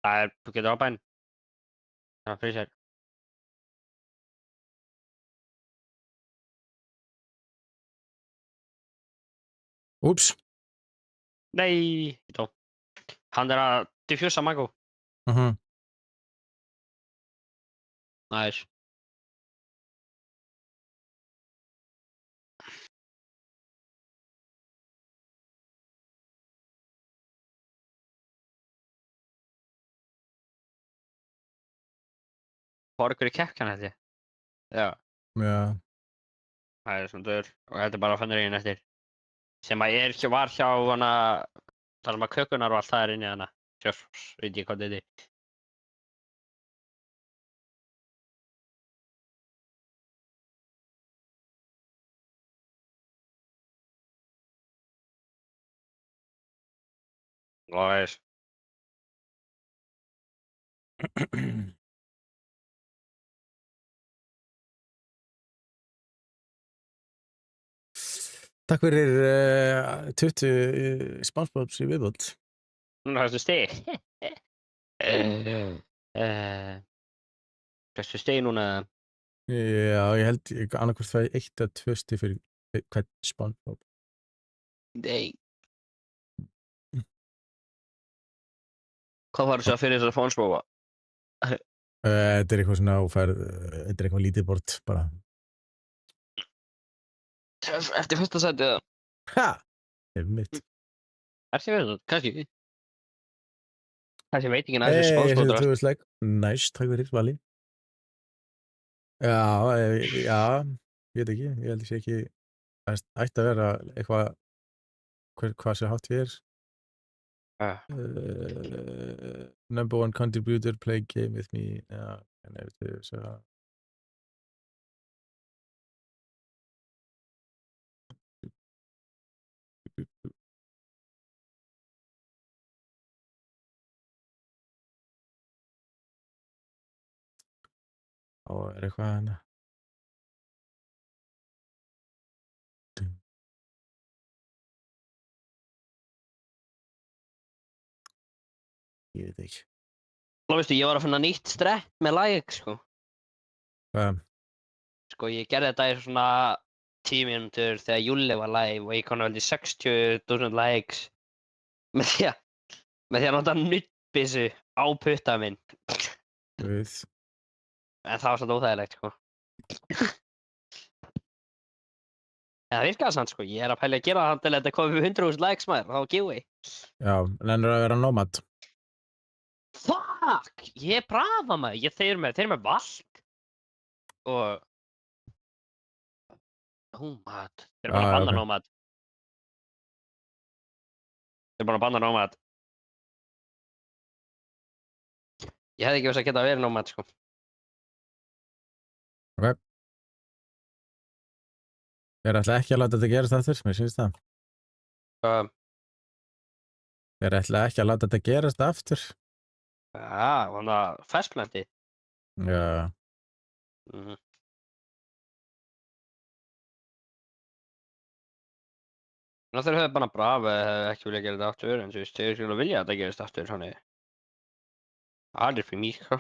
Það er, þú getur hoppað inn. Það er fyrir sér. Úps. Nei, þá. Hann að diffusa Mago. Nice. Horgur í kekkan held ég. Já, Já. það svona dör. Og þetta bara fannur eigin eftir. Sem að var hjá hana, þar sem að kökunar og allt það inni hana. Sjörfs, veit ég hvað þetta er. Nice. Takk fyrir 20 spánsbóps í viðbót. Núna hægstu stig. Hægstu stig núna. Já, ég held annarkvort það 1 eða 2 stig fyrir hvern spánsbóp. Nei. Hvað var það fyrir þessar fónsbófa? Þetta er eitthvað svona þetta er eitthvað lítið bort bara. Eftir fyrsta sætið eða? Ha! Einmitt. Eftir fyrsta, kannski. Kannski veit ekki Ég næstu seti spánsbóður. 2 slag. Nice, takk fyrir Vali. Já, ég veit ekki. Ég held að sé ekki ætti að vera eitthvað hvað sé hátt við number 1 contributor, play game with me. Já, en ef þið svo og eitthvað hana. Ég veit ekki. Veistu, ég var að finna nýtt strett með like, sko. Hvað? Sko, ég gerði þetta í svona 10 mínútur þegar Júli var live og ég kom vel í 60.000 likes með því að nota nuddbyssu á putta minn. Við. En það var svolítið óþægilegt, sko. En það virkaði samt, sko. Ég er að pæla að gera það til að þetta komi 100.000 likes maður, þá giveaway. Já, nennir að vera nómad. Fuck! Ég er brafa maður. Þeir eru með vald. Og... Nómad. Þeir eru bara að banna ok. nómad. Þeir eru bara að banna nómad. Ég hefði ekki veist að geta verið nómad, sko. Ok. Ég ætla ekki að láta þetta gerast aftur, mér syns það. Ég ætla ekki að láta þetta gerast aftur. Já, þannig að festplanti. Já. Þeir höfðu bara brafa ekki vilja gera þetta aftur, en þú veist, þeir skulle vilja að þetta gerist aftur, þannig. Það er fyrir mig, sko.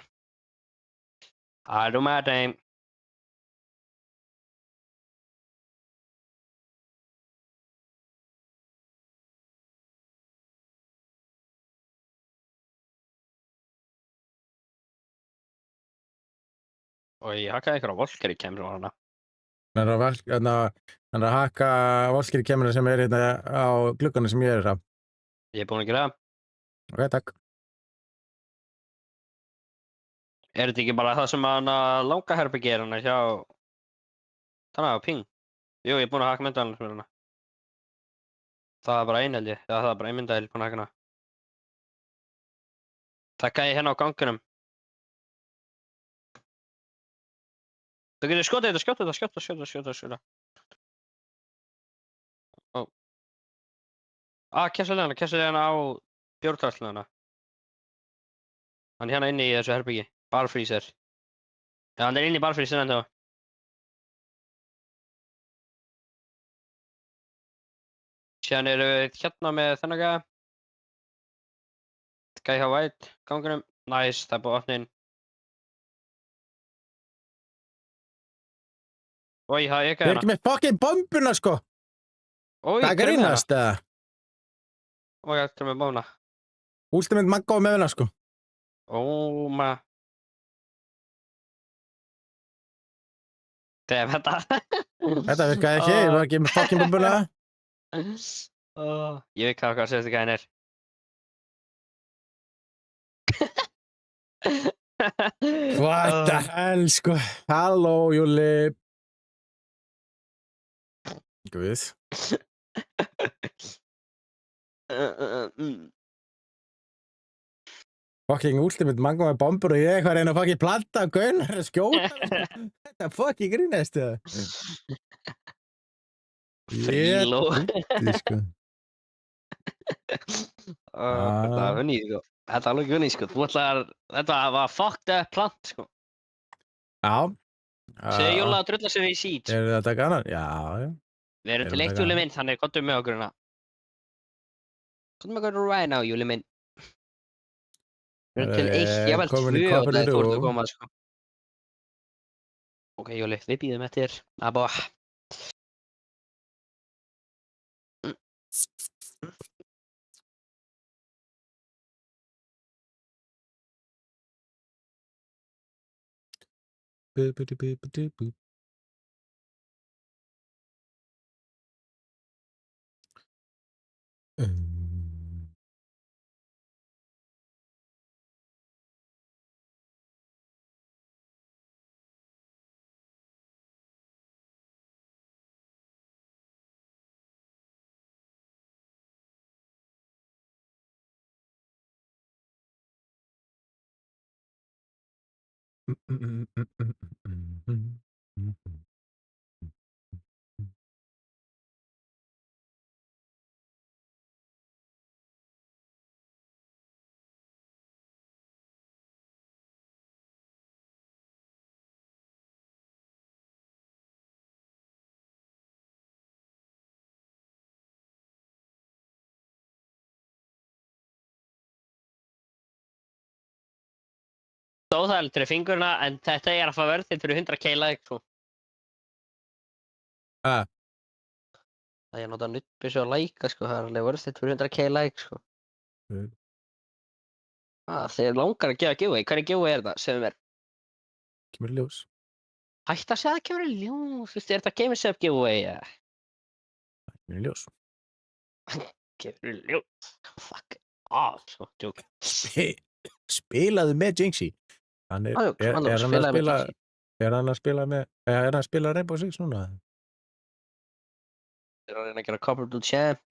I don't matter. Og ég hakkaði einhverja Valkyrie kemur á hana. Hann er að hakka Valkyrie kemurinn sem er hérna á glugganum sem ég er á. Ég er búinn að gera það. Ok, takk. Er þetta ekki bara það sem hana langa herbyggi er hana hjá... Þannig á Ping? Jú, ég er búinn að hakka myndaðalins með hana. Það er bara ein held ég. Já, það er bara ein myndaðal búinn að hakka hana. Takka ég hérna á gangunum. Þú getur skotið þetta, skjóta. Ó. Kemstu hana á bjórtræslinu hana. Hann er hérna inni í þessu herbyggi. Barfreezer. Já, hann er inni í barfreezer ennþá. Síðan eru við hérna með þennan gæja. Gæja hjá White, gangunum. Nice, það er búið að opna inn. Oj, það er ekki Ég er ekki með fucking bombuna, sko! Oj, Hvað grínast það? Oj, jag tror med bomberna. Ultimate Magga með hennar sko. Oh my. Damn, vänta. Þetta virkaði ekki, ég var ekki með fucking bumbuna. Ég veit hvað sérstu gæðin er. What the hell sko. Halló Júli. Guð. Fucking Ultimate Magga með bombur og ég eitthvað reyna að fucking planta gunnar að skjóta. Þetta fucking grínast það. Fríló. Sko. Þetta var funny, sko. Þetta var alveg funny, sko. Þetta var fucked up plant, sko. Já. Segðu Júla að drulla sér í seed. Er það að taka annan? Já, já. Við erum til Erum eitt taka Júli minn, þannig komdu með okkur hérna. Komdu með okkur right now, Júli minn. Við erum til eitt, ég vel komin í tvö Copper álega þú ert Hero. að koma, sko. Ok, Júli, við býðum eftir. Abba. Óþægilegt fyrir fingurna, en þetta er að fá verðið fyrir 100k like, sko. Ah. Það er notað nuttbyssu að læka, sko. Það er alveg verðið fyrir 100k like, sko. Þeir langar að gefa giveaway. Hvernig giveaway er það? Segðu mér. Kemur í ljós. Hætt að segja það kemur í ljós. Þú veist, er þetta Game Up giveaway, eða? Kemur í ljós. Kemur í ljós. Fuck off, sko. Djók. Spilaðu með Jinxie. Hann er hann að spila Rainbow Six núna? Er hann að reyna að gera Copper to Champ?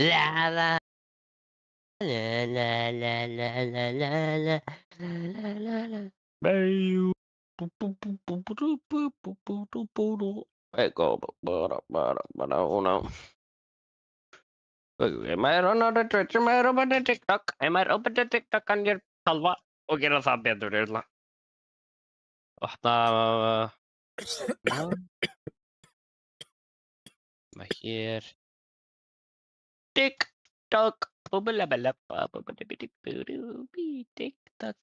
La la la la la la la la la la la la. Bayu. Ego bara uno. Am I on the Twitch? Am I open the TikTok? Am I open the TikTok on your salva? Og gera það betur, illa. Opna... Hér. TikTok. TikTok.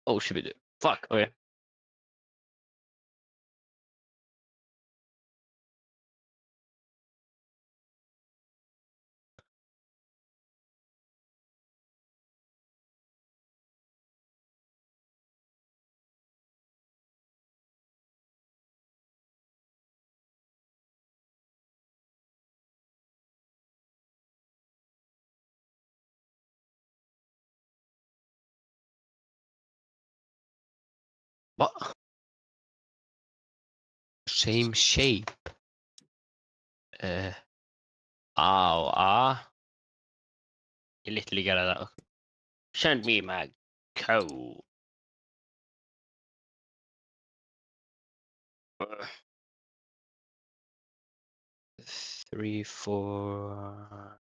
Oh, should we do? Fuck, okay. What? Same shape. A. Ég literally gerði það. Send me my code. Uh, 3, 4.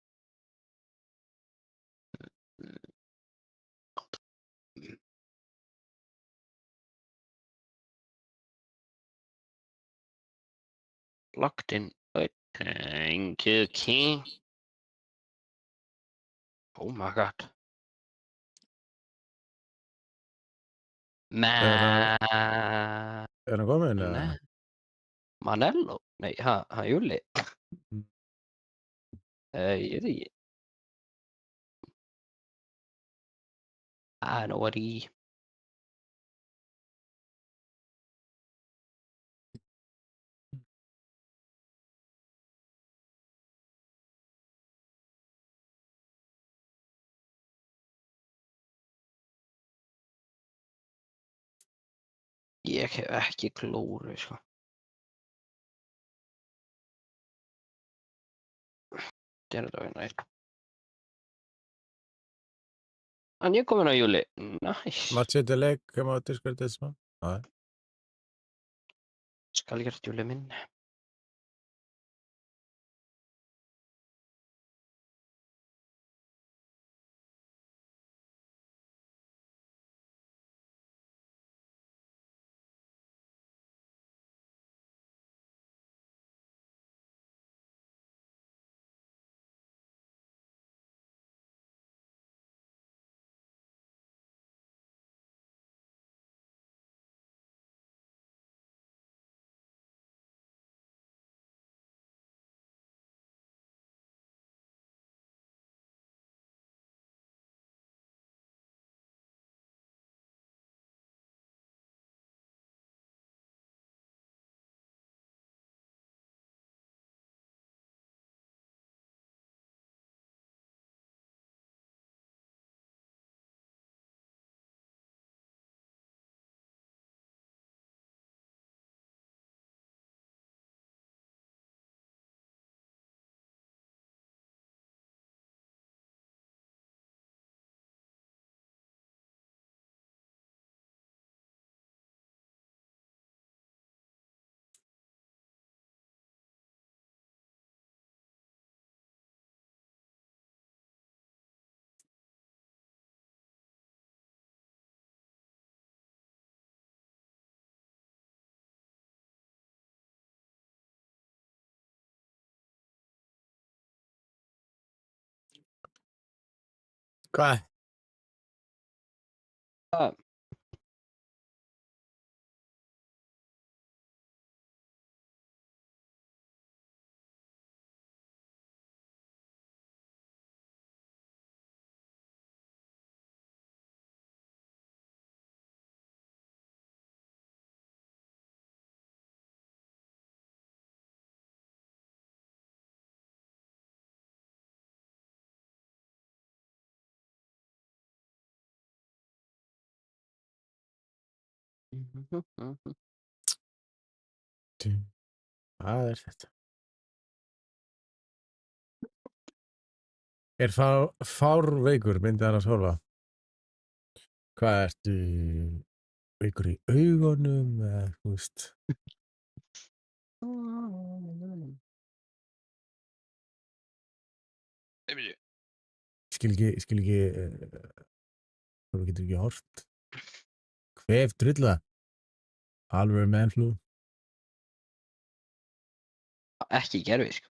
Locked in. Thank you, King. Oh my god. Er hann kominn eða? Nei. Manello? Nei, hann Júli. Mm. Ég veit ekki. Nobody. Ég hef ekki klóru, sko. Þetta næst. En ég komin á Júli. Nice. Match it leg, come out Discord this one. Ja. Skal gera Júli minn. Hvað? Hvað er þetta? Er fárveikur, myndi hann að horfa? Hvað ertu veikur í augunum, eða, þú veist? Skil ekki, þú getur ekki hort. Kvef, drulla. Alveg mennflú. Ekki gerfi, sko.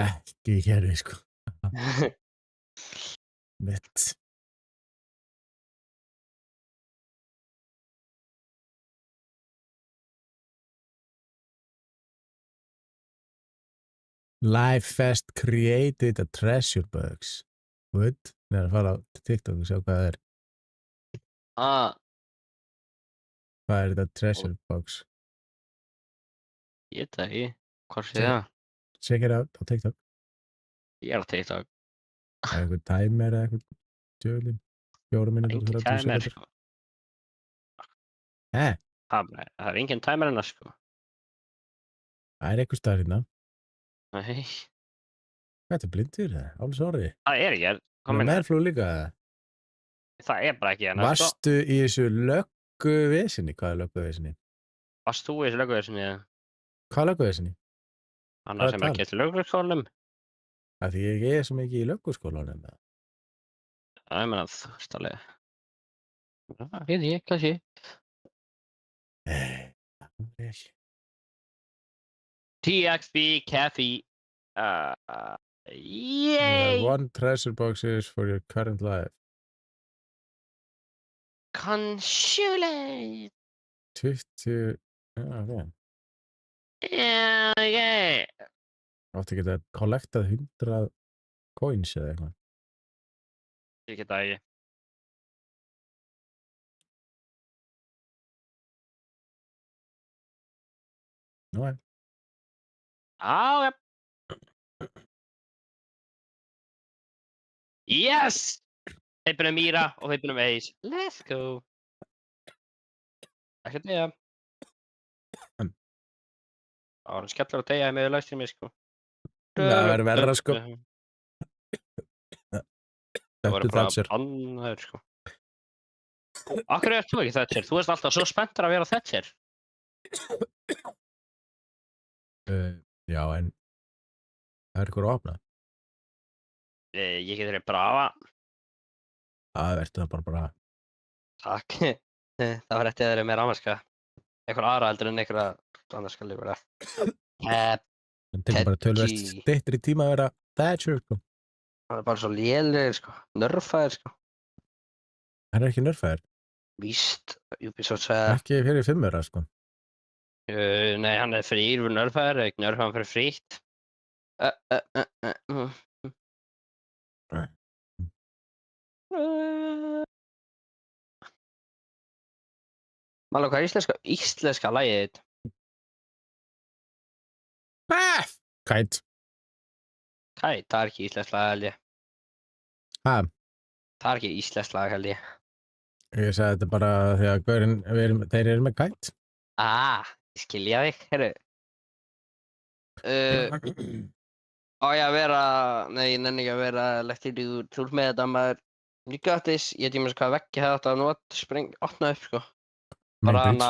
Ekki gerði, sko. Mitt. Live Fest created a treasure box. What? Nei, að fara á TikTok og sjá hvað það er. Hvað er þetta treasure box? Ég veit það ekki. Hvað sé það? Check it out á TikTok. Ég er á TikTok. Það er einhver timer eða einhver tjölin. 4 mínútur og Engi 30 timer, sekúndur. sko. Það er engin tæmar hennar, sko. Það er eitthvað staðar hérna. Nei, Hvað er blindur það? Alls orði. það er ekki, Það er meðflug líka. það er bara ekki hennar, sko. Varstu í þessu lögguvesinni? Hvað er lögguvesinni? Varst þú í þessu lögvesinni? Hvað er lögguvesinni? Annars Hvað sem er er ekki til lögreglskólanum? Það því ég er svo mikið í lögguskólanum. Já, ég meina, þú veist alveg. Já, veit ég, kannski. Það er ekki. TXB, Kathy. Yay! One treasure boxes for your current life. Consulate! 20... Já, ok. Yeah. Áttu ekki að kollektað 100 coins eða eitthvað. Ég get það ekki. Nú, Já. Yes! Heipinum Míra og heipinum Ace. Let's go. Ekkert með það. Það var skellur að tegja með livestreami, sko. það verður verra, sko. Það var Þetta bara Thatcher. bannaður, sko. Akkur ert þú ekki Thatcher? Þú ert alltaf svo spenntur að vera Thatcher. Já, en það er ykkur að opna. Ég get þér brafa. Það verður það bara. Takk. Það var eftir að þeir eru meira amerska. Einhver aðra heldur en einhverja amerska lífur það. Það tekur bara tölvert Teddy. styttri tíma að vera Thatcher, sko. Það er bara svo lélegir, sko. Nörfaðir, sko. Það er ekki nörfæður. Víst. Ubisoft sagði. Ekki fyrir 5 sko. Nei, hann er frýr fyrir nörfaðir. Ekki nörfaðan fyrir frítt. Mála, hvað er íslenska lagið þitt? Kite. Kæ, það er ekki íslenskt lag, held ég. Ha, Það er ekki íslenskt lag, held ég. ég sagði þetta bara þegar þeir eru með kite. Ég skilja þig, heyrðu. Á ég að vera, nei, ég nenni ekki að vera lettir þú með þetta maður. You got this, ég veit ekki með hvað veggi hefði átt að opna upp, sko. Bara Main hana,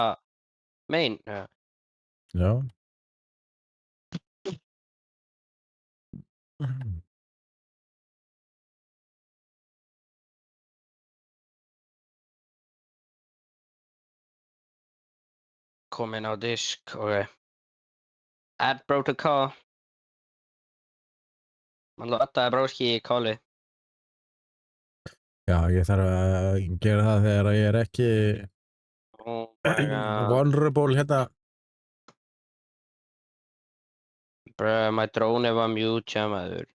main, já. Já. Komin á disk, ok. Add protocol. Man lotaði bróski í calli. Já, ég þarf að gera það þegar ég er ekki Oh my god. vulnerable hérna. Bruh, my drone var mute, já maður.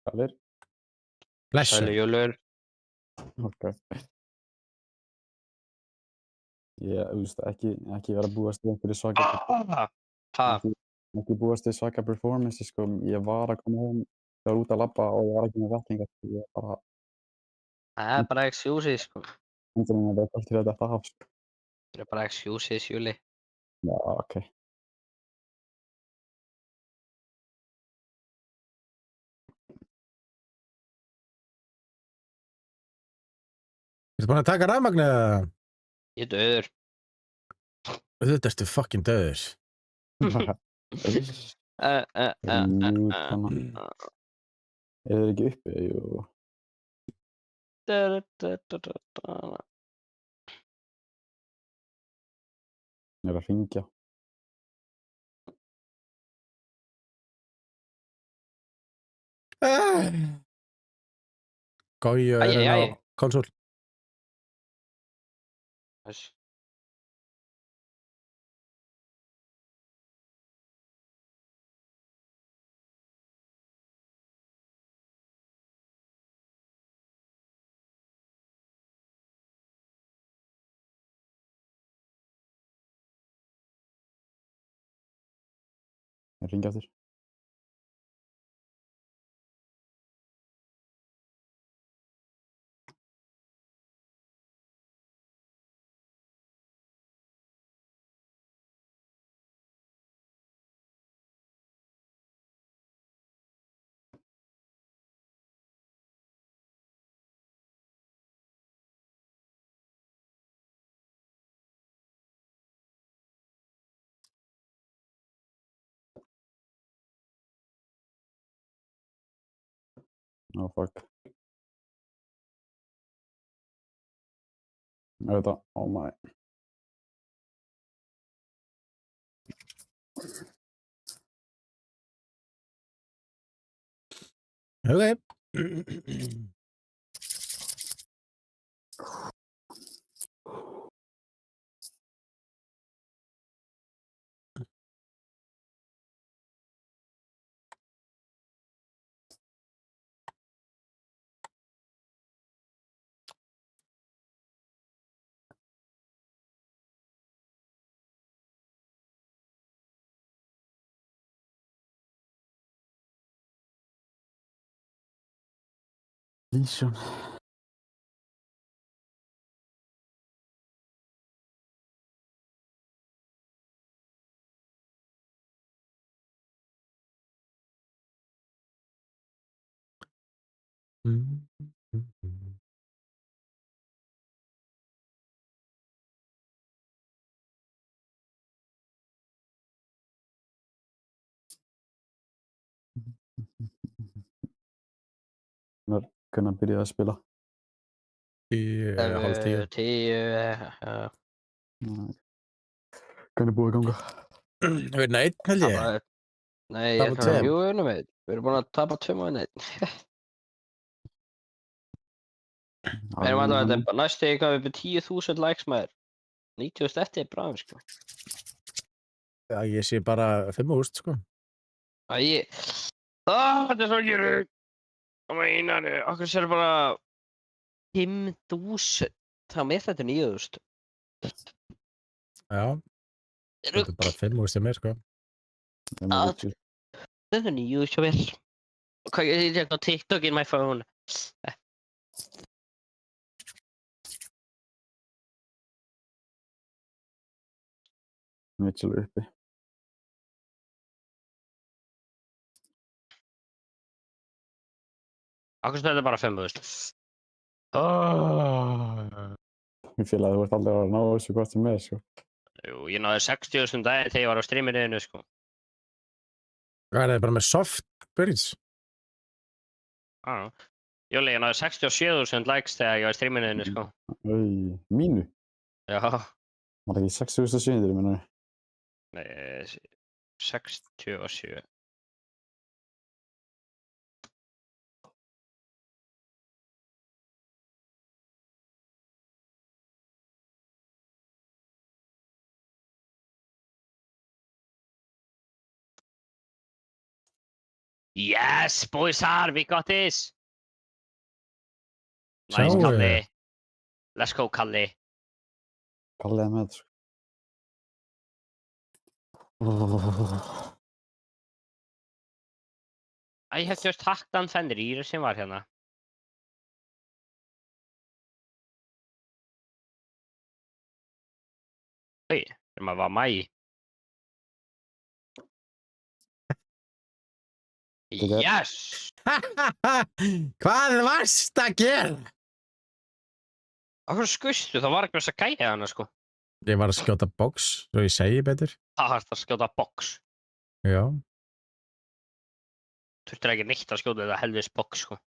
Sælir. Blessa. Sæli Júlur. Ok. Ég, þú veist, ekki vera að búast við einhverju svaka, Ha, ekki búast við svaka performance, sko. Ég var að koma heim, ég var út að labba og ég var ekki með vettlingar. Ég bara, það er bara excuses, sko. hundur minn að það er hvort fyrir þetta af, sko. Það er bara excuses, Júli. Já, ok. Ertu búin að taka rafmagnið eða? Ég er döður. Þetta ertu fucking döður. Mute hana. Er þeir ekki uppi? Jú. Hann er að hringja. Gói er Æi, inn á æi. konsól. Þess. Hann hringja aftur. Oh, fuck. Auðvitað, oh my. Ok. Lísjón. Hvenær byrjaði að spila? Í hálf 10. 10, Hvernig búið að ganga? Við erum einn, held ég. tapaði. Nei, ég Tapa ætla tveim. jú, unum við. Við erum búin að tapa 2 á 1. Við erum alltaf að þetta næstu eitthvað upp í 10.000 likes maður. 90.000 eftir, bráðum, sko. Já, ég sé bara 5.000, sko. Þetta er svo ekki raug. Hvað meinar þau? Okkur sér bara 5.000. Það með þetta er 9.000. Já, þetta er bara 5.000 sem er, sko. Þetta er 9.000 vel. Hvað ég sé á TikTok in my phone. Mitchell er uppi. Okkur sér þetta bara 5.000. Ég feel að þú ert aldrei að ná þessu hvort sem er, sko. Jú, ég náði 60.000 daginn þegar ég var á streaminu, sko. Hvað er það bara með soft birds? Jóli, ég náði 67.000 likes þegar ég var á streaminu, sko. Mínu? Já. Var það ekki 6.700, menn? Nei, 67. Yes, boys are, we got this. Nice, Sjáu. Kalli. Let's go, Kalli. Kalli er með, sko. I have just hacked on Fenrir sem var hérna. Hei, sem að var mæ. Yes! Hvað varst að gera? Akkur skustu, það var ekki þess að gæja hana, sko. Ég var að skjóta box, svo ég segi betur. Það var að skjóta box. Já. Þurftir ekki neitt að skjóta þetta helvis box, sko.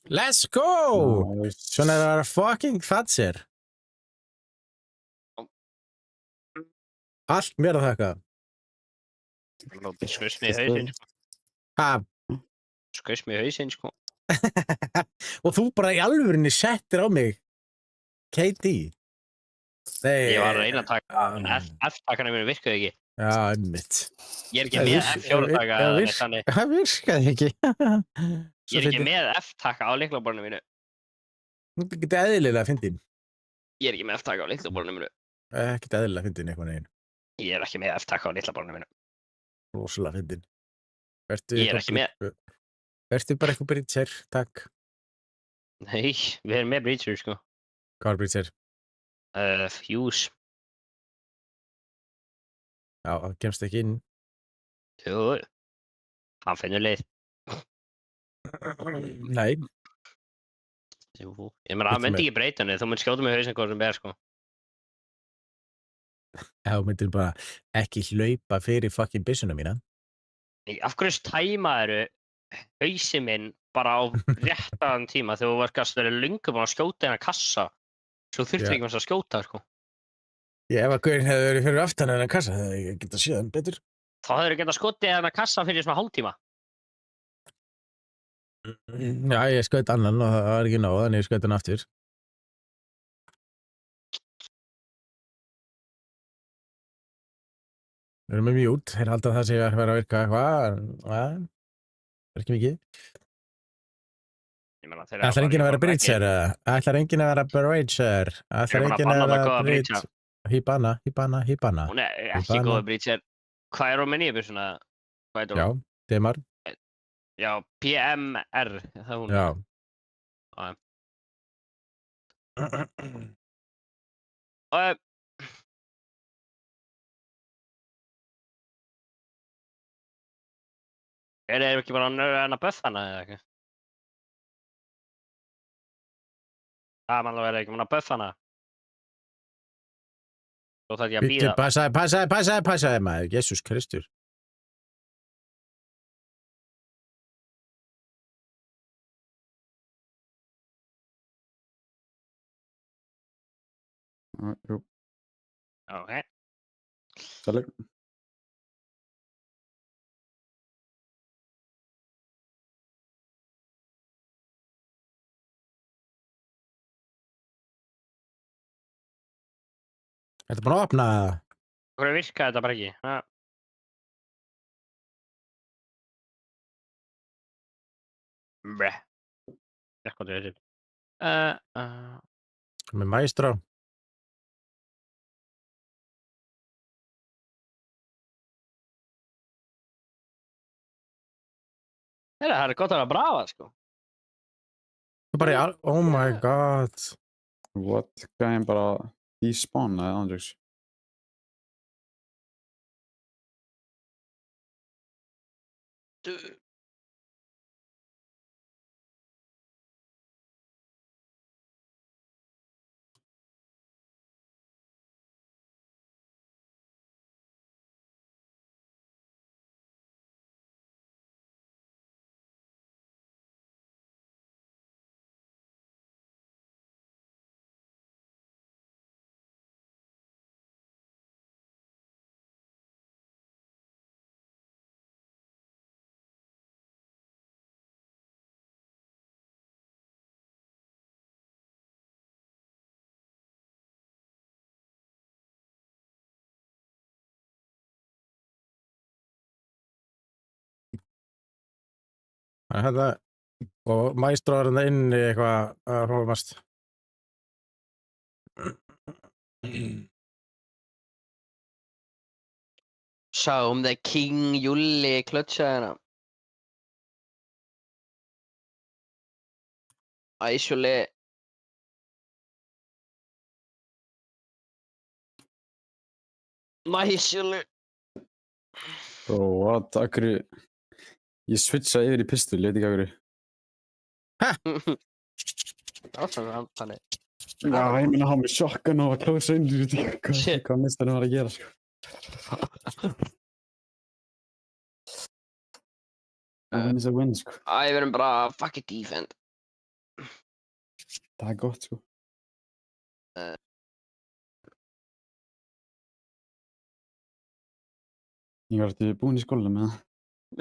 Let's go! Svona er það að vera fucking Thatcher. Allt mér að þakka. Skaust mig í hausinn, sko. Ha? Skaust mig í hausinn, sko. Og þú bara í alvörinni settir á mig KD. Nei. Ég var að reyna að taka, en F-takarnir mér virkaði ekki. Já, einmitt. Ég er ekki með F4-taka eða neitt þannig. Það virkaði ekki. Ég er ekki með F-taka á lyklaborðinu mínu. Þú getur eðlilega fyndin. Ég er ekki með F-taka á lyklaborðinu mínu. Ekkert eðlilega fyndin eitthvað neginn. Ég er ekki með F-taka á lyklaborðinu mínu. Rosalega fyndin. Ég er ekki með. Vertu bara eitthvað breacher, takk. Nei, við erum með breacher, sko. Hvað er breacher? Fuse. Já, það kemst ekki inn. Jú. Hann finnur leið. Nei. Jú. Ég meina, það myndi ekki breyta henni. Þú myndi skjóta mig í hausinn hvað sem ber, sko. Já, þú myndir bara ekki hlaupa fyrir fucking byssuna mína. Af hverju tæmaðiru hausinn minn bara á réttaðan tíma þegar þú varst verið löngu búin að skjóta hennar kassa svo þurfti ekki að skjóta, sko. Ef að gaurin hefði verið fyrir aftan hennar kassa hefði ég getað séð hann betur. Þá hefur getað skotið hennar kassa fyrir svona hálftíma. Já, ég skaut annan og það var ekki nóg, þannig ég skaut hann aftur. Við erum með mute, þeir halda að það sé að vera að virka eitthvað, það er ekki mikið. Ætlar enginn að vera breacher? Ætlar enginn að vera breacher? Ætlar enginn að vera breacher? Hibana. Hún er ekki góð breacher. Hvað er á minni yfir svona? Já, DMR. Já, PMR, það er hún. Já. Er það ekki bara að buffa hana eða ekki? Það er alveg ekki að buffa hana. Svo þarf ég að bíða. Passaði maður, Jesus Kristur. Jú. Ok. Sælur. Ertu búin að opna það? Hvernig virkaði þetta bara ekki? Bleh. Eitthvað til þessu. Með Maestro. Það er gott að vera brafa, sko. Oh my god. What? Gæðin bara despawnaði andryggs. Þetta, og Maestro er hann inni eitthvað að hófast. Sáum það King Júli klötsaði hana. Æsjúli. Æsjúli. Bro, what? Akkur... Ég switchaði yfir í pistol, ég veit ekki akkur. Það var svona þannig. Já, ég minna að hafa með shotgun og að close inn, ég veit ekki hvað mistarinn var að gera, sko. Það er win, sko. Við erum bara fuck it defend. Það er gott, sko. Ég var eftir búinn í skóla með það.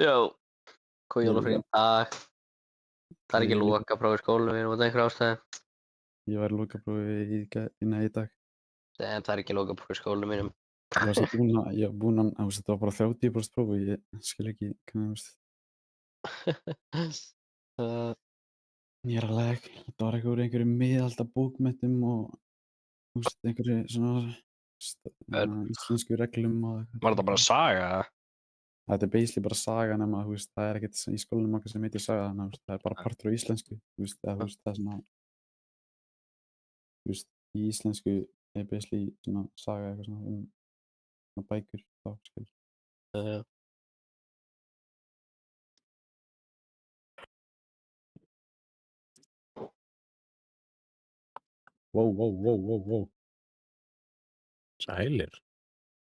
Já. Hvað jólafrí dag. Það er ekki lokapróf í skólanum, við erum út af einhverju ástæðu. Ég var í lokaprófi í dag. Það er ekki lokapróf í skólanum mínum. Ég var samt búinn að, þú veist, þetta var bara 30% próf og ég skil ekki, hvernig, þú veist, ég er alveg, þetta var eitthvað úr einhverjum miðalda bókmenntum og, þú veist, einhverju svona íslensku reglum og eitthvað. Var þetta bara saga? Þetta er basically bara saga nema, þú veist, það er ekkert í skólanum okkar sem heitir saga þannig, þú veist, það er bara partur á íslensku, þú veist, eða, þú veist, það er svona, þú veist, í íslensku er basically svona saga eitthvað svona svona bækur, þá, skil. Wow. Sælir.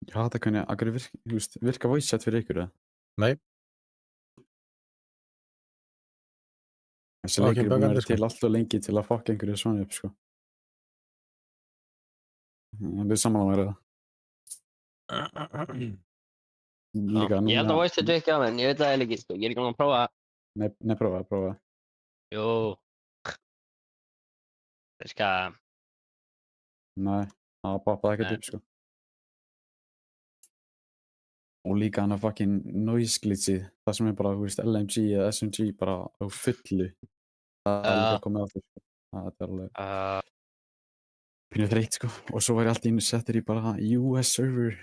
Ég hata hvernig, að hverju þú veist, virka voice chat fyrir ykkur, eða? Nei, Þessi Var leikir ekki er búin að bugandi, vera til allt og lengi til að fokka einhverju svona upp, sko. Það er samanlega að vera það. Líka Ég held núna, að voice chat virki á mér, en ég veit það eiginlega ekki, sko. Ég er ekki búinn að prófa það. nei, prófa. Jú. Það skal... Nei, það poppaði ekkert Nei. upp, sko. Og líka hana fucking noise glitchið, það sem er bara, þú veist, LMG eða SMG bara á fullu. Það er líka komið aftur, sko. Það er alveg pínu þreytt, sko. Og svo var ég alltaf settur í bara US server,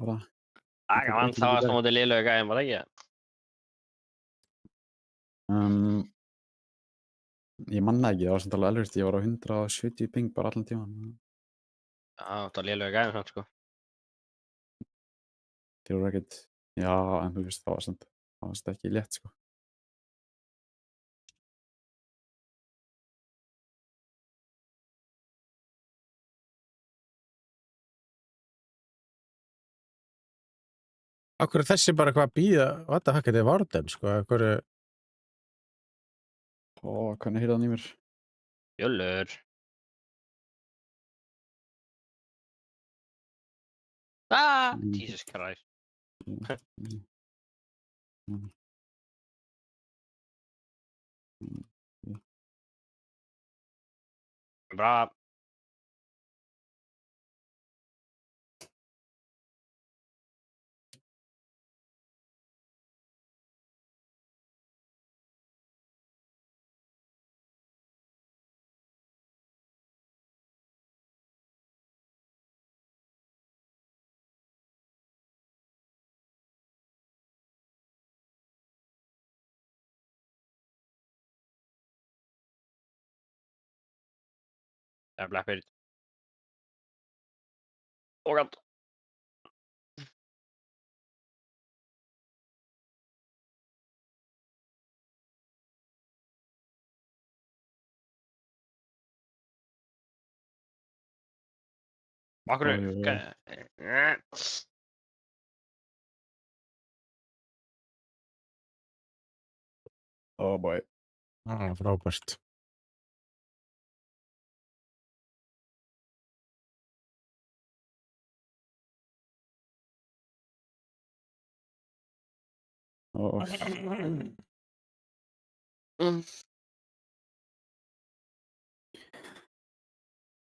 bara. Það var það að móti liðlögu gæðin, var það ekki? Ég manna ekki, það var samt alveg elvist, ég var á 170 ping bara allan tíman. Já, það var liðlögu gæðin samt, sko. Þeir voru ekkert, já, en þú veist, það var samt ekki létt, sko. Akkur er þessi bara eitthvað að býða, what the fuck, þetta er Vardem, sko, akkur er, Hvernig heyrði hann í mér? Jöllur. Jesus Christ. Bra. Það er Blackbeard. Ógand. Akkur Oh boy. frábært.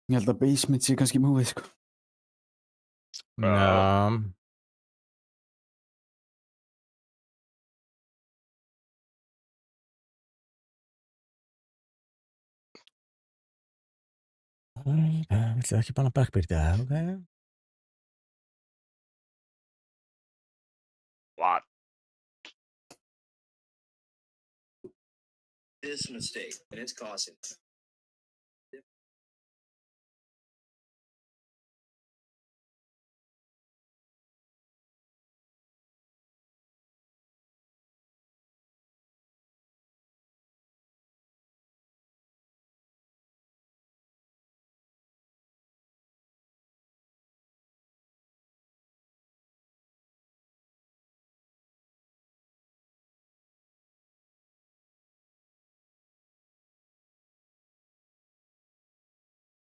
Ég held að basement sé kannski múið, sko. Já. Viltu ekki banna Blackbeard, já, ok. What? This mistake, and it's costing.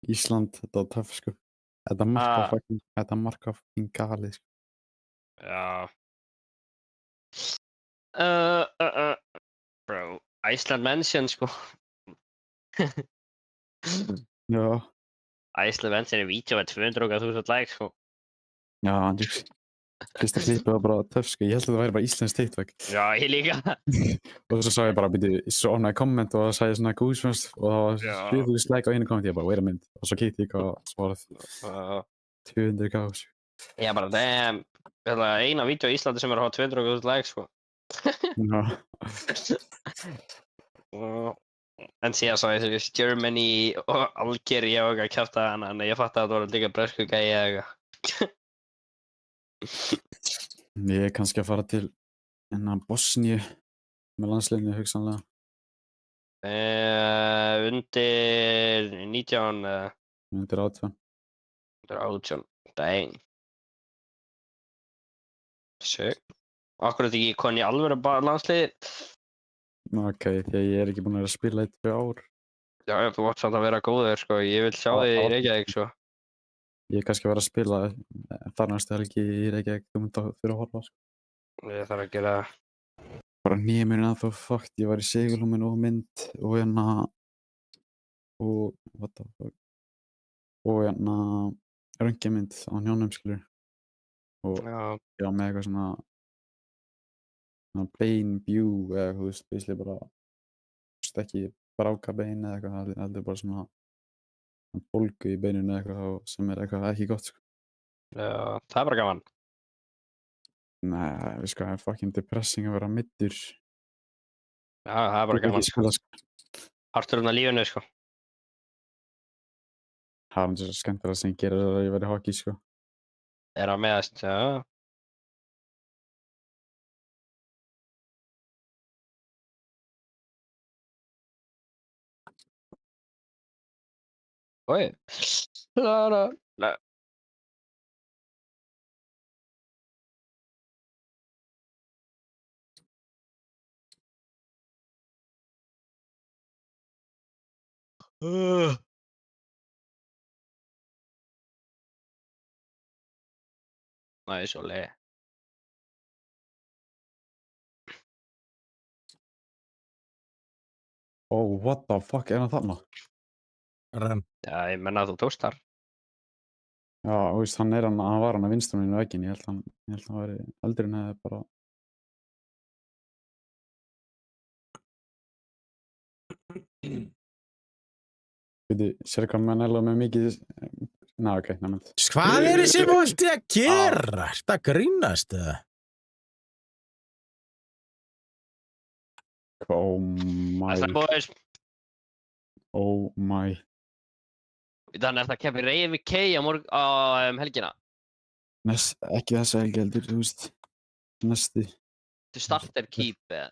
Ísland, þetta var töff, sko. Þetta marka fucking galið, sko. Já. Bro, Iceland Mansion, sko. Já. Iceland Mansion er vídeo með 200.000 likes, sko. Já, andjóks. Fyrsta klippið var bara töff, sko. Ég held að það væri bara íslenskt TikTok. Já, ég líka. Og svo sá ég bara, byrju, svo opnaði komment og það sagði svona Goosebumps og það var Já. 4000 like á einu kommenti. Ég bara, wait a minute. Og svo kíkti ég hvað svarað Já. 200k. Ég bara, damn. Þetta er eina vídeo á Íslandi sem er að hafa 200.000 likes, sko. Já. En síðan sá ég þessi Germany og Algeria og eitthvað kjafta hana, en ég fatt að það voru líka bresku gæi eða eitthvað. Ég er kannski að fara til Bosníu með landsliðinu hugsanlega. Undir 19 eða Undir 18. undir 18, dang. Sick. Akkur er þetta ekki konið í alvöru landsliði? Ok, því að ég er ekki búinn að vera að spila í 2 ár. Já, þú átt samt að vera góður, sko. Ég vil sjá þig í Reykjavík, sko. Ég er kannski að vera að spila þar næstu helgi í Reykjavík, þú myndi fyrir að horfa, sko. Ég þarf að gera Bara nýja mér ennþá fucked, ég var í segulhúmin og mynd og what the fuck, og röntgenmynd á hnjánum, skilur. Og Já, ég var með eitthvað svona plain view eða þú veist, basically bara, þú veist, ekki bráka bein eða eitthvað, heldur bara svona bólgu í beininu eða eitthvað sem er eitthvað ekki gott, sko. já, það er bara gaman. Nei, við sko, það er fucking depressing að vera middur. Já, það er bara gaman. Spila, sko. Partur af lífinu, sko. Það er svo skemmtilega sem gerir það að ég verði hockey, sko. Er að meðast, já. Oj. La. Nej, så lä. Oh, what the fuck, er hann þarna? Renn. Já, ég menna að þú tókst þar. Já, þú veist, hann var hann að vinstra mínu vegginn, ég held hann væri eldri en hefði bara. Veitu, sér hvað menn elva með mikið, ok, nefnt. Hvað er þessi bolti að gera? Ertu að grínast eða? Oh my, Það er búið. oh my. Þannig að það kemur Reyfi K á helgina. Ekki þessa helgi heldur, þú veist, næstu. Þú starter keep eða.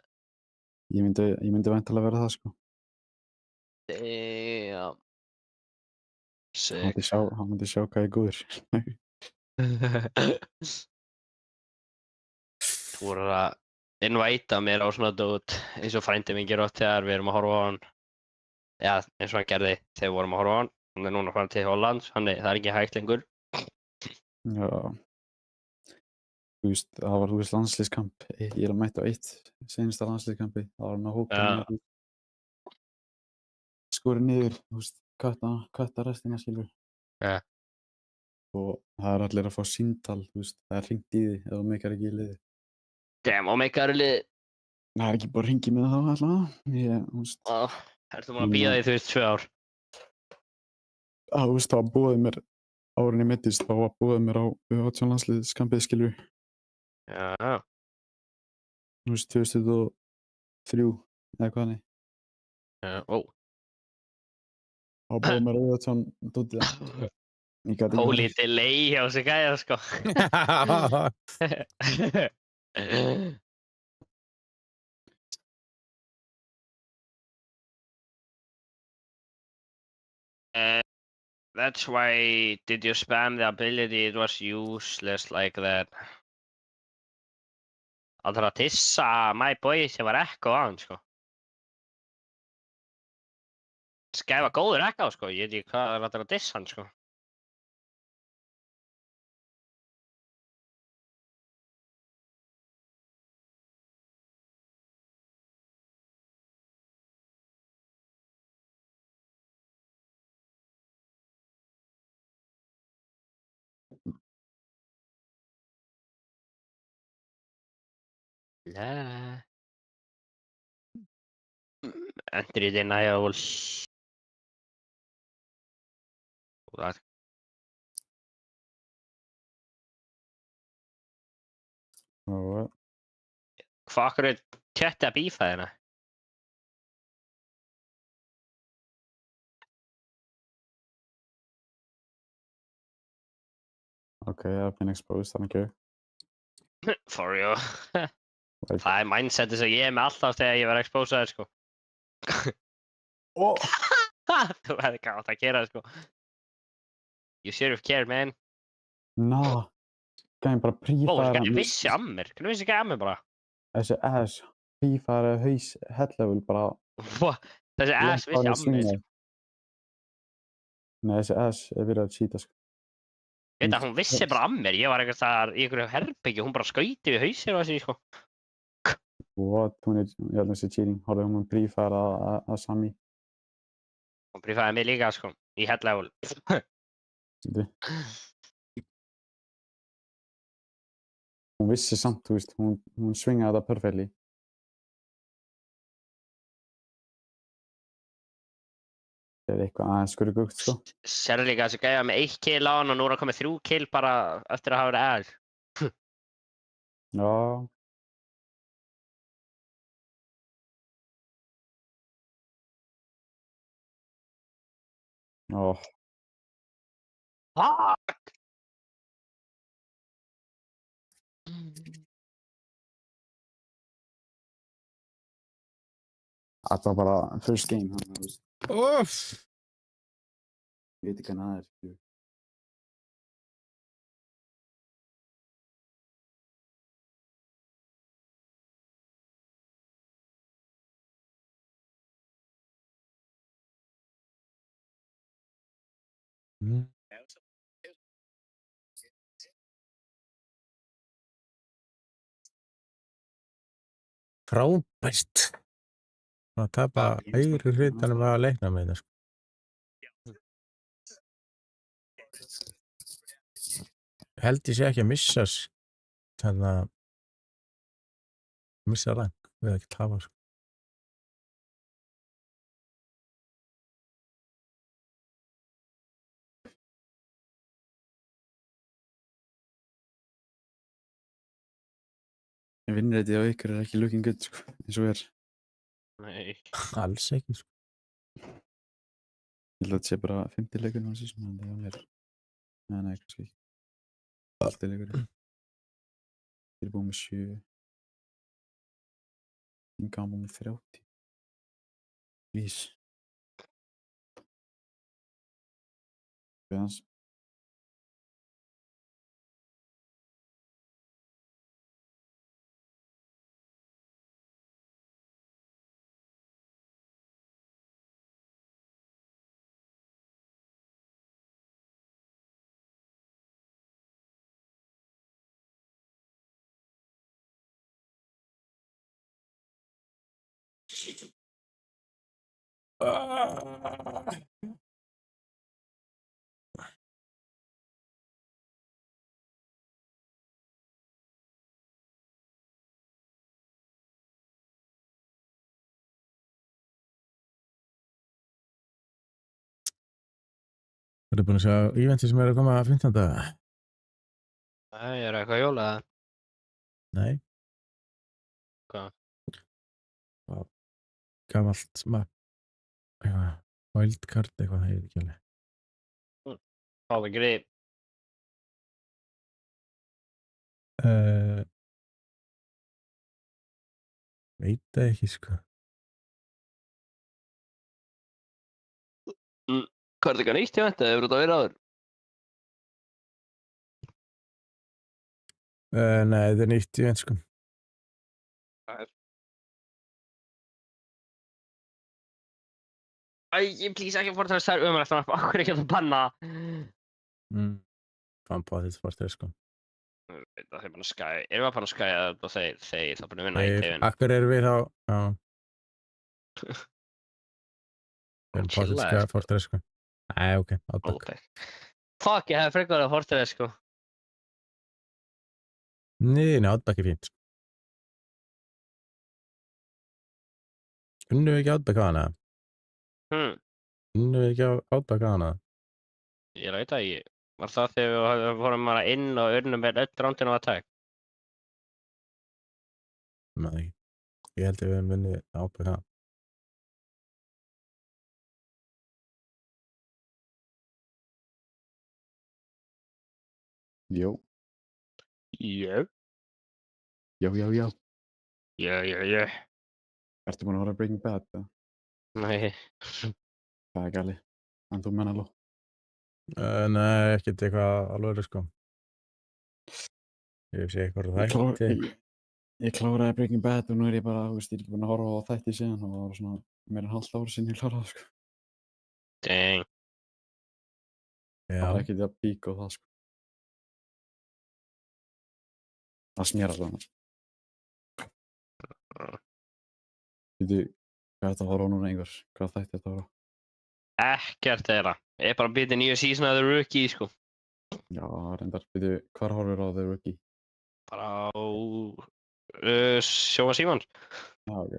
Ég myndi væntanlega vera það, sko. Damn. Hann Sick. myndi sjá hvað ég er góður. Þú voru að invita mér á svona dót eins og frændi minn gerir oft þegar við erum að horfa á hann. Já, eins og hann gerði þegar við vorum að horfa á hann. Hann er núna að fara til Hollands, þannig það er ekki hægt lengur. Já. Þú veist, það var, þú veist, landsliðskamp. Ég er að mæta á eitt seinasta landsliðskampi. Það var hann að hópa Já. skorið niður, þú veist, kötta restina, skilur. Já. Og það er allir að fá símtal, þú veist, það er hringt í því ef þú meikar ekki í liði. Damn, og meikar er lið. Það er ekki bara hringi með þá allavega. Þú veist, Ertu búin að bíða því þú veist 2 ár? þú veist, það var búið mér árin í meiddist, þá var búið mér á 18 landsliðskampið, skilur. Já. Þú veist, 2003 eða hvað hannig. Ó. Þá búið mér á 18 dótið. Holy delay hjá sig gæja, sko. That's why did you spam the ability? It was useless like that. Alltaf að tissa my boy sem var ekko á hann, sko. Skæfa góður ekko, sko. Ég veit ekki hvað er alltaf að dissa hann, sko. لا entry denial What? Og Hvað okkur er tjætti að bífa hérna? ok, I've been exposed, thank you. For you. Like, Það er mindsetið sem ég er með alltaf þegar ég verð exposaður sko. oh, Þú hefði ekki átt að gera það sko. You should have cared, man. nah. Gæðin bara Ó, prífæra þessi vissi að mér. Hvernig vissi ekki að mér bara? þessi ass prífæra haus headlevel bara Þessi ass vissi að mér. Nei, þessi ass er verið að cheata sko. Veit að hún vissi bara að mér. Ég var einhvers staðar í einhverju herbergi og hún bara skauti við hausinn og þessi sko. What? Hún er, ég held að þessi cheating. Horfðu, hún prífæra að Sami. Hún brífaði mig líka sko. Í head level. Hún vissi samt, þú veist, hún svingaði þetta perfectly. Það er eitthvað aðeins skurgugt, sko. Sérðu líka þessi gæja með 1 kill á hann og nú er hann komið 3 kill bara eftir að hafa verið aðeins. Já. Ó, Fuck! þetta var bara first game, hann, þú veist. Úff. Ég veit ekki hvað það er, skilju. Mm. Frábært. Það tapa hægri hlutanum að leikna með þetta sko. Held ég sé ekki að þannig að missa rank við að ekki tapa sko. Vinnrætið á ykkur er ekki looking good, sko, eins og er. Nei. Alls ekki sko. Ég held að þetta sé bara 50 leikurinn á sísón, en það er... Nei, kannski ekki. 50 leikurinn. Ég er búinn með 7. Inga hann búinn með 30. Vís. Við hans. Þú búin að sjá eventi sem er að koma að 15. Nei, er eitthvað jóla? Nei. Hvað? Gamalt map. Eitthvað. Wildcard eitthvað, það er ekki alveg. Hvað er grip? Veit það ekki sko. Hvað er þetta eitthvað nýtt event eða hefur þetta verið áður? Nei, þetta er nýtt event sko. Æ, please ekki að Fortress, það er ömurlegt að okkur er ekki að banna. Fann på þetta Fortress sko. Það er bara skæ. Erum við að fara að skæja þetta og þeir þá búin að vinna í teginu? Akkur erum við þá, já. Við erum potið Fortress sko. Nei, ok, Outback. Fuck, ég hef frekar að Fortress sko. Nei, Outback er fínt. Unnum við ekki Outback á hana? Unnum við ekki á Outback á hana? Ég veit það ekki. Var það þegar við fórum bara inn og unnum með öll rándin á attack? Nei. Ég held að við höfum vunnið Outback á hana. Jó, Já. já, já, já. Já. Ertu búin að horfa á Breaking Bad? eða? Nei. Það er gali. En þú menn alveg. Nei, ekkert eitthvað alveg, sko. Ég sé eitthvað þætti. Ég kláraði Breaking Bad og nú er ég bara, þú veist, ég er ekki búin að horfa á þætti síðan og það var svona meira en halvt ár sinni ég kláraði það, sko. Dang. Það Já. var ekkert að píka og það, sko. Það smér alveg annars. Veitu, hvað er þetta að horfa á núna einhver? Hvað þætti þetta að horfa á? Ekkert þeirra. Ég er bara að byrja nýja season of The Rookie, sko. Já, reyndar. Veitu, hvar horfir á The Rookie? Bara á Sjóa Símans. Já, ok.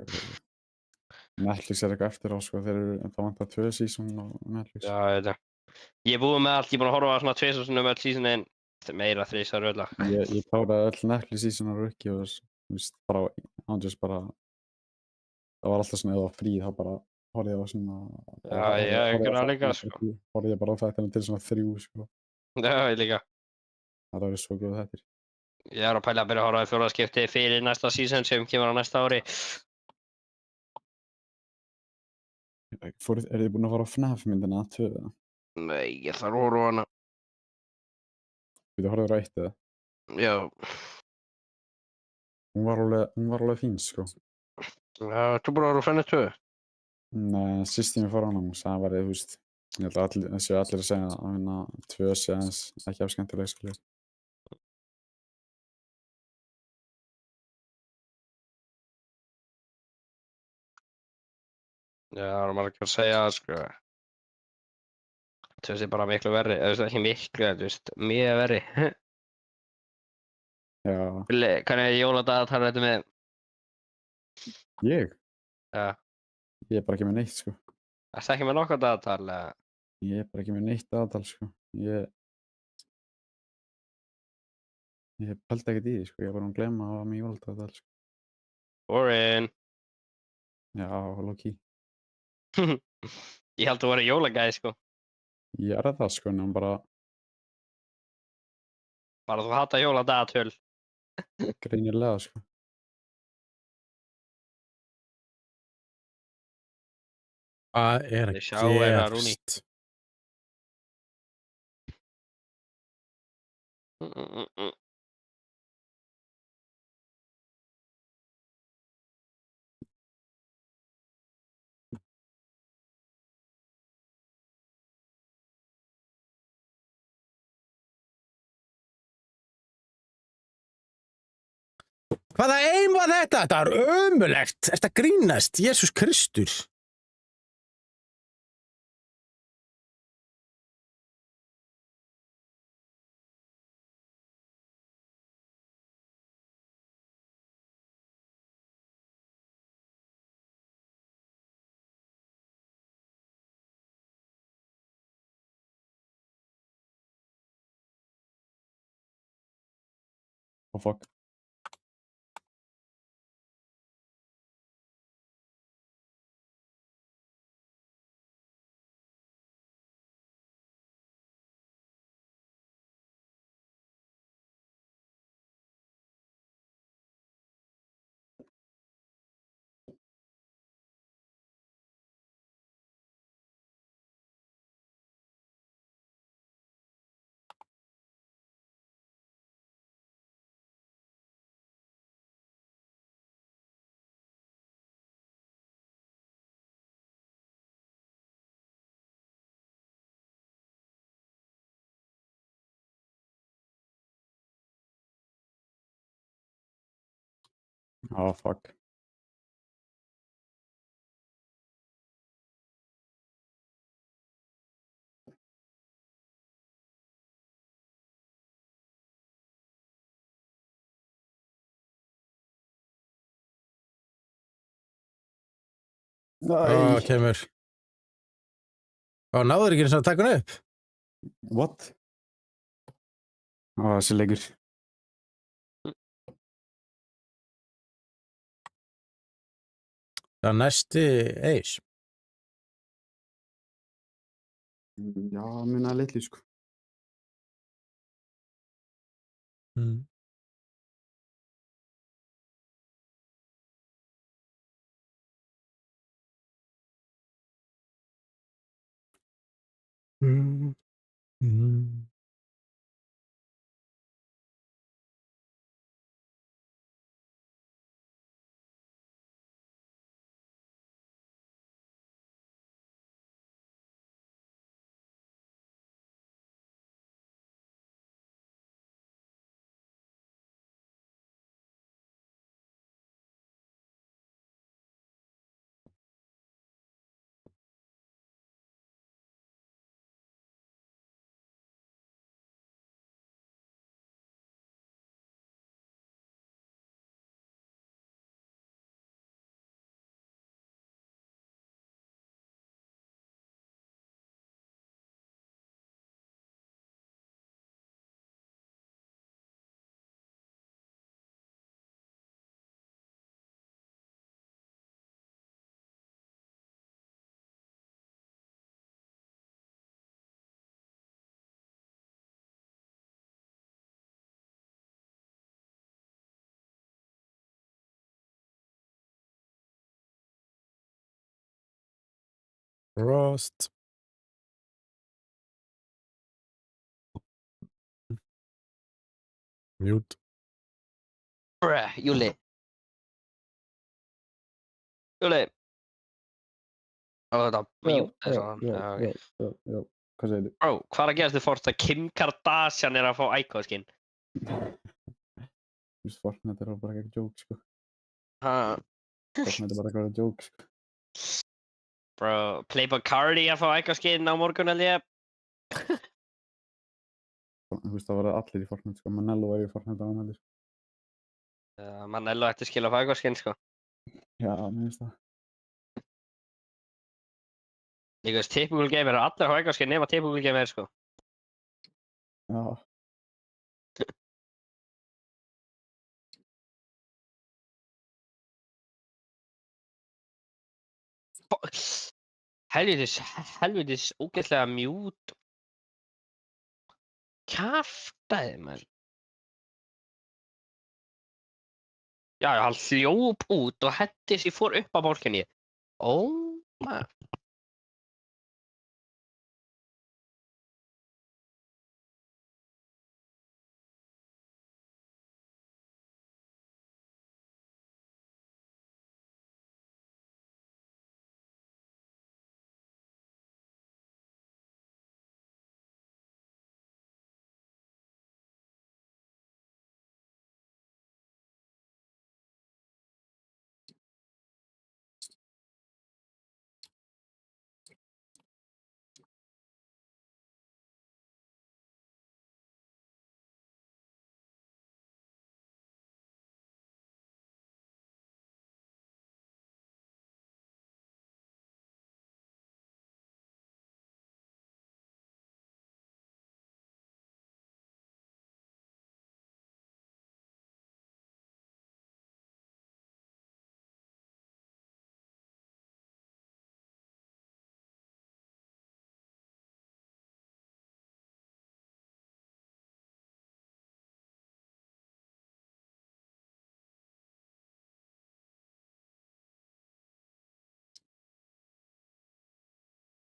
Netflix er eitthvað eftir á, sko, það vantar 2 season á Netflix. Já, ég veit það. Ég er búinn með allt, ég er búinn að horfa á svona 2 seasonum öll seasonin. Meira 3 öll. Ég kláraði öll Netflix season á Rookie og þú veist, bara, ándjós bara, það var alltaf svona, ef það var frí, þá bara horfði ég á svona... Já, ég gerði það líka, sko. Horfði ég bara á þættina til svona 3, sko. Já, ég líka. Það var svo góð þættir. Ég er að pæla að byrja að horfa í 4. skipti fyrir næsta season sem kemur á næsta ári. Er þið búin að fara á FNAF myndina 2 eða? Nei, ég þarf að horfa á hana. Þú horfður á 1 eða? Já. Hún var alveg fín, sko. Já, þú búinn að horfa á Fenni 2? Nei, síst ég fór á hana, hún sagði bara, þú veist, ég held að allir að segja að hérna 2 sé aðeins ekki af skemmtileg, sko. Já, það var margir að segja það, sko. Þú veist, ég bara miklu verri. Þú veist, ekki miklu, þú veist, mjög verri. Já. Hvernig er jóladagatal þetta með? Ég? Já. Ég er bara ekki með neitt, sko. Ertu ekki með nokkuð dagatal, eða? Ég er bara ekki með neitt aðtal, sko. Ég pældi ekkert í því, sko. Ég er bara að glemma að hafa með jóladagatal, sko. Boring. Já, low-key. Ég held að þú væri jólagæði, sko. Ég er það, sko, en bara Bara þú hata jóladagatöl. greinilega, sko. Hvað er að Ég sjá hérna, Rúni. gerast? Hvaða eim var þetta? Þetta er ömurlegt. Ertu að grínast? Jesús Kristur. Oh, fuck. Oh, fuck. Ó, kemur. Ó, náður ekki eins og að taka hann upp. What? Þessi leikur. Það er næsti Ace. Já, minna litli, sko. Frost. Mute. Júli. Júli. Ó, þetta mute þess að hann. Já, ok. Já. Hvað segir þú? Bro, hvað er að gerast þið fórst að Kim Kardashian er að fá Ico-skin? Þú veist, Fortnite er bara eitthvað joke, sko. Ha, Fortnite er bara eitthvað joke, sko. bro, Playboy Cardi að fá Ico-skin á morgun held ég. Þú veist, það var allir í Fortnite, sko. Manello var í Fortnite á hann, sko. Manello ætti skil að fá Ico-skin, sko. Já, mér finnst það. Líka þess typical gamer er allir að fá Ico-skin nema typical gamer, sko. Já. Helvitis ógeðslega mute. Kjaftaði, mann. Já, hann hljóp út og hendis ég fór upp á bálkinni. Man.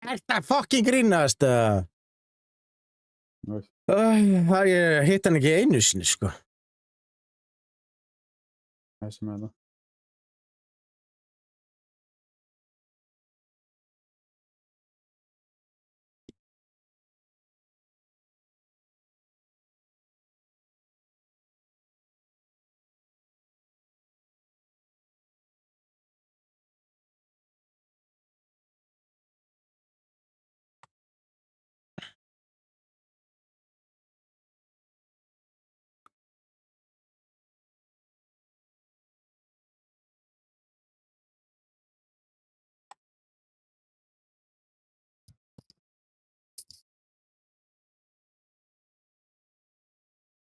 Þetta fucking grínast. Nei. Ég hitt hann ekki einu sinni, sko. Þessi með þetta.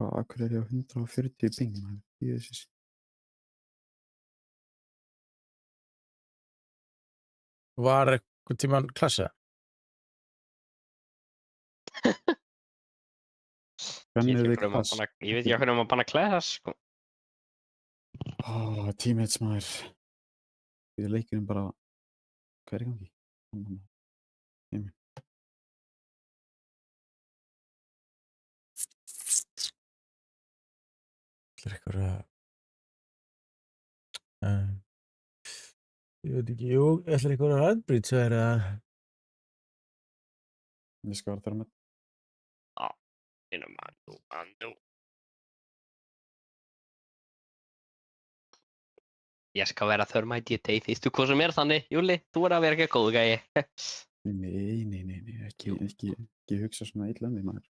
Hvað, akkur er ég á 140 ping, maður? Jesus. Var einhvern tímann klassa? Hvernig er þið Ég klass? veit ekki hvernig maður banna class, sko. Teammates, maður. Við leikirinn bara... Hvað er í gangi? Heiminn. Það er eitthvað að... Ég veit ekki, jú, ætlar eitthvað að Radbridge að vera... Ég skal vera þar með. Mandu. Ég skal vera þörmæti í deg, þýstu hvað sem er þannig, Júli, þú er að vera ekki góð gæi. Nei, ekki hugsa svona illa um því, maður.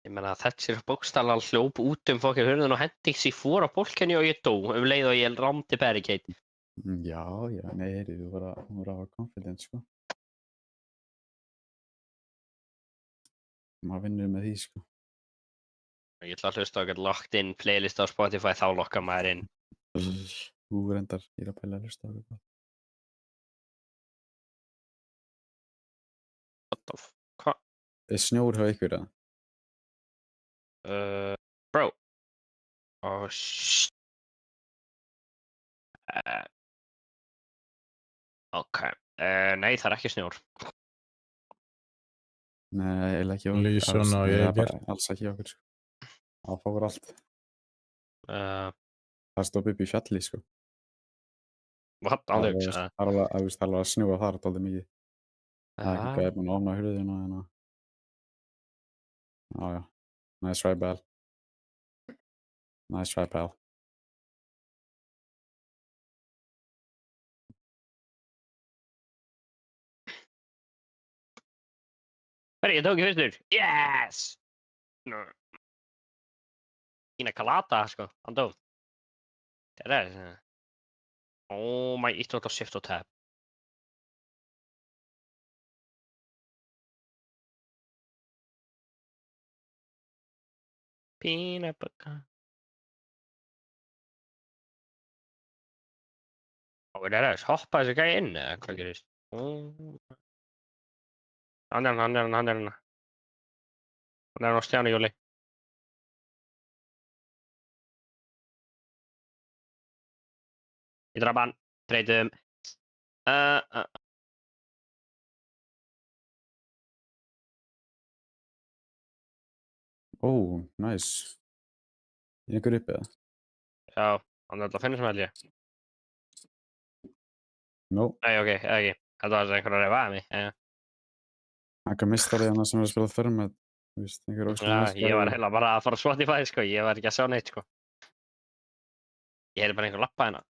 Ég meina, Thatcher bókstaflega hljóp út fokkir hurðin og hendi sig fór á bólkenni og ég dó, leið og ég ramdi barricade. Já, nei, þú voru að hafa confidence, sko. Maður vinnur með því, sko. Ég ætla að hlusta á eitthvað locked in playlist á Spotify, þá lokkar maður inn. Þú reyndar, ég er að pæla að hlusta á eitthvað. Hvað? Er snjór hjá ykkur, eða? Bro. Oh, shit. Ok. Nei, það er ekki snjór. Nei, eiginlega ekki á okkur. Lýsson á Það er Jäger. bara alls ekki á okkur, sko. Það fór allt. Það stóð upp í fjalli, sko. What? Það Ándjóks? er alveg að snjóa þar dálítið mikið. Það er ekki gæði búin að opna hurðina en að... Já. Nice try, pal. Nice try, pal. Herri, ég tók í fyrstur. Yes! Pina colada, sko. Hann dó. Það er það. Oh my, ítt út á shift og tab. Pina baka. Og það er það, hoppa þessi gæi inn eða hvað gerist? Hann er hann. Hann er á Stjáni Júli. Ég draf hann. Breytum. Nice. Er ykkur upp eða? Já, hann er alltaf að finna sem held ég. No. Nei, ok, ekki. Þetta var einhver að reyfa að mig. Eitthvað mistarið hana sem er að spila fyrir með, þú veist, einhver óslega Já, ég var heila bara að fara á Spotify, sko. Ég var ekki að sjá neitt, sko. Ég heyrði bara einhver lappa hérna.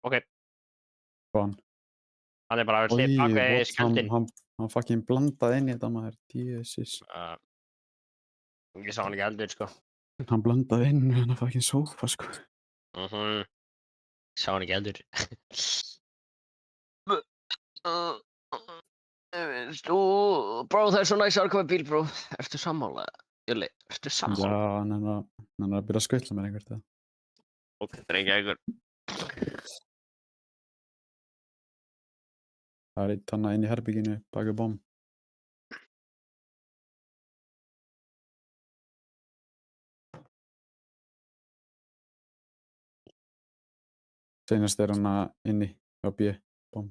Ok, Hvaðan? hann er bara að hlið bak við skjöldin. Hann fucking blandaði inn í þetta, maður. Jesus. Ég sá hann ekki heldur, sko. Hann blandaði inn með hann fucking sófa, sko. Sá hann ekki heldur. Bro, það er svo næst að arka með bíl, bro. Ertu sammála? Júli, ertu Já, sammála? hann er að byrja að skutla mér einhvert það. Ok, það er ekki einhver. Það er eitt hann inn í herbygginu, baka bom. Seinast er hann inni á B, bom.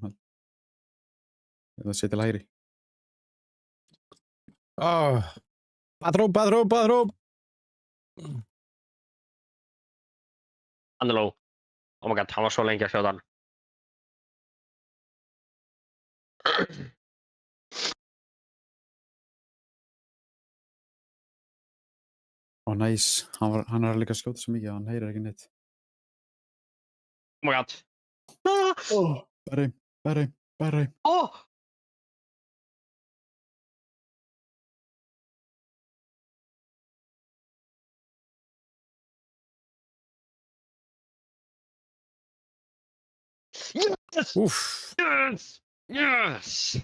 Það sé til hægri. Badrób! Hann er low. Oh my god, hann var svo lengi að skjóta hann. Nice. Hann er líka að skjóta svo mikið að hann heyrir ekki neitt. Oh my god. Berri. Yes! Úff. Yes! Yes!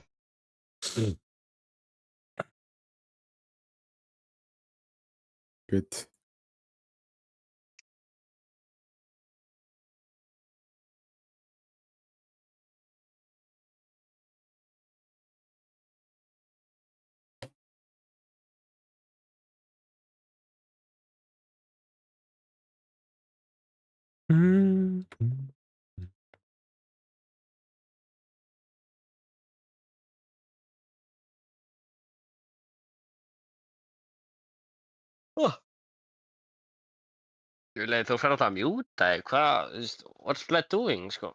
Good. Júli, þú fer átt að mjúta þig, hvað, þú veist, what's Bled doing, sko?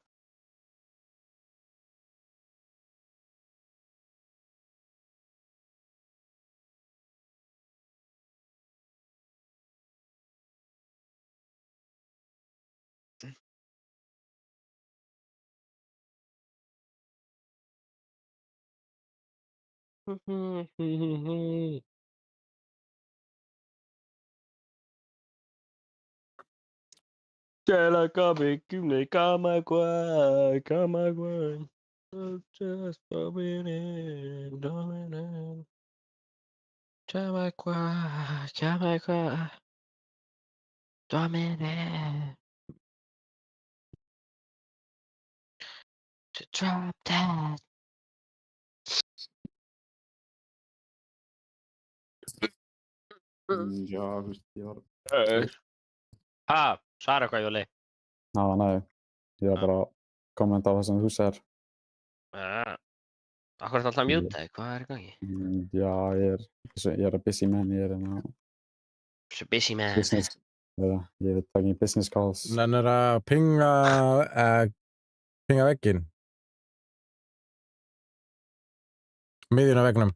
Chela cabe que me cama guay, cama guay. Just dominant, dominant. Cama guay, dominant. To drop that. Já, þú veist, ég var... Ha, svara eitthvað, Júli. Nei, ég var bara að kommenta á það sem þú segir. Akkur er alltaf að mjúta þig, hvað er í gangi? Já, ég er að busy man, ég er að So busy man. business, ég er taking business calls. Nennir að pinga vegginn. Miðjun á veggnum.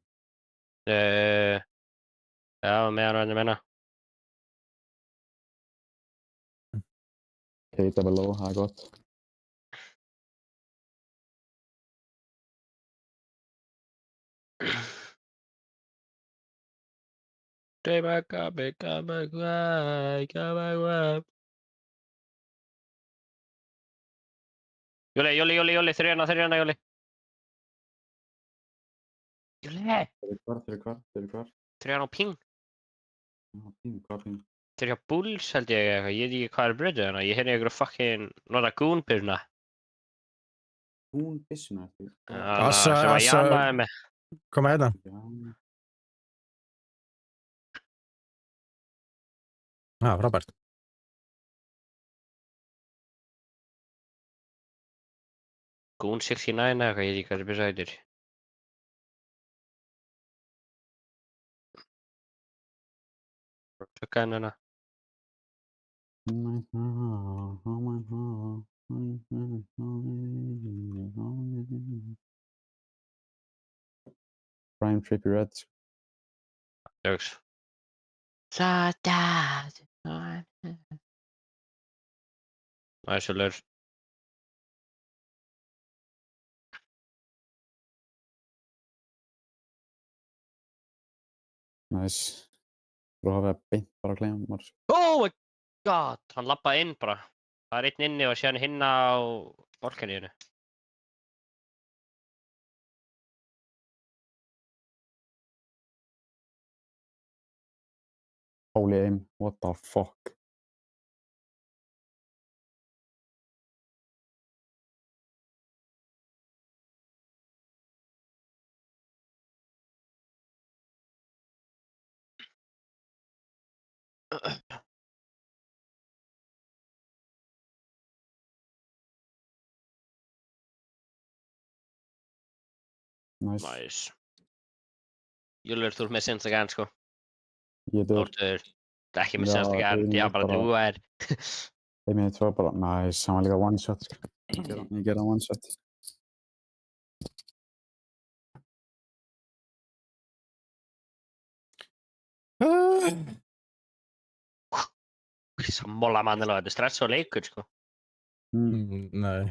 Já, meðan hann meina. Keita below, það er gott. Cama guay, cama guay. Júli, þrjana, Júli. Júli, Þeir eru hvar? þrjana á ping. Já, hvað ping? Þeir hjá Bulls held ég eitthvað, ég veit ekki hvað er bröðið hana, ég heyrði ykkur fucking nota goon-pyrna. Hún byssuna eftir. Assa, Sem að Assa. janaði með. Koma hérna. Frábært. Goon 69 eða eitthvað, ég veit ekki hvað þetta byrja hættir. Tökka henni hana. Prime Trippy Red. Jokes. Næsjölur. Nice. Þú hafa beint bara að klema maður. Oh my god, hann lappaði inn bara. Það er einn inni og síðan hinn á balkaníinu. Holy aim, what the fuck. Nice. Nice. Júlur, þú ert með senst again, sko. Ég dör. Þórtur, það er ekki með Já, senst again, ég ég bara bara- þú er. Þeim ég tvö bara, nice, hann var líka one shot. Ég gerði hann one shot. Sammála mannilega, þetta er stress og leikur, sko. Nei.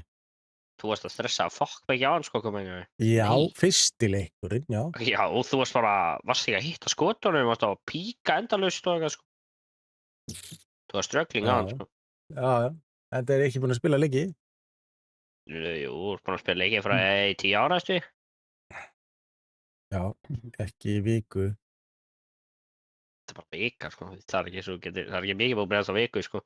Þú varst að stressa fokk mikið á hann, sko, komið einhverju. Já, Nei. fyrsti leikurinn, já. Já, og þú varst bara, varst ekki að hitta skotunum, varst að píka endalaust og eitthvað, sko. Þú var struggling á hann, Já. sko. Já, já. Þetta er ekki búin að spila leiki. Jú, búin að spila leikið frá í 10 ára, stu? Já, ekki í viku. Það er bara vika, sko. Það er ekki svo getur, það er ekki mikið búið að breyðast á viku, sko.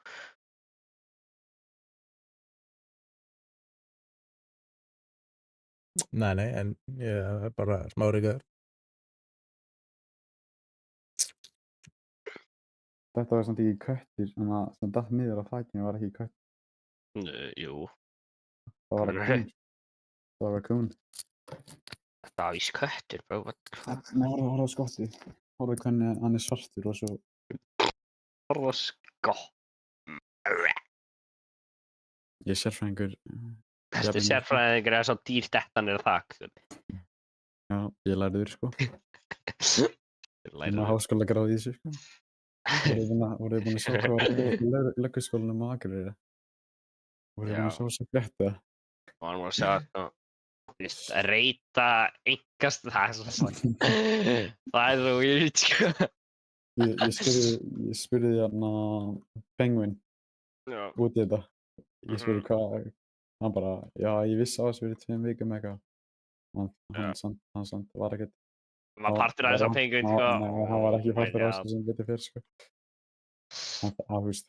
Nei, en ég er bara smáríkaður. Þetta var samt ekki köttur, en það sem datt niður á þakinu var ekki köttur. Jú. Það var að kún. Það var að kún. Það var víst köttur, bro. What the fuck? Nei, horfðu á skottið. Horfðu hvernig hann er svartur og svo... Horfðu á skott. Ég er sérfræðingur. Þessi sérfræðingur er svo dýr dettanir á þak. Já, ég lærði þér, sko. Ég Lærðu. er háskóla gráði í þessu, sko. Voruð þið búin að sjá hvað var í lögguskólanum á Akureyri? Voruð þið búin að sjá þess að frétta? Og hann var að sjá, sko, að reyta engast, það er svo það er svo weird, sko. Ég spurði hérna Penguin Já. út í þetta. Ég spurði hvað, hann bara, já, ég vissi á þessu fyrir 2 vikum eitthvað. Hann samt var ekkert. Hann var partur af þess að Penguin, sko. Nei, hann var ekki Oh my partur af God. þessu sem betur fyrir, sko.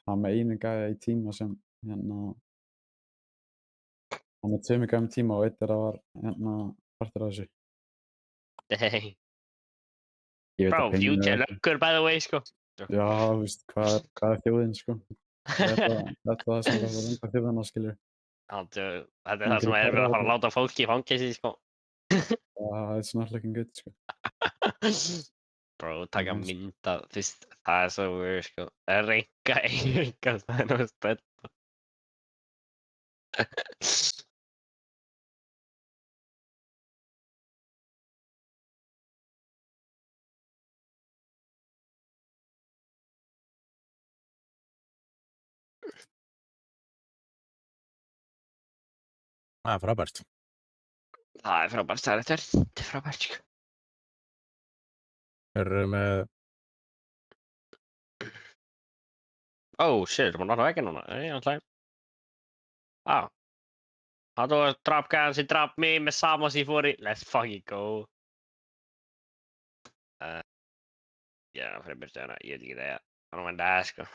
Hann með einu gæja í tíma sem, hérna, hann með 2 gæjum tíma og einn þeirra var, hérna, partur af þessu. Dang. Ég veit Bro, að Penguin future er ekki. löggur, by the way, sko. Já, hvað er þjóðin, sko? Þetta er það sem það var enda þjóðina, skilur. Þetta er það sem er verið að fara að láta fólki í fangilsi, sko. It's not looking good, sko. Bro, taka mynd af, fyrst, það er svo weird, sko. Að reynga engast, það er náttúrulega spennt. Það er frábært. Það er frábært, það er frábært, sko. Eru með, Oh, shit, það er búin að vekja núna. Ég ætlaði. Það var drap gæðan sem drap mig með sama sem ég fór í. Let's fucking go. Já, fyrir byrstuðuna, ég veit ekki það. Það var það, sko.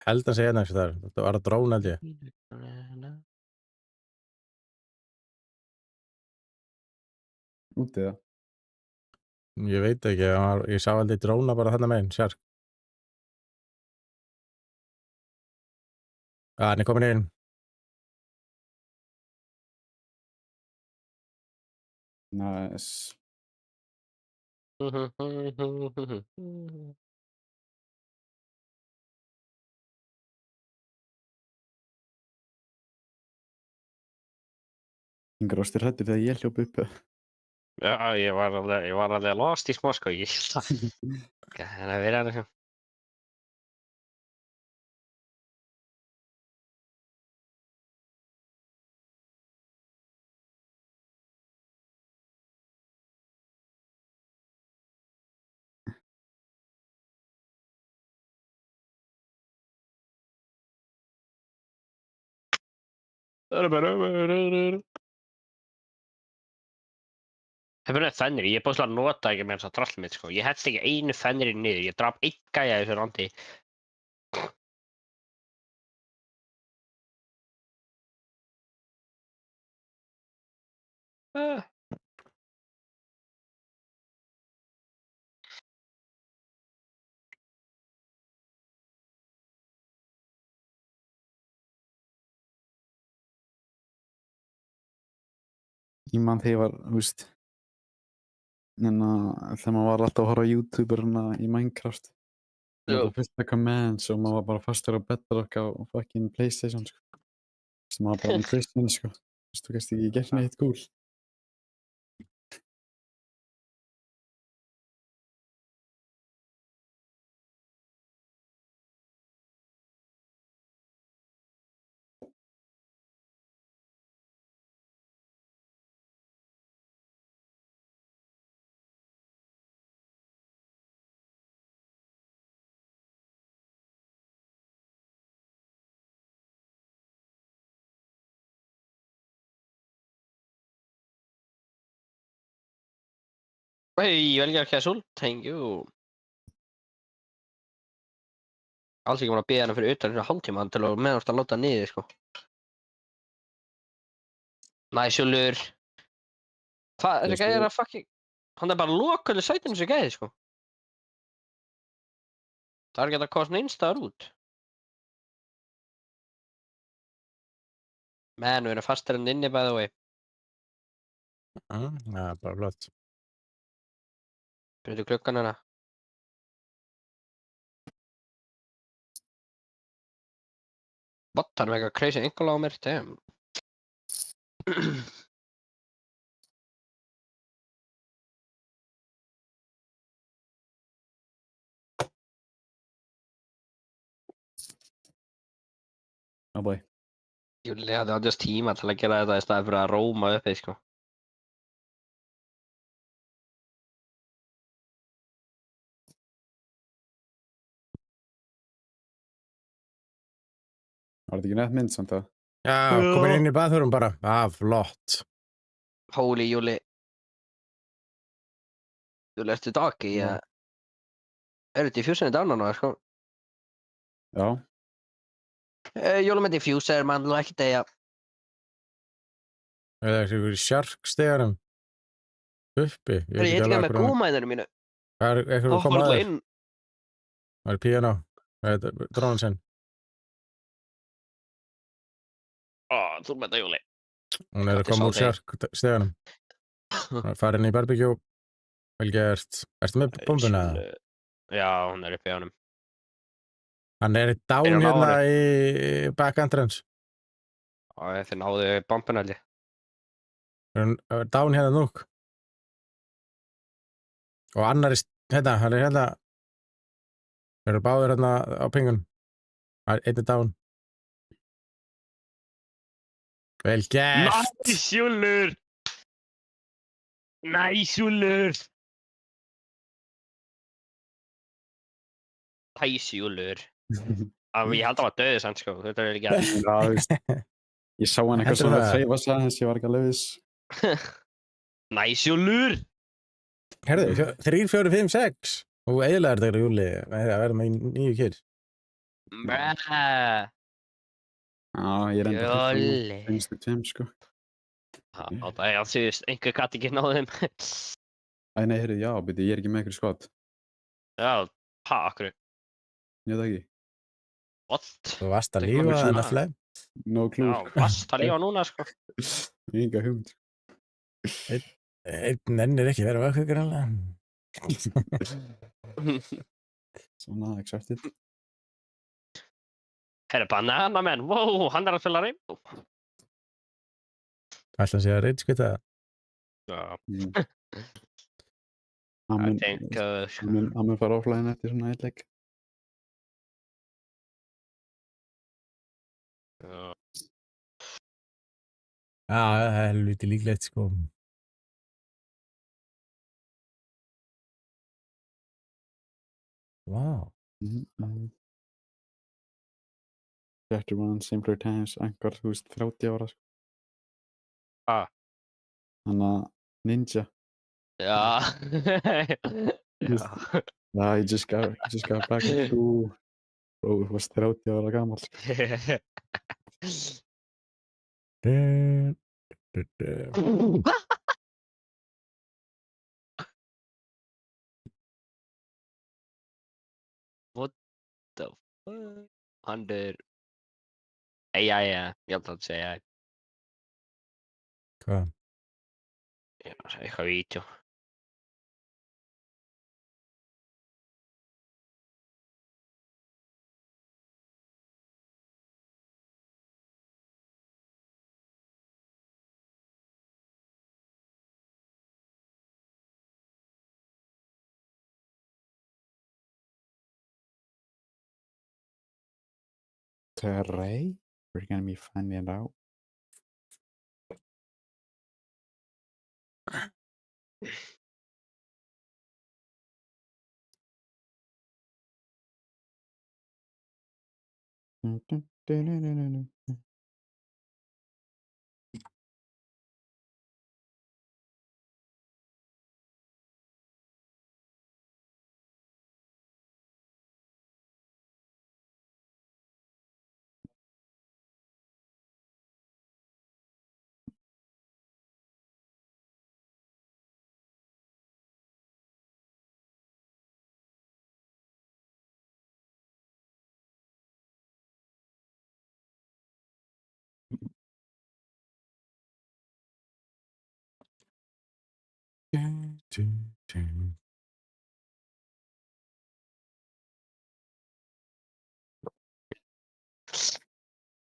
held að segja næstu þar. Þetta var að dróna, held ég. Úti það. Ég veit ekki, ég sá aldrei dróna bara þarna meginn, sér. Hann er komin inn. Nice. Yngur ástir hrættur þegar ég hljóp upp. Já, ég var alveg lost í smá, sko. Ég held að það er verið hann, sko. Hefur fennir, ég er búin að nota ekki með þess að trall mitt, sko. Ég held ekki einu fennir niður, ég draf einn gæja í þessu randi. Ég man þegar ég var, þú veist, þegar maður var alltaf að horfa á YouTuberna í Minecraft. Það var fullt af commands og maður var bara fastur á Bedrock á fucking PlayStation, sko. Þú veist, maður var bara Christian, sko. Þú veist, þú gæst ekki gert neitt cool. Hey, vel gert Kessul, thank you. Alls ekki búin að biðja hana fyrir utan svona hálftíma til að meðanst að láta niður, sko. Næsjúlur. Hvað, þessi gæði að fucking... Hann bara lokaðu sætinu þessi gæði, sko. Það ekki að koma svona einstæðar út. Við erum fastir enn inni, by the way. Já, bara flott. Breytu klukkan hérna. What? Það eitthvað crazy ankle á mér, damn. Oh boy. Júli hafði áttast tíma til að gera þetta í staði fyrir að róma upp þig, sko. Var þetta ekki nett mynd samt það? Já, komin inn í bathúrum bara. Flott. Holy Júli. Júli, ertu dagi? Já. Þetta í fjúsinni dána nú, sko? Já. Júli með diffuser, mann, þú ekki degja. Eða eitthvað í sjarkstegarum. Uppi. Ég heit ekki með gúmæðinu mínu. Hvað er eitthvað að koma að þér? Það er piano. Það er drónan sinn. Þú með það, Júli. Hún er að koma úr sjarkstegarum. Farin í barbecue. Vel gert. Ertu með bombuna? Já, hún er uppi á honum. Hann er down Er hann á hérna honum? í back entrance. Þið náðu bombuna, held ég. Hann er down hérna núk. Og annar hérna, hann er hérna. Þeir eru báðir hérna á pingun. Einn er down. Vel gert. Næsjúlur! Næsjúlur! Næsjúlur. Ég held að það var döðið sann, sko. Þetta er ekki að... Já, þú veist. Ég sá hann eitthvað Heldur svona það? að þreifa sig aðeins, ég var ekki alveg viss. Næsjúlur! Herðu, 3, 4, 5, 6. Og eiginlega þetta Júli að vera með 9 kills. Bræ! Já, ég reyndi að Jolli. finnst þið tveim, sko. Það er að síðust, einhver gatt ekki náðu þeim. Æ, nei, heyrðu, já, byrju, ég er ekki með ykkur skot. Já, akkur. Ég veit það ekki. What? Þú varst að Það kom lífa ekki þennan svona. flem. No clue. Já, vast að lífa núna, sko. Enga hugmynd. Einn nennir ekki verið vökkur grannlega. Svona, accepted. Herra, banana man, wow, hann er að fylla Rainbow. Ætla að sé að reynskvita það. Já, Mm. I Hann think, mun fara offline eftir svona eitt leik. já. Já, það er helviti líklegt, sko. Vá. Better one, simpler times, einhver, þú veist, 30 ára, sko. Þannig að Ninja. Já. Just- Já. I just got back to school. Bro, þú varst 30 ára gamall, sko. What the fuck? Under AI, ég held að segja AI. Hvað? Ég er að segja eitthvað vídeo. Trey? We're gonna be finding out.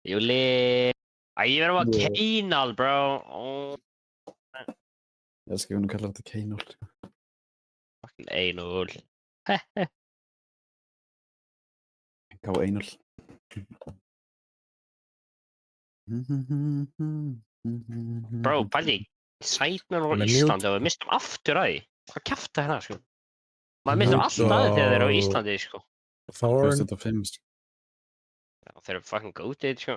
Júli. Æ, ég verðum að Yeah. Keinal, bro. Ég elska hún að kalla þetta Keinól. Fucking 1-0. K1-0. Bro, pældi, sætmenn á Hann er Íslandi og við mistum aftur að því. Hvað kjafta hérna, sko? Maður mistur Mute alltaf að því þegar þeir eru á og- Íslandi, sko. Thorn. 2005. Já, þeir eru fucking goated, sko.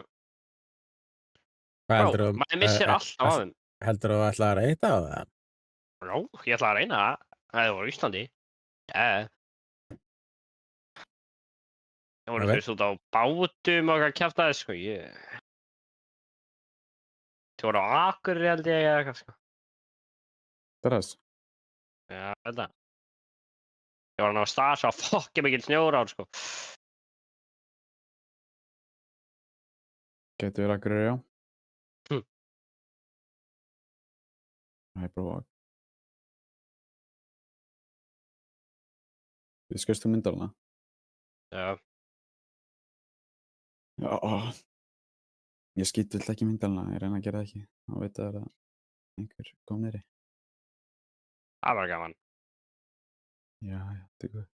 Hvað Bro, heldur maður missir alltaf að þeim. Heldur þú að ætla að reyta á það? Bro, ég ætla að reyna það. Það er á Íslandi. Ég voru Ok. fyrst út á bátum og hvað kjaftaði, sko. Þið voru á Akureyri, held ég, eða eitthvað, sko. Beres. Já, þetta. Ég var hann á stað svo fokkið mikill snjór á, sko. Gæti verið Akureyri, já. Hm. Nei, prófa. Við skauðstum myndalina. Já. Já. Ég skýt vill ekki myndalina, ég reyna að gera það ekki. Þá veit það að einhver kom nýri. Það var gaman. Já, þetta er góð.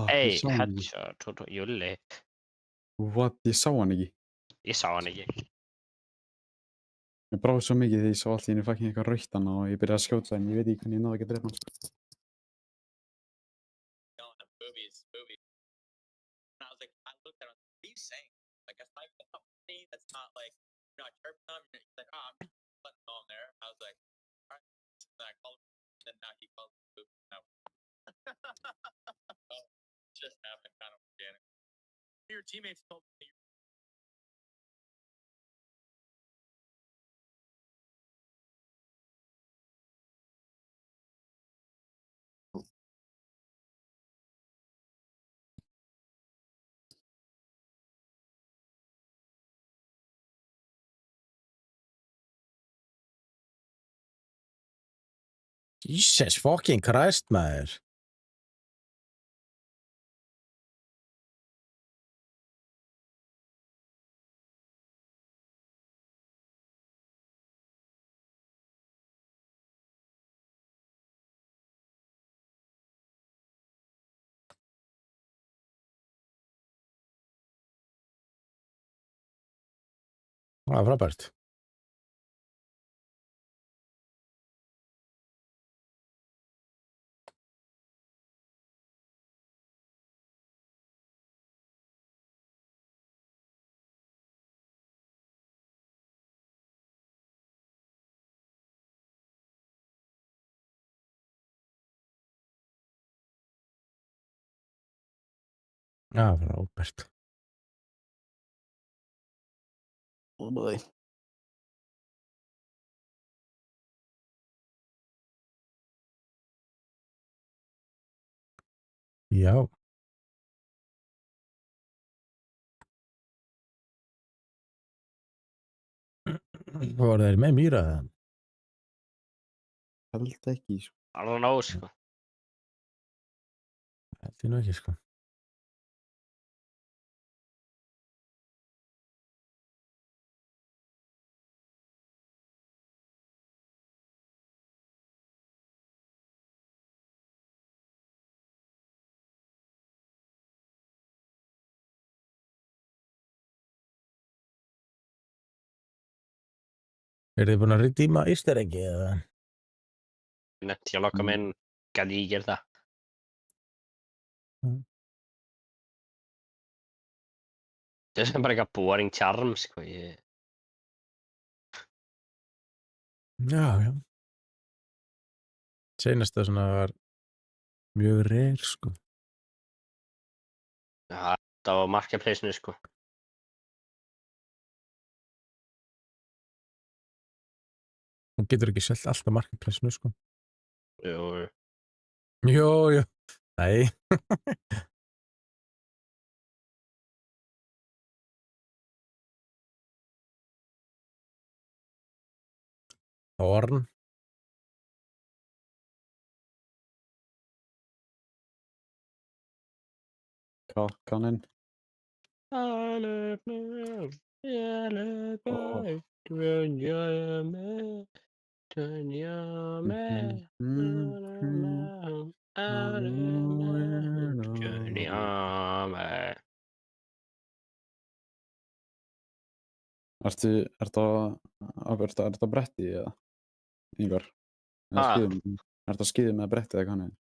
Hey, ég sá hann ekki. headshot, Júli. What? Ég sá hann ekki. Ég sá hann ekki. Mér brá svo mikið þegar ég sá allt í henni fucking eitthvað rautt hana og ég byrjaði að skjóta en ég veit ekki hvernig ég náði ekki að drepa hann. movies. And I was like, I looked at him, what are you saying? Like, that's not even funny. That's not like, you're not chirping him. He's like, oh, I'm just letting him there. I was like, all right. Then I called him, and then now he calls me poop. Now, well, it just happened kind of organic. Your teammates told me you Jesus fucking Christ, maður. Það var frábært. Það var frábært. Oh boy. Já. Voru þeir með mýra það? Held ekki, sko. Alveg nóg, sko. Þetta er nú ekki, sko. Eru þið búin að redeema easter eggi eða? Nefnt ég að lokka mig inn, gæti ég gera það. Mm. Það er sem bara eitthvað boring charm, sko. Já, já. Seinasta svona var mjög reyr, sko. Já, það var marketplace-nu, sko. Hún getur ekki selt allt á marketplace-nu, sko. Jú. Jú. Nei. Horn. Kaninn. Ertu á bretti eða? Yngvar? Eða Ha? skíðum? Ertu á skíðum með bretti eða kaninn?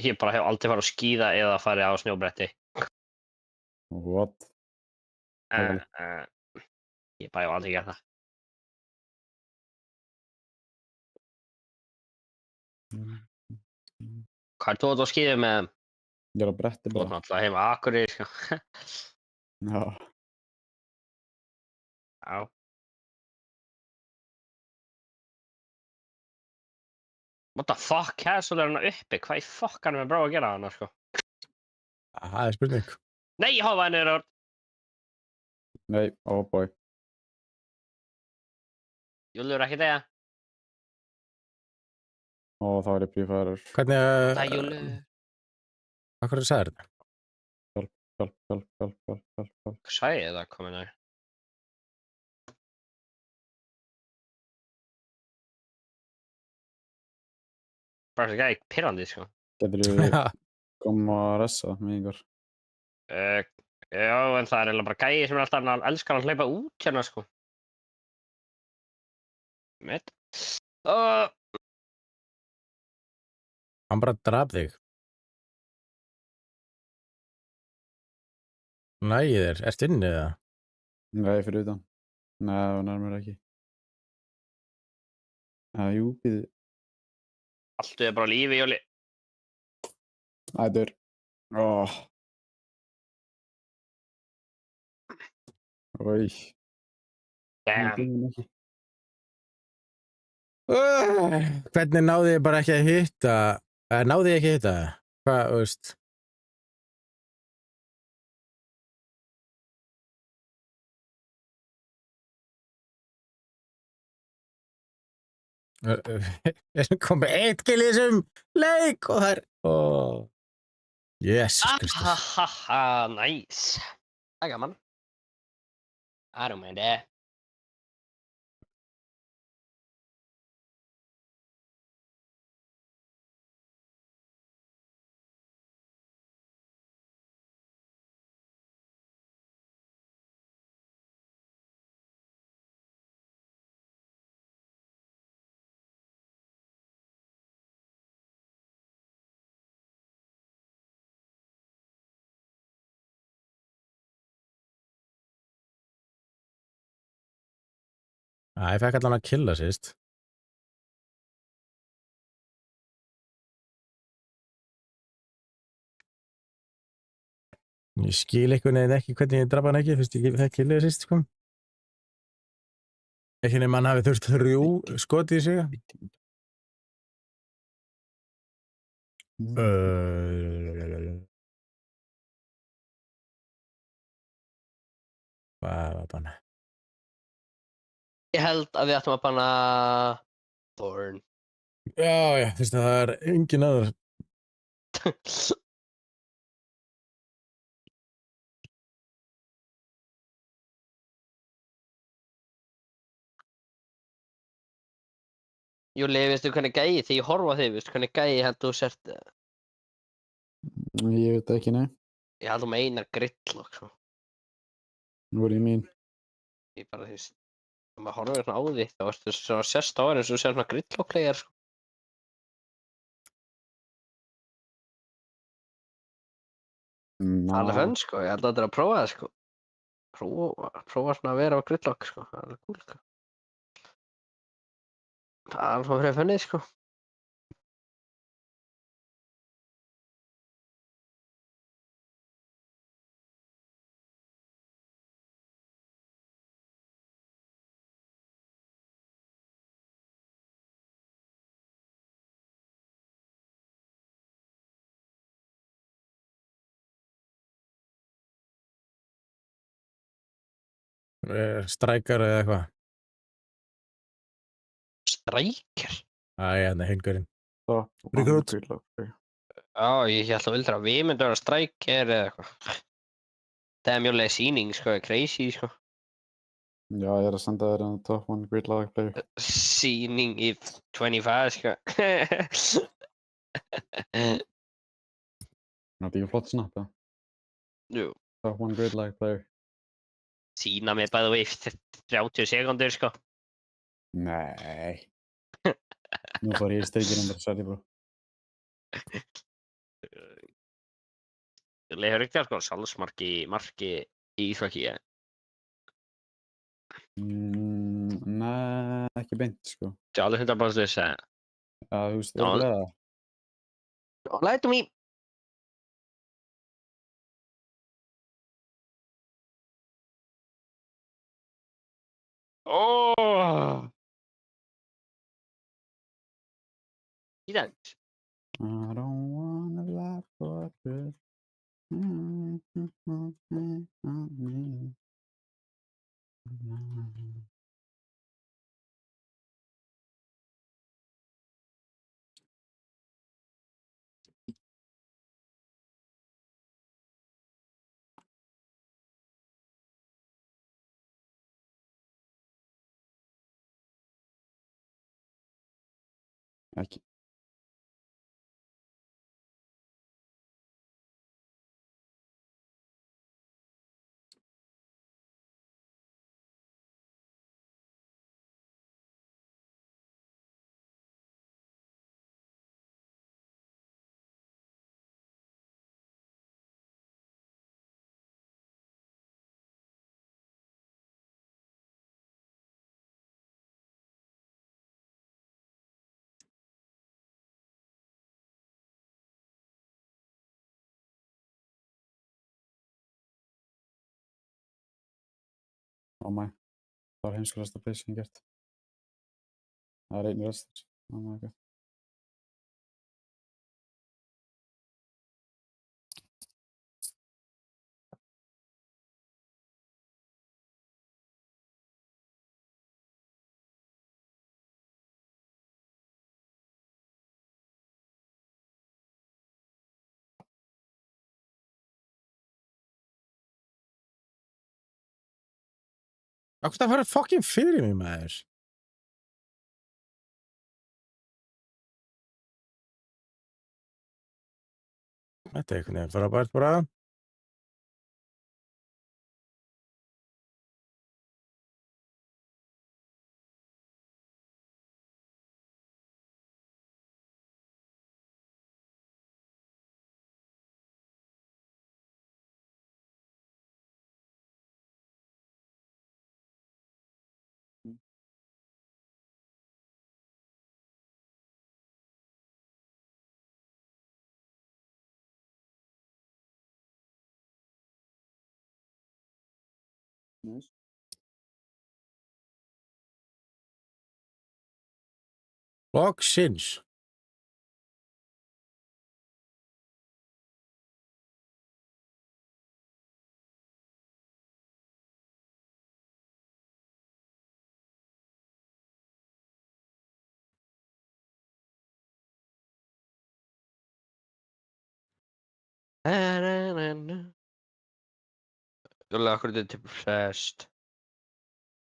Ég bara hef aldrei farið að skíða eða farið á snjóbretti. What? Uh, Alvarlegt. ég bara hef aldrei gert það. Hvað er þú á skíðum með þeim? Ég er á bretti Þú ert bara. náttúrulega heima á Akureyri, sko. Já. Já. What the fuck, Castle er hann uppi? Hvað í fokkanum er brá að gera hana, sko? Það er spurning. Nei, ég hafa henni rör. Nei, oh boy. Júlur ekki degja. Og þá er ég prífæður. Hvernig... Það er Júlu. Hvað er það sagðir þetta? Hjálp. Hvað sagði ég það komin að? Bara svo gæði pirrandi, sko. Geturðu koma að ressa með Yngvar? Já, en það er eiginlega bara gæði sem er alltaf að elskar að hlaupa út hérna, sko. Mitt. Hann bara draf þig. Nægir þér, ertu inni eða? Nei, fyrir utan. Nei, það var nærmur ekki. Jú, býðu. Allt er bara lífi, Jóli. Ædur. Ói. Damn. Hvernig náði ég bara ekki að hitta? Náði ég ekki að hitta? Hvað, þú veist? Er komið eitt kill í þessum leik og það er... Jesus Kristus. Ahahaha, nice. Það er gaman. I don't mind that. Ég fekk allan að killa síst. Ég skil einhvern veginn ekki hvernig ég draf hann ekki, fyrst ég fekk killið síst, sko. Ekki nema hann hafi þurft 3 skot í sig. Hvað var banna? Ég held að við ættum að banna Thorn. Já, fyrst að það er engin aður. Júli, veistu hvernig gæi, þegar ég horfa á þig, veistu hvernig gæi held þú sért? Ég veit ekki, nei. Ég held þú meinar grillokk, sko. Nú er ég mín. Ég bara, þú veist, þegar maður horfir hérna á því, þá ertu svona sérst á eins og þú sér svona grillokk-player, sko. Alveg fönn, sko, ég held að þetta er að prófa það, sko. Prófa svona að vera á grillokk, sko, það er alveg cool, sko. Það er alveg fyrir fönnið, sko. Strækar eða eitthvað. Striker? Hérna, hengurinn. Top Recruit. one gridlock player. Já, ég held að vildur að við myndum vera striker eða eitthvað. Það er mjög sýning, sko, crazy, sko. Já, ég er að senda þér en top one gridlock player. Sýning í 25, sko. Það er ekki flott snapp, ja. Jú, Top one gridlock player. sína mig bæði við 30 sekundur, sko. Nei. Nú fór ég í steikinn bara, sorry bro. Leifur ekki sko, salsmarki, marki í Ísvaki, ja. Nei, ekki beint, sko. Það er alveg 100% þess að... Já, þú veist, Já. örugglega. Don't lie to me! Oh! Í dag. I don't wanna laugh for this. Ekki. Oh my. Það var heimskulegasta play sem ég hef gert. Það er einu restur. Oh my god. Akkur það fara fucking fyrir mig, maður. Þetta er einhvern veginn frábært bara. Nice. Loksins. Júlega, okkur þetta er depressed.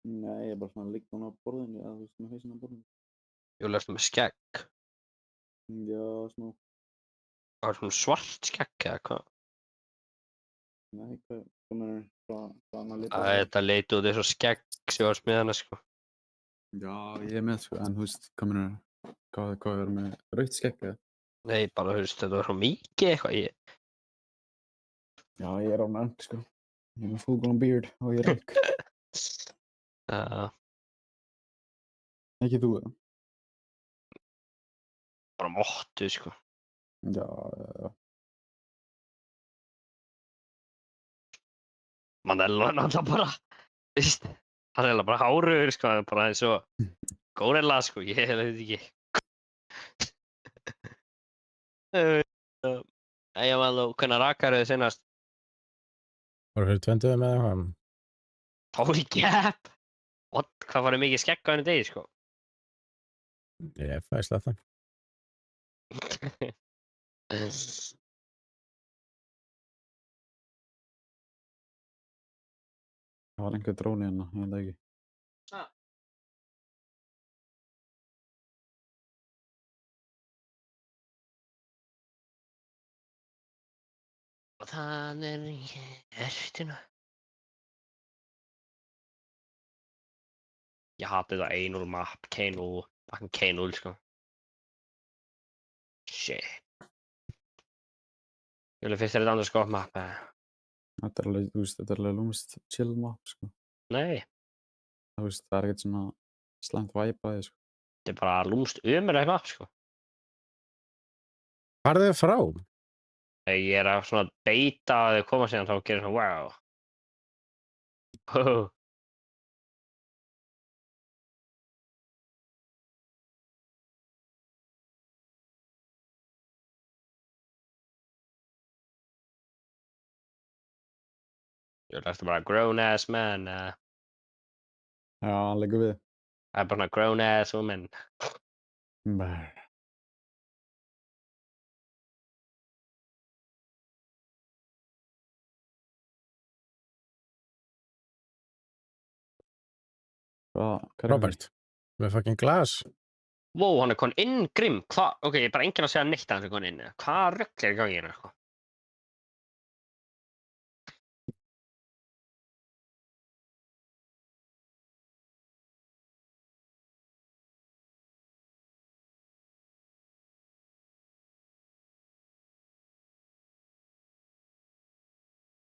Nei, ég er bara svona að liggja hún á borðinu, eða þú veist, með hausinn á borðinu. Júlega, ertu með skegg. Já, smá. Það er svona svart skegg eða hvað? Nei, hvað meinarðu? Hvað annað lit? Þetta leit út eins og skegg sem var smiðana, sko. Já, ég er með, sko, en þú veist, hvað meinarðu? Hvað er með rautt skegg, eða? Nei, bara, þú veist, þetta var svo mikið eitthvað. Já, ég er á nönd, sko. Ég er með full grown beard og ég er rögg. Ekki þú, eða? Bara móttu, sko. Já. Manello er náttúrulega bara, veist, hann er bara hárugur, sko, hann er bara eins og górilla, sko, ég veit ekki. Æja, Manello, hvernig rakar þau sinnast? Bara fyrir 20 með eitthvað. Holy cap! What? Hvað var mikið skegg á henni degi, sko? Ég fæði slata. Það var einhver dróni hérna, ég veit það ekki. Það er í ertinu. Ég hati þetta 1-0 map, K0, fucking K0 sko. Shit. Ég vil fyrst þetta underscore map. Þetta er alveg, þú veist, þetta er alveg lúmst chill map, sko. Nei, Þú veist, það er ekkert svona slæmt vibe að því, sko. þetta er bara lúmst ömurlegt map sko. Farðu þið frá? Þegar ég er að svona beita að þau koma síðan þá gerir svona wow. Oh. Ég er eftir bara grown ass man. Já, hann liggur við. Það er bara svona grown ass woman. Bæ. Hvað er Robert. Með fucking glas. Wow, hann er konn inn grimm. Hvað? Ok, ég er bara enginn að segja neitt að hann er konn inn. Hvað rugl er í gangi hérna? Sko?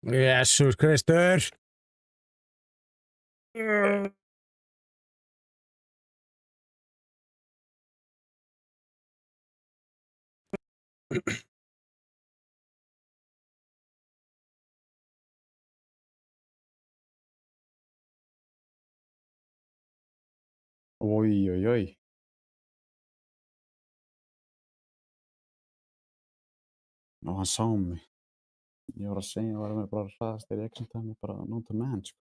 Jesús Kristur. Oj, oj, oj. Og hann sá mig. Ég var að segja, var með bara hraðast þegar ég exitaði mig bara known to man, sko.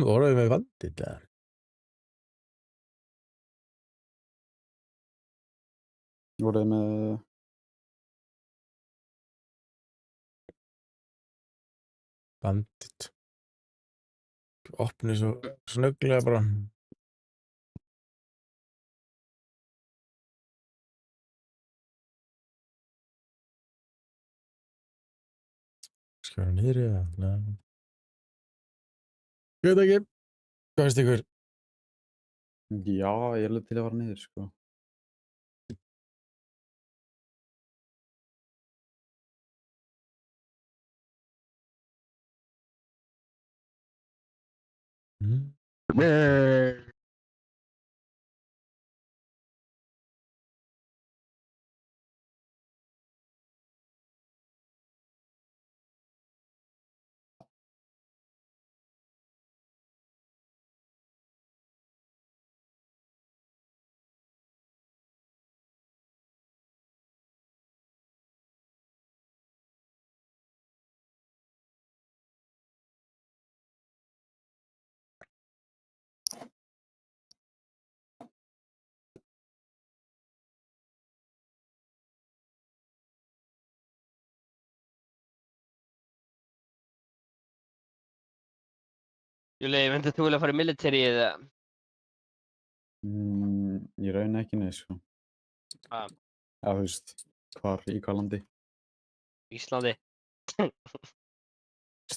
Voruð með vandið það? Voruð með... Bandit. Opnið svo snögglega bara. Skal vera niður í það? Nei. Ég veit ekki. Hvað finnst ykkur? Já, ég er alveg til að fara niður, sko. Júli, myndir þú vilja fara í military eða? Ég raun ekki neð, sko. Ah. Já, þú veist, í hvað landi? Íslandi.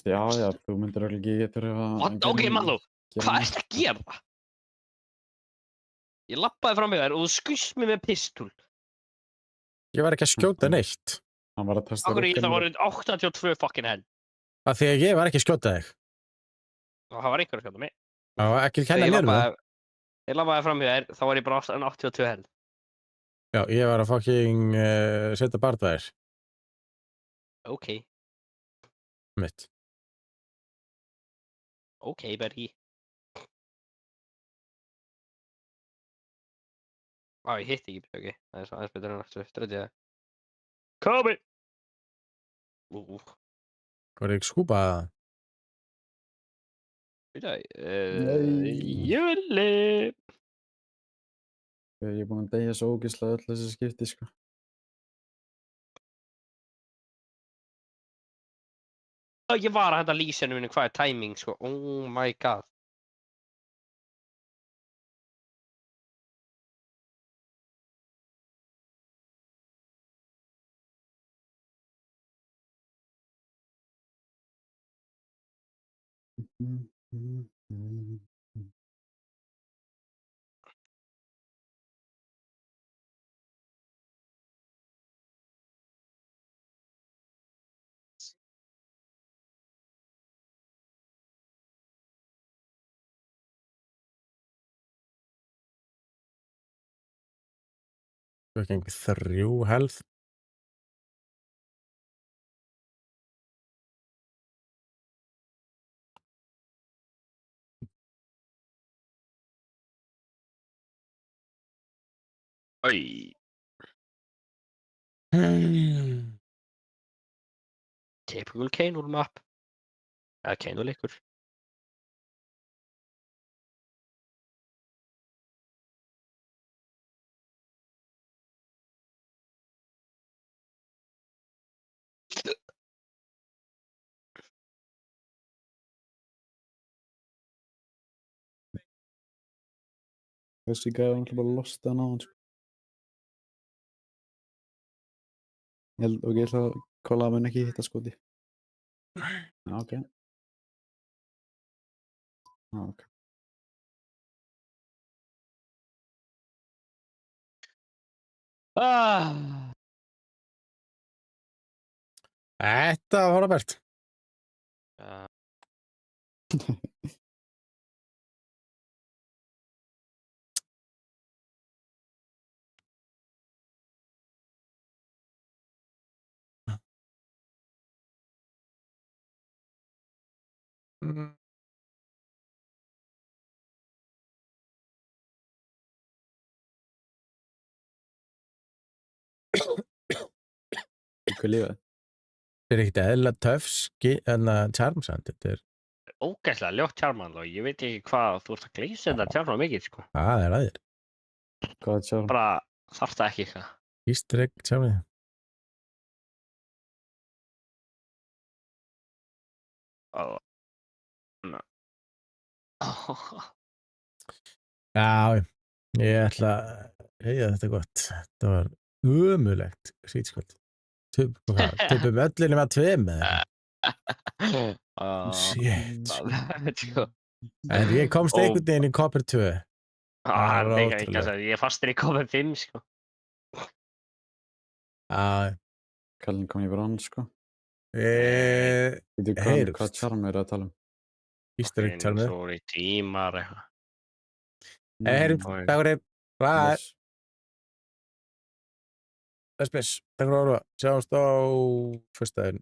Já, já, þú myndir örugglega ekki getur að... What? Ok, Malú, hvað ertu að gera? Ég lappaði fram með þér og þú skust mig með pistol. Ég var ekki að skjóta neitt. Hann var að testa Akkur röddina. það voru 82 fucking henn. Af því að ég var ekki að skjóta þig. Og það var einhver að skjóta mig. Það var ekki að kenna mér það. Ég lappaði fram með þér, þá var ég bara 82 henn. Já, ég var að fucking setja barðvæðir. Ok. Mitt. Ok, buddy. Á, ég hitti ekki, ok. Það er svo aðeins betur en aftur, ströndið það. Komi! Hvað er ekki skúpað það? Byrja, Nei. Júli. Ég er búinn að deyja svo ógeðslega öll þessi skipti, sko. Ég var að henda lýsinu minni, hvað er timing, sko? Oh my god. Þú ekki einhver 3 health. Oj. Typical Kane map. Eða Kane leikur. Þessi gæði var náttúrulega bara lost að náðan, sko. Ég ætla að kolla að mun ekki hitta skoti. Já, ok. Já, ok. Þetta var Robert. Hvað lifaði? Þetta er ekkert eðlilega töff charmsand. Þetta er, Ógeðslega ljótt Charman og ég veit ekki hvað þú ert að gleysa þetta Charman mikið, sko. það er aðeir. Hvað er sjálf? Bara þarf það ekki eitthvað. Easter egg charmið. Já, ég ætla að heyja þetta gott. Þetta var ömurlegt sítskvöld. Töpum öllinni með 2 með þetta. Shit. Sko. En ég komst einhvern veginn í Copper 2. Það var er ekki ótrúlegt. að ég er fastur í Cover 5, sko. Já, Kallinn kom í brann, sko. heyrust. Hvað charm er að tala um? Easter egg charmið. Svo í tímar eitthvað. Heyrum, Oj. takk fyrir. Bye. Bless. Bless. Takk fyrir að horfa. Sjáumst á föstudaginn.